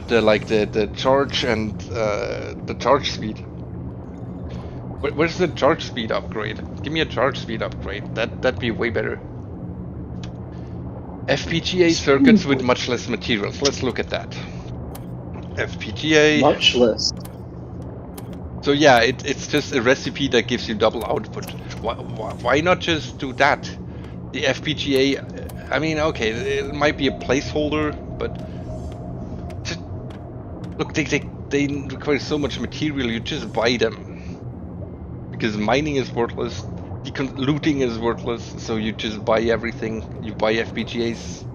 the charge and the charge speed. Where's the charge speed upgrade? Give me a charge speed upgrade. That'd be way better. FPGA circuits with much less materials. Let's look at that. FPGA. Much less. So yeah, it's just a recipe that gives you double output. Why not just do that? The FPGA, I mean, okay, it might be a placeholder, but just, look, they require so much material. You just buy them because mining is worthless. looting is worthless, so you just buy everything. You buy FPGAs.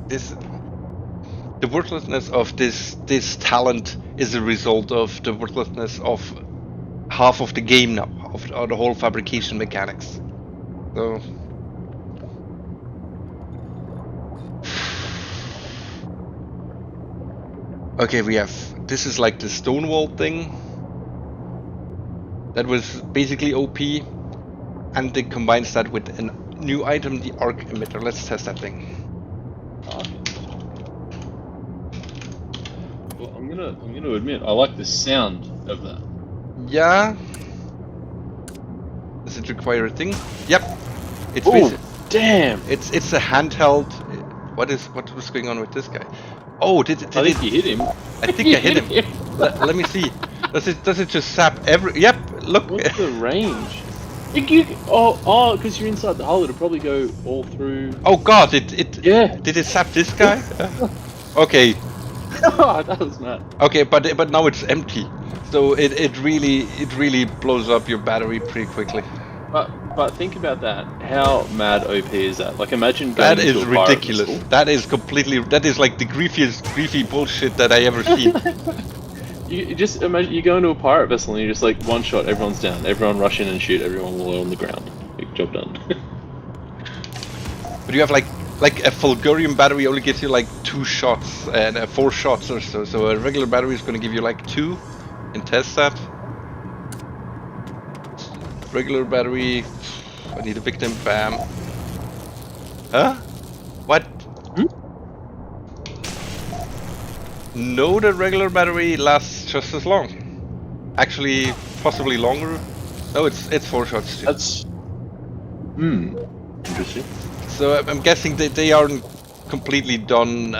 The worthlessness of this talent is a result of the worthlessness of half of the game now, of the whole fabrication mechanics. So. Okay, we have. This is like the Stonewall thing. That was basically OP, and it combines that with a new item, the arc emitter. Let's test that thing. Well, I'm gonna admit I like the sound of that. Yeah. Does it require a thing? Yep. It's Oh, damn! it's a handheld. What was going on with this guy? Oh, did I think you hit him. I think I hit him. Let me see. Does it just sap every? Yep. Look. What's the range? Because you're inside the hull, it'll probably go all through. Oh God! It Yeah. Did it sap this guy? Okay. That was mad. Okay, but now it's empty. So it really blows up your battery pretty quickly. But think about that. How mad OP is that? Like, imagine going That into is a pirate ridiculous. vessel. That is like the griefy bullshit that I ever seen. You just imagine you go into a pirate vessel and you just like one shot, everyone's down, everyone rush in and shoot everyone while on the ground. Like, job done. But you have like a Fulgurium battery only gives you like 2 shots and 4 shots or so. So a regular battery is going to give you like 2. And test that. Regular battery. I need a victim. Bam. Huh? What? No, the regular battery lasts just as long. Actually, possibly longer. No, it's 4 shots too. That's interesting. So I'm guessing that they aren't completely done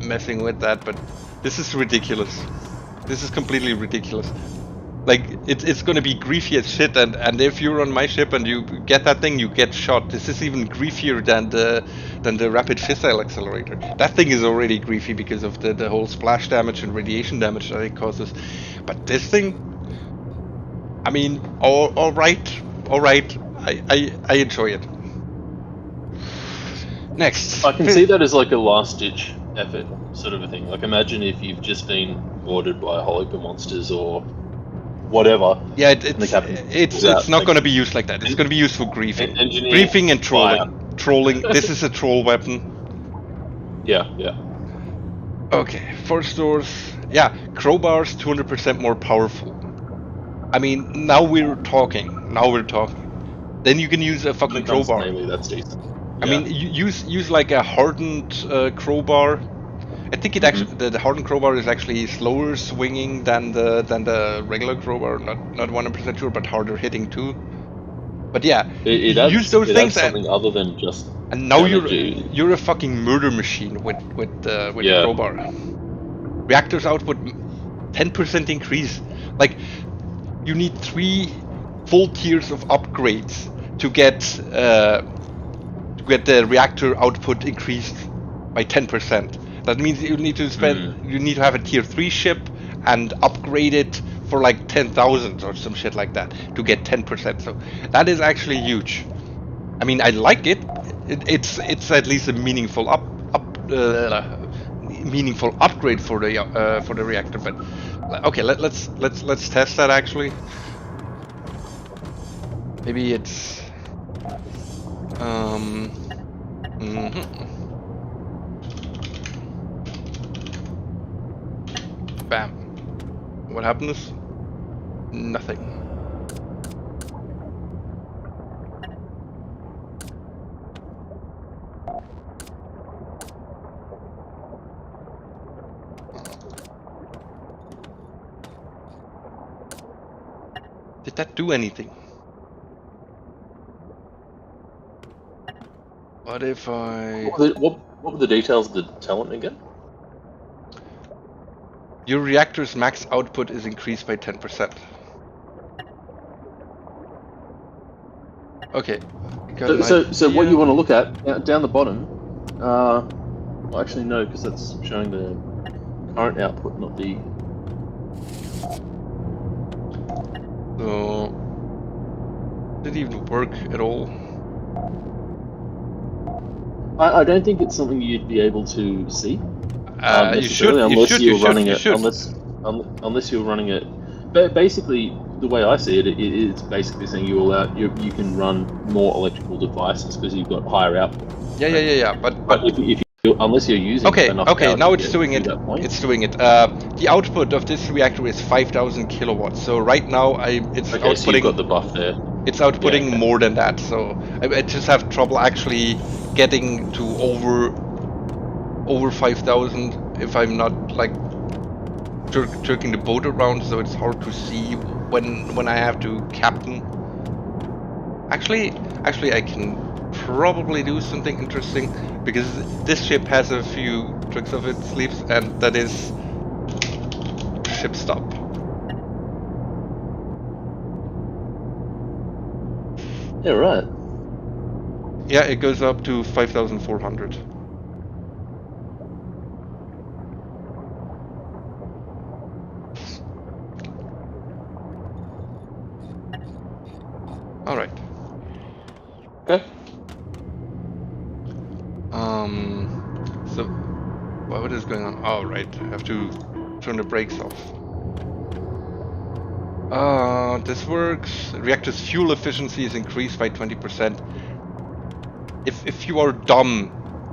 messing with that, but this is ridiculous. This is completely ridiculous. Like, it's gonna be griefy as shit, and if you're on my ship and you get that thing, you get shot. This is even griefier than the rapid fissile accelerator. That thing is already griefy because of the whole splash damage and radiation damage that it causes. But this thing, I mean, all right. I enjoy it. Next. I can see that as like a last-ditch effort sort of a thing. Like, imagine if you've just been boarded by Holoper monsters or whatever. Yeah, it's not going to be used like that. It's going to be used for griefing. Griefing and trolling. Fire. Trolling. This is a troll weapon. Yeah. Okay, first doors. Yeah, crowbars 200% more powerful. I mean, now we're talking. Then you can use a fucking crowbar. Mainly, that's decent. I mean, use like a hardened crowbar. I think it actually the hardened crowbar is actually slower swinging than the regular crowbar. Not 100% sure, but harder hitting too. But yeah, use those things. Something other than just. And now you're a fucking murder machine with the crowbar. Reactors output 10% increase. Like, you need 3 full tiers of upgrades to get the reactor output increased by 10%. That means you need to you need to have a tier 3 ship and upgrade it for like 10,000 or some shit like that to get 10%. So that is actually huge. I mean, I like it. It's at least a meaningful meaningful upgrade for the reactor. But okay, let's test that actually. Maybe it's Bam. What happens? Nothing. Did that do anything? What if I... What were the details of the talent again? Your reactor's max output is increased by 10%. Okay. So what you want to look at, down the bottom, well actually no, because that's showing the current output, not the... So Did it even work at all? I don't think it's something you'd be able to see You should. necessarily, unless you're running You it. should. Unless you're running it. But basically, the way I see it, it's basically saying you can run more electrical devices because you've got higher output. Yeah. But if you, unless you're using enough okay. power Now to it's get doing to it. that point. It's doing it. The output of this reactor is 5,000 kilowatts. So right now, it's Okay, so you've outputting. got the buff there. It's outputting Yeah, okay. more than that. So I just have trouble actually getting to over 5,000 if I'm not like jerking the boat around. So it's hard to see when I have to captain. Actually, I can probably do something interesting because this ship has a few tricks of its sleeves, and that is ship stop. Yeah, right. Yeah, it goes up to 5,400. All right. Okay. So what is going on? Oh, right. I have to turn the brakes off. This works. Reactor's fuel efficiency is increased by 20%. If you are dumb,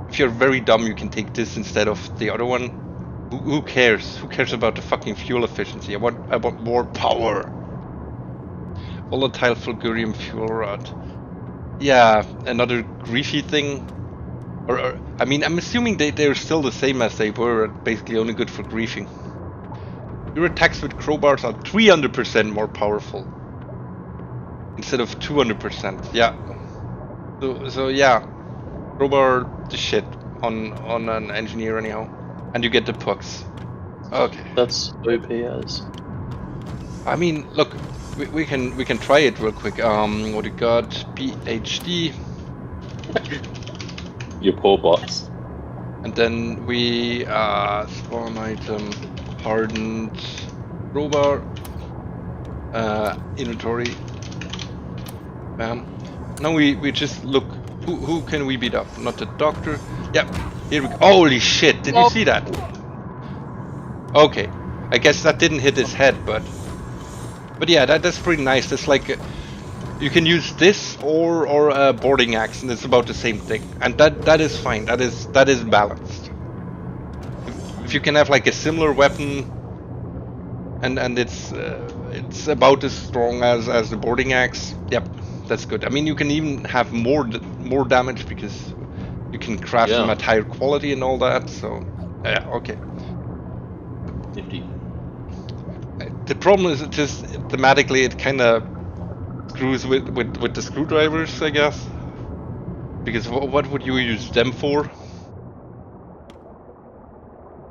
if you're very dumb, you can take this instead of the other one. Who cares? Who cares about the fucking fuel efficiency? I want more power. Volatile fulgurium fuel rod. Yeah, another greasy thing. Or I mean, I'm assuming they're still the same as they were, basically only good for griefing. Your attacks with crowbars are 300% more powerful instead of 200%. Yeah. So yeah, crowbar the shit on an engineer anyhow, and you get the pucks. Okay. That's OP as. I mean, look, we can try it real quick. What you got? PhD. Your poor bots. And then we spawn item, hardened crowbar, inventory. Bam. Now we just look. Who can we beat up? Not the doctor. Yep. Here we go. Holy shit! Did you see that? Okay. I guess that didn't hit his head, but yeah, that's pretty nice. That's like. You can use this or a boarding axe, and it's about the same thing, and that is fine. That is balanced. If you can have like a similar weapon, and it's about as strong as the boarding axe, yep, that's good. I mean, you can even have more damage because you can craft them at higher quality and all that. So yeah, okay. Nifty. The problem is just thematically it kind of screws with the screwdrivers, I guess. Because what would you use them for?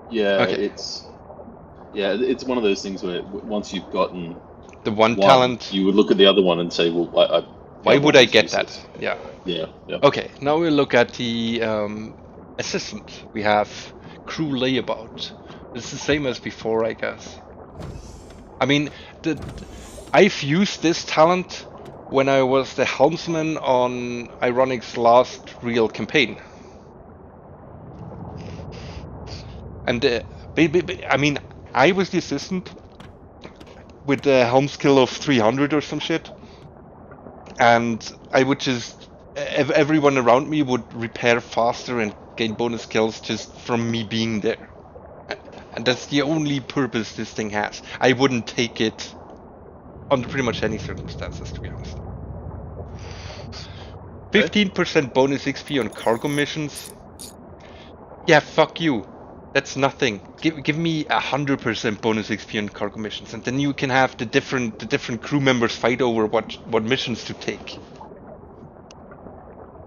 Yeah, okay. it's one of those things where once you've gotten the one talent, you would look at the other one and say, well, why would I get that? Yeah. Yeah. Okay, now we'll look at the assistant. We have crew layabout. It's the same as before, I guess. I mean, I've used this talent when I was the helmsman on Ironic's last real campaign. And I mean, I was the assistant with the helm skill of 300 or some shit. And I would just, everyone around me would repair faster and gain bonus kills just from me being there. And that's the only purpose this thing has. I wouldn't take it under pretty much any circumstances, to be honest. 15% bonus XP on cargo missions. Yeah, fuck you. That's nothing. Give me 100% bonus XP on cargo missions, and then you can have the different crew members fight over what missions to take.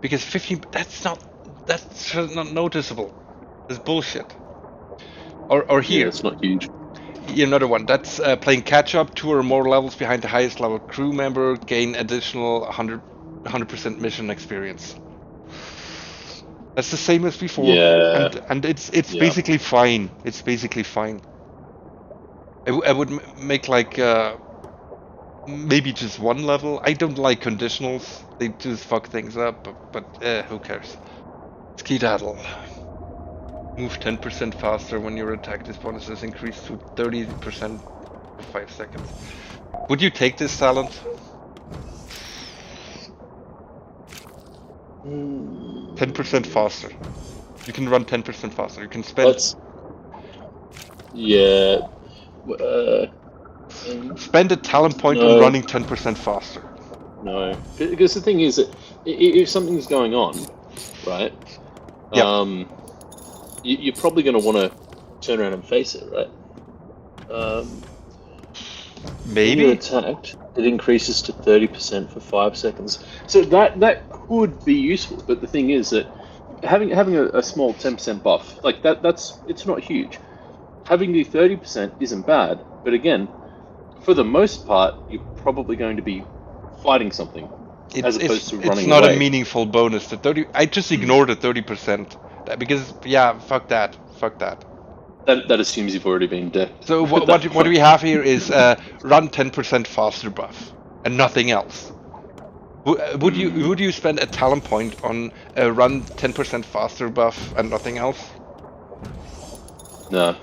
Because 15, that's not noticeable. That's bullshit. Or here. Yeah, it's not huge. Another one. That's playing catch up 2 or more levels behind the highest level crew member, gain additional 100% mission experience. That's the same as before. Yeah. And it's basically fine. It's basically fine. I would make like Maybe just one level. I don't like conditionals. They just fuck things up, but who cares? Skedaddle. Move 10% faster when your attack bonus is increased to 30% for 5 seconds. Would you take this talent? 10% faster. You can run 10% faster. You can spend... Yeah. Spend a talent point on running 10% faster. No. Because the thing is that if something's going on, right? Yep. You're probably going to want to turn around and face it, right? Maybe. When you're attacked, it increases to 30% for 5 seconds. So that could be useful, but the thing is that having a small 10% buff, like it's not huge. Having the 30% isn't bad, but again, for the most part, you're probably going to be fighting something as opposed to running away. It's not a meaningful bonus. The 30. I just ignore the 30% because fuck that. That assumes you've already been dead. So what do we have here is run 10% faster buff and nothing else. Would you spend a talent point on a run 10% faster buff and nothing else? No.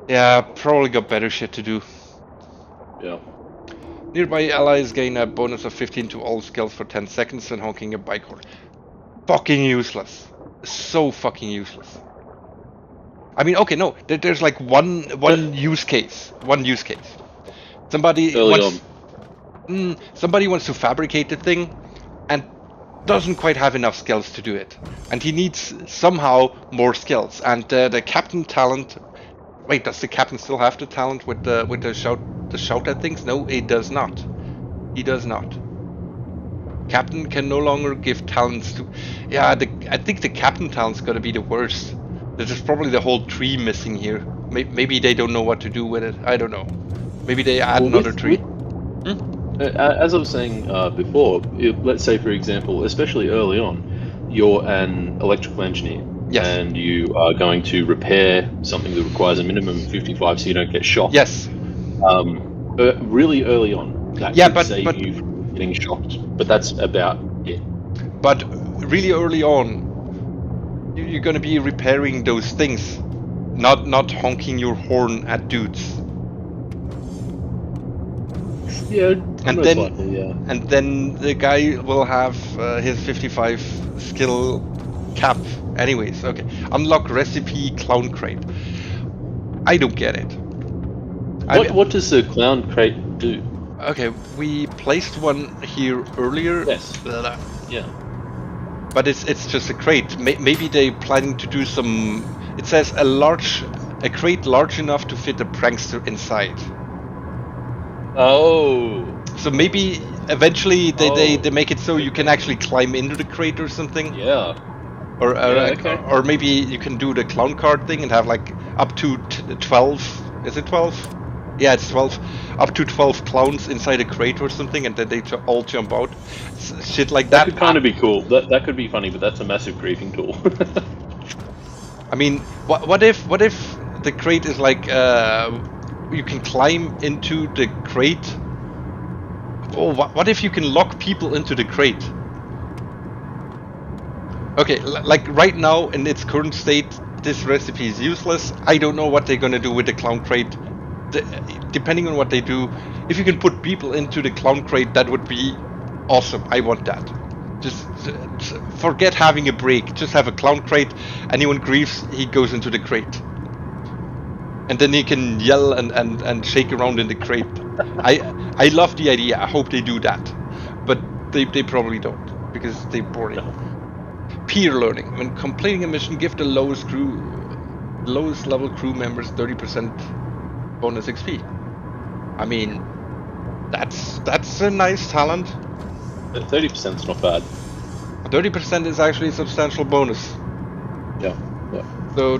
Yeah, probably got better shit to do. Yeah. Nearby allies gain a bonus of 15 to all skills for 10 seconds when honking a bike horn. Fucking useless. So fucking useless. I mean, okay, no, there's like one use case. Somebody wants to fabricate the thing and doesn't quite have enough skills to do it. And he needs somehow more skills. And the captain talent... Wait, does the captain still have the talent with the shout at things? No, he does not. He does not. Captain can no longer give talents to... Yeah, I think the captain talent's gotta be the worst. There's probably the whole tree missing here. Maybe they don't know what to do with it. I don't know. Maybe they add another tree. As I was saying before, let's say, for example, especially early on, you're an electrical engineer. Yes. And you are going to repair something that requires a minimum of 55 so you don't get shocked. Yes. Really early on, that could save you from getting shocked. But that's about it. But really early on, you're going to be repairing those things, not honking your horn at dudes. Yeah, and then the guy will have his 55 skill cap. Anyways, okay. Unlock recipe clown crate. I don't get it. What does the clown crate do? Okay, we placed one here earlier. Yes. Yeah. But it's just a crate. Maybe they're planning to do some... It says a crate large enough to fit a prankster inside. Oh. So maybe eventually they make it so you can actually climb into the crate or something. Yeah. Or maybe you can do the clown card thing and have like up to 12. Is it 12? Yeah, it's 12. Up to 12 clowns inside a crate or something, and then they all jump out. Shit like that. That could kind of be cool. That could be funny, but that's a massive griefing tool. I mean, what if the crate is like you can climb into the crate? Oh, what if you can lock people into the crate? Okay, like right now in its current state, this recipe is useless. I don't know what they're gonna do with the clown crate. Depending on what they do, if you can put people into the clown crate, that would be awesome. I want that. Just forget having a break. Just have a clown crate. Anyone grieves, he goes into the crate. And then he can yell and shake around in the crate. I love the idea. I hope they do that. But they probably don't, because they're boring. Peer learning. When completing a mission, give the lowest level crew members 30% bonus XP. I mean, that's a nice talent. 30% is not bad. 30% is actually a substantial bonus. Yeah. So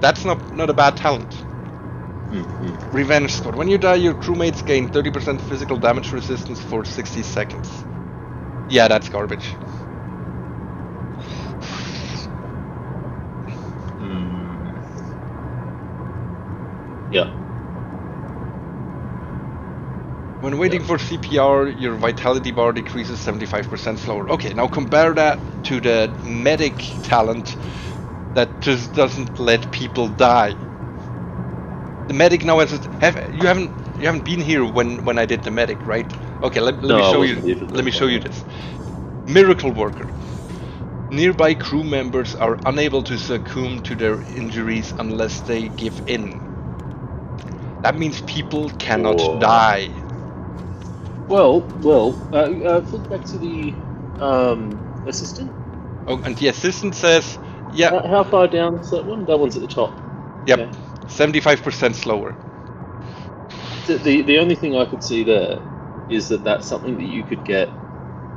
that's not a bad talent. Mm-hmm. Revenge squad. When you die, your crewmates gain 30% physical damage resistance for 60 seconds. Yeah, that's garbage. Yeah. When waiting for CPR, your vitality bar decreases 75% slower. Okay, now compare that to the medic talent that just doesn't let people die. The medic now has you haven't been here when I did the medic, right? Okay, let me show you. Let me show you this. Miracle Worker. Nearby crew members are unable to succumb to their injuries unless they give in. That means people cannot die. Well, flip back to the assistant. Oh, and the assistant says, yeah. How far down is that one? That one's at the top. Yep, Okay. 75% slower. The only thing I could see there is that that's something that you could get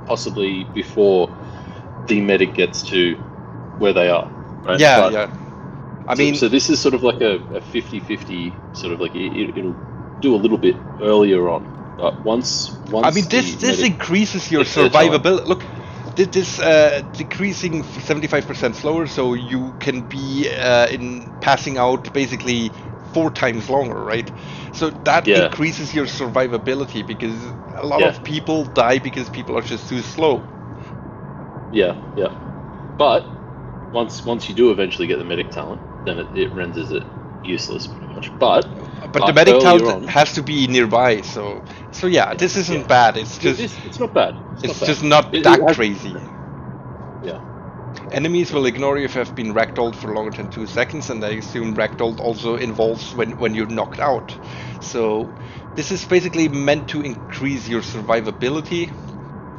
possibly before the medic gets to where they are, right? Yeah, but, yeah. I mean, so this is sort of like a 50-50, sort of like it'll do a little bit earlier on. But once I mean, this increases your survivability. Look, this decreasing 75% slower, so you can be in passing out basically 4 times longer, right? So that increases your survivability because a lot of people die because people are just too slow. Yeah. But once you do eventually get the medic talent, then it renders it useless pretty much. But the medic talent has to be nearby, so yeah, this isn't bad. It's just it's not bad. It's just not that crazy. Yeah. Enemies will ignore you if you have been ragdolled for longer than 2 seconds, and I assume ragdolled also involves when you're knocked out. So this is basically meant to increase your survivability.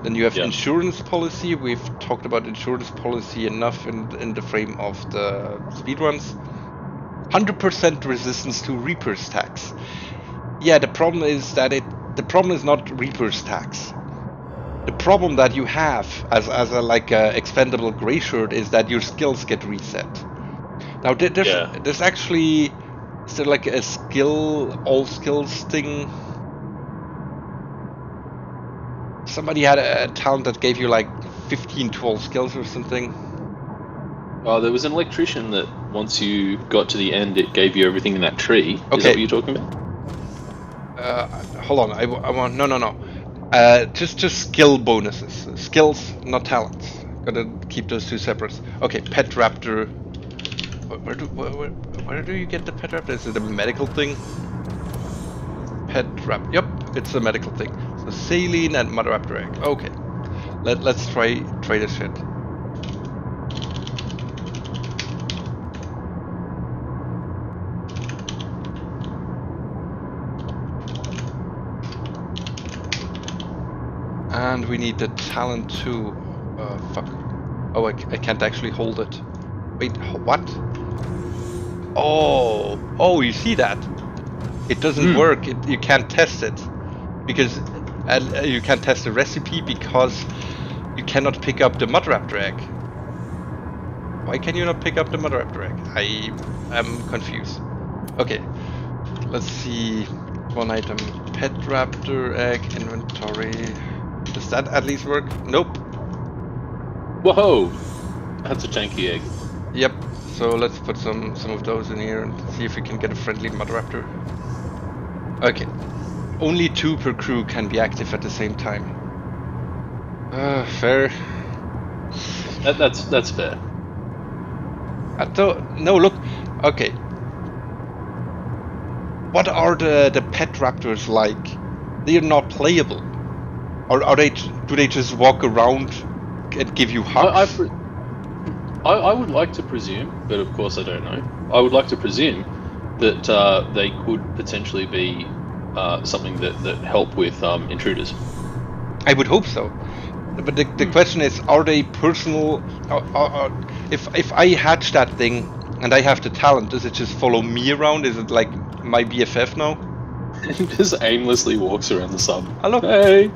Then you have insurance policy. We've talked about insurance policy enough in the frame of the speedruns. 100% resistance to Reaper's tax. Yeah, the problem is that the problem is not Reaper's tax. The problem that you have as a expendable gray shirt is that your skills get reset. Now there's actually, is there like a all skills thing? Somebody had a talent that gave you like 15 to all skills or something. Oh, there was an electrician that once you got to the end, it gave you everything in that tree. Okay. Is that what you're talking about? Hold on, I want no. Just skill bonuses. Skills, not talents. Gotta keep those two separate. Okay, Pet Raptor. Where do you get the Pet Raptor? Is it a medical thing? Pet Raptor. Yep, it's a medical thing. So saline and Mother Raptor egg. Okay, let's try this shit. And we need the talent too. Fuck. Oh, I can't actually hold it. Wait, what? Oh, you see that? It doesn't work. You can't test it because you can't test the recipe because you cannot pick up the Mud Raptor egg. Why can you not pick up the Mud Raptor egg? I am confused. Okay, let's see. One item, Pet Raptor egg inventory. Does that at least work? Nope. Whoa! That's a janky egg. Yep. So let's put some of those in here and see if we can get a friendly Mud Raptor. Okay. Only 2 per crew can be active at the same time. Fair. That's fair. No, look. Okay. What are the Pet Raptors like? They are not playable. Or do they just walk around and give you hugs? I would like to presume, but of course I don't know. I would like to presume that they could potentially be something that help with intruders. I would hope so. But the question is, are they personal? If I hatch that thing and I have the talent, does it just follow me around? Is it like my BFF now? It just aimlessly walks around the sub. Hello. Hey.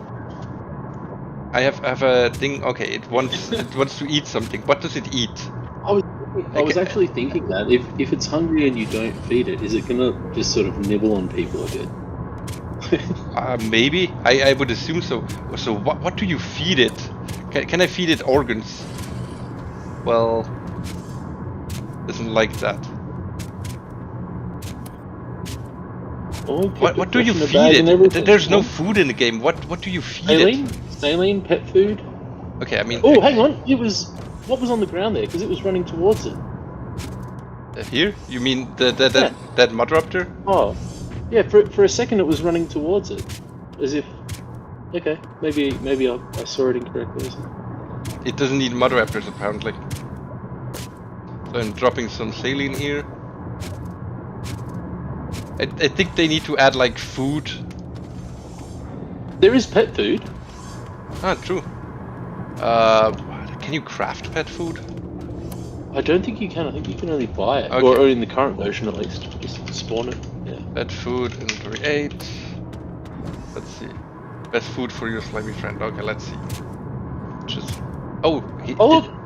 I have a thing. Okay, it wants to eat something. What does it eat? I was actually thinking that if it's hungry and you don't feed it, is it gonna just sort of nibble on people a bit? Maybe. I would assume so. So what do you feed it? Can I feed it organs? Well, doesn't like that. Oh, What do you in a feed bag and it? everything. There's no Oh, food in the game. What do you feed saline, it? saline, pet food. Okay, I mean. Oh, hang on. It was what was on the ground there because it was running towards it. Here? You mean Yeah. that mud raptor? Oh, yeah. For a second, it was running towards it, as if. Okay, maybe I saw it incorrectly. Or something. It doesn't need mud raptors apparently. So I'm dropping some saline here. I think they need to add like food. There is pet food. Ah, true. Can you craft pet food? I don't think you can. I think you can only buy it, Okay. or in the current version at least, just spawn it. Yeah. Pet food, inventory 8. Let's see. Best food for your slimy friend. Okay, let's see. Just. Oh,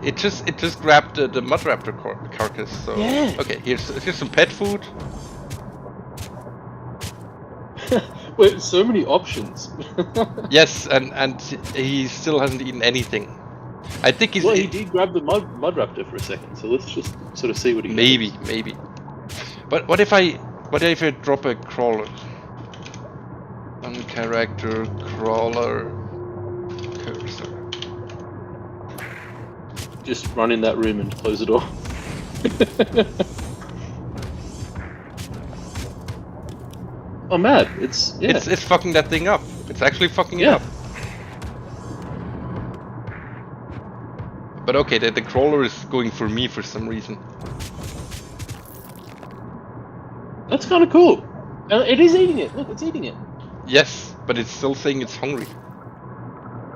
it just grabbed the mud raptor carcass. So Yeah. okay, here's some pet food. Wait, so many options. Yes, and he still hasn't eaten anything. I think he's Well, he did grab the mud raptor for a second, so let's just sort of see what he maybe. gets. But what if I drop a crawler? One character crawler cursor. Just run in that room and close the door. Oh, mad! It's fucking that thing up. It's actually fucking it Yeah. up. But okay, the crawler is going for me for some reason. That's kind of cool. It is eating it. Look, it's eating it. Yes, but it's still saying it's hungry.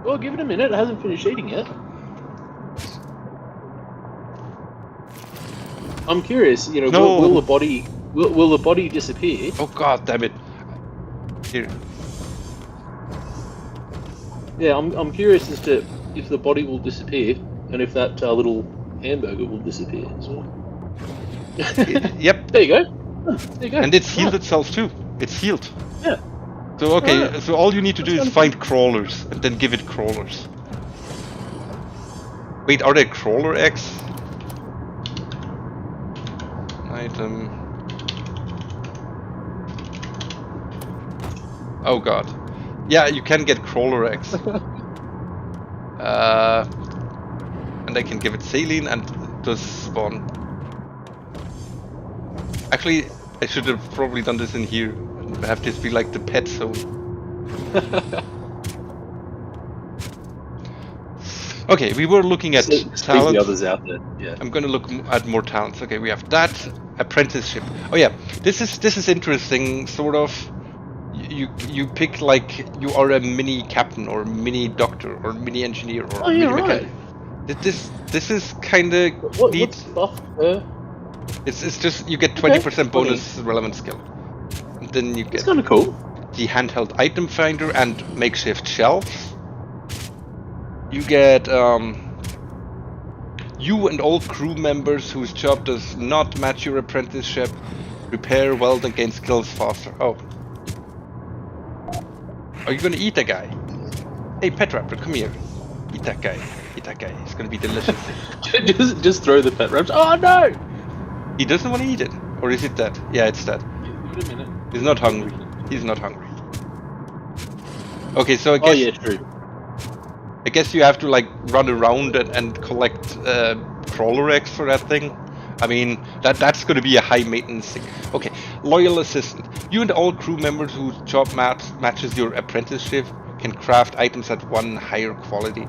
Well, give it a minute. It hasn't finished eating yet. I'm curious. You know, No. will the body disappear? Oh god damn it. Here. Yeah, I'm curious as to if the body will disappear and if that little hamburger will disappear as well. Yep. There you go. Oh, there you go. And it's healed Right. itself too. It's healed. Yeah. So okay, Alright. so all you need to do That's is kinda find crawlers and then give it crawlers. Wait, are there crawler eggs? Item. Oh god. Yeah, you can get crawler eggs. And I can give it saline and it does spawn. Actually, I should have probably done this in here and have this be like the pet zone. Okay, we were looking at Squeeze the talents. others out there. Yeah. I'm gonna look at more talents. Okay, we have that apprenticeship. Oh yeah, this is interesting. Sort of, you pick like you are a mini captain or mini doctor or mini engineer or Oh, yeah, mini right. mechanic. This is kind of neat. What's buff there? It's just you get 20% bonus relevant skill, and then you It's get kind of cool. the handheld item finder and makeshift shelves. You get you and all crew members whose job does not match your apprenticeship repair, weld, and gain skills faster. Oh. Are you gonna eat that guy? Hey, Pet Raptor, come here. Eat that guy. Eat that guy. It's gonna be delicious. just throw the pet wraps. Oh no! He doesn't want to eat it. Or is it dead? Yeah, it's dead. Give it a minute. He's not hungry. He's not hungry. Okay, so I guess... Oh yeah, true. I guess you have to like run around and collect crawler eggs for that thing. I mean, that's going to be a high maintenance thing. Okay, loyal assistant. You and all crew members whose job matches your apprenticeship can craft items at one higher quality.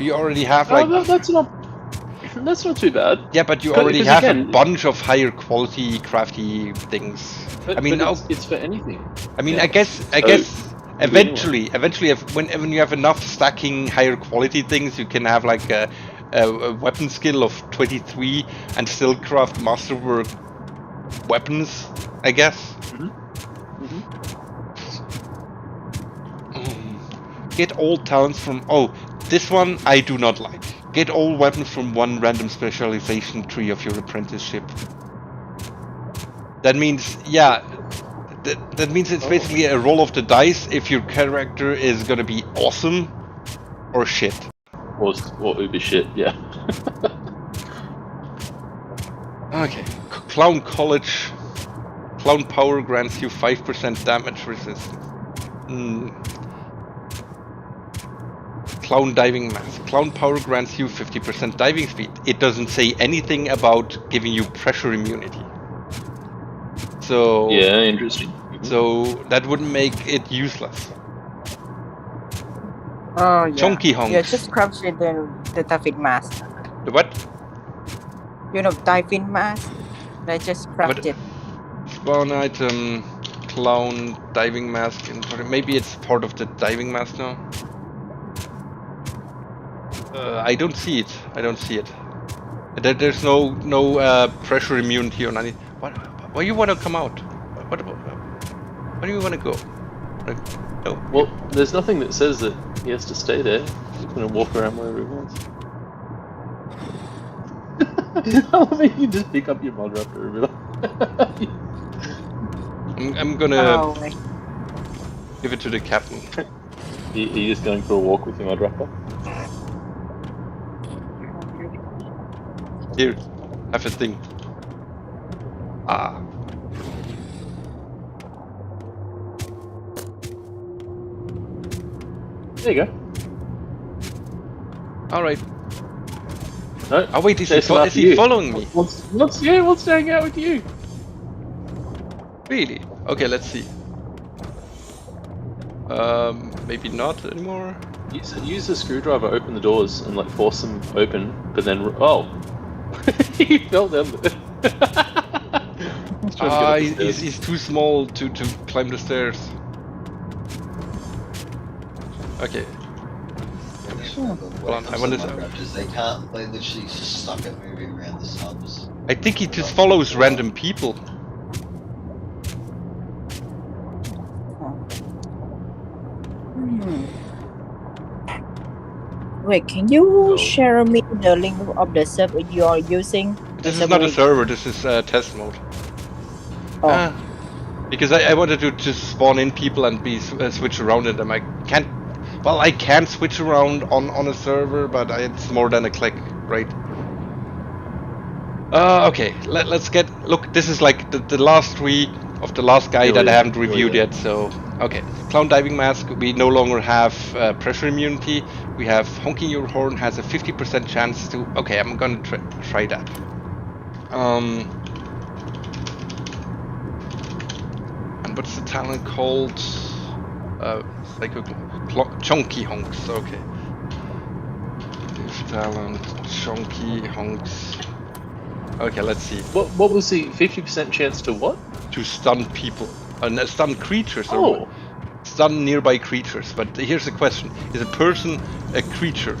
You already have like... Oh, that's not too bad. Yeah, but you 'Cause- already 'cause have again- a bunch of higher quality crafty things. But, I mean, but it's for anything. I mean, Yeah. I guess So, eventually, when you have enough stacking higher quality things, you can have like a weapon skill of 23 and still craft masterwork weapons, I guess. Get all talents from... Oh, this one I do not like. Get all weapons from one random specialization tree of your apprenticeship. That means, yeah, that means it's basically a roll of the dice if your character is gonna be awesome or shit. Or uber shit, yeah. Okay, Clown College Clown power grants you 5% damage resistance. Clown diving mask. Clown power grants you 50% diving speed. It doesn't say anything about giving you pressure immunity. So Yeah, interesting. So that would make it useless. Oh yeah. Chunky honks. Yeah, just craft the diving mask. The what? You know, diving mask. I just crafted. Spawn item, clown diving mask. Maybe it's part of the diving mask now. I don't see it. I don't see it. There's no pressure immunity on any. Why you want to come out? Where do you want to go? No. Well, there's nothing that says that he has to stay there. He's gonna walk around wherever he wants. I love it. You just pick up your mod raptor and be like. I'm gonna Oh, give it to the captain. You just going for a walk with your mod raptor? Here, have a thing. Ah. There you go. Alright. No. Oh wait, is Jason, he after you. following me? Wants to hang out with you. Really? Okay, let's see. Maybe not anymore. Use the screwdriver, open the doors, and like force them open. But then, oh, he fell down there. He's too small to climb the stairs. Okay. Well, I wanted to- they literally just stuck at moving around the subs. I think he just follows random people. Wait, can you share me the link of the server you are using? This is not a server, this is test mode. Oh. Because I wanted to just spawn in people and be switch around in them. I can't. Well, I can switch around on a server, but it's more than a click, right? Okay, let's get. Look, this is like the last three of the last guy that I haven't reviewed yet. So, okay, clown diving mask. We no longer have pressure immunity. We have honking your horn has a 50% chance to. Okay, I'm gonna try that. And what's the talent called? Chunky honks. Okay. This talent, chunky honks. Okay, let's see. What was the 50% chance to what? To stun people, stun creatures, Oh. or stun nearby creatures. But here's the question: is a person a creature?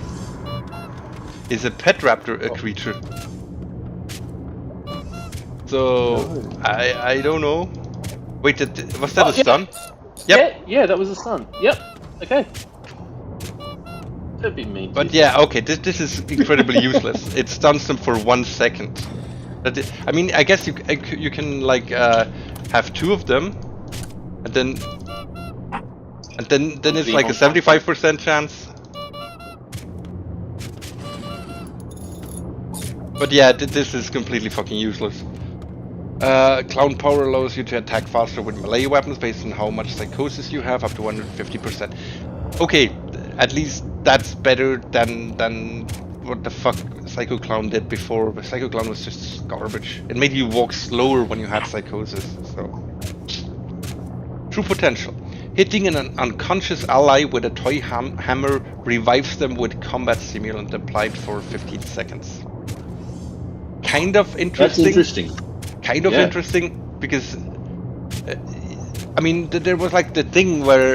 Is a pet raptor a creature? So I don't know. Wait, was that a stun? Yep. Yeah, that was a stun. Yep. Okay. That'd be mean. But yeah, okay, this is incredibly useless. It stuns them for 1 second. I mean, I guess you can like have two of them, and then it's like a 75% chance. But yeah, this is completely fucking useless. Clown power allows you to attack faster with melee weapons based on how much psychosis you have, up to 150%. Okay, at least that's better than what the fuck Psycho Clown did before. But Psycho Clown was just garbage. It made you walk slower when you had psychosis. So, true potential. Hitting an unconscious ally with a toy hammer revives them with combat stimulant applied for 15 seconds. Kind of interesting. That's interesting. Kind of interesting, because I mean there was like the thing where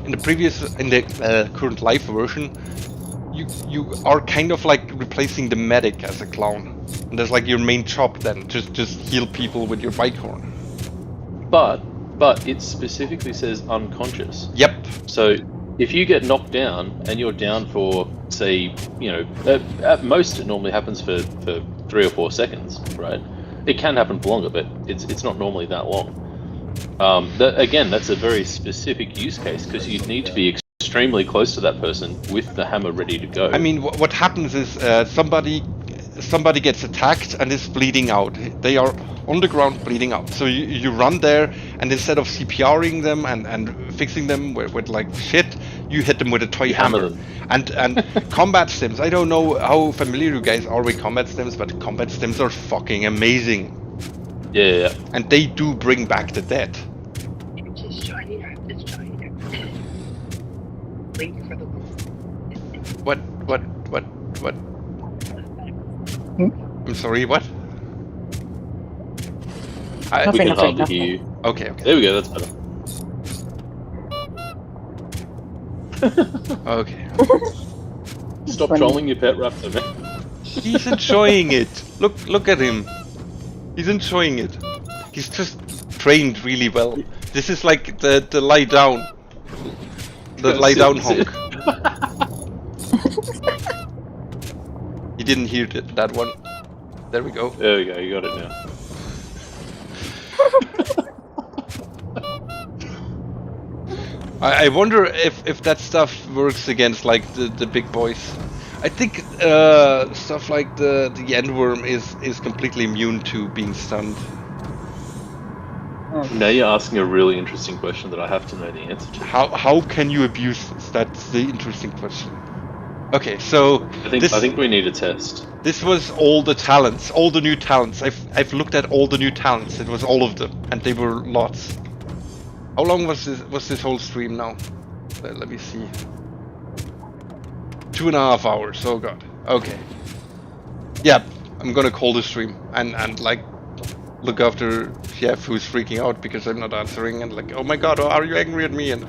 in the current live version you are kind of like replacing the medic as a clown, and that's like your main job then, just heal people with your bike horn. But it specifically says unconscious. Yep. So if you get knocked down and you're down for, say, you know, at most it normally happens for 3 or 4 seconds, right? It can happen for longer, but it's not normally that long. Again, that's a very specific use case, because you need to be extremely close to that person with the hammer ready to go. I mean, what happens is somebody gets attacked and is bleeding out. They are on the ground bleeding out. So you run there, and instead of CPRing them and fixing them with like shit, you hit them with a toy hammer. them. And combat stims, I don't know how familiar you guys are with combat stims, but combat stims are fucking amazing. Yeah. And they do bring back the dead. Just shiny. Wait for the What? I'm sorry, what? We Nothing, can nothing, hardly nothing. hear you. Okay. There we go, that's better. Okay. Stop Funny. trolling your pet raptor, man. He's enjoying it. Look at him. He's enjoying it. He's just trained really well. This is like the lie down. The lie down honk. You didn't hear that one. There we go. There we go, you got it now. I wonder if that stuff works against like the big boys. I think stuff like the endworm is completely immune to being stunned. Now you're asking a really interesting question that I have to know the answer to. How can you abuse this? That's the interesting question. Okay, so I think we need a test. this was all the talents, all the new talents. I've looked at all the new talents. It was all of them, and they were lots. How long was this whole stream now? Let me see. 2.5 hours. Oh god. Okay. Yeah, I'm gonna call the stream and like look after Chef who's freaking out because I'm not answering and like, oh my god, are you angry at me? And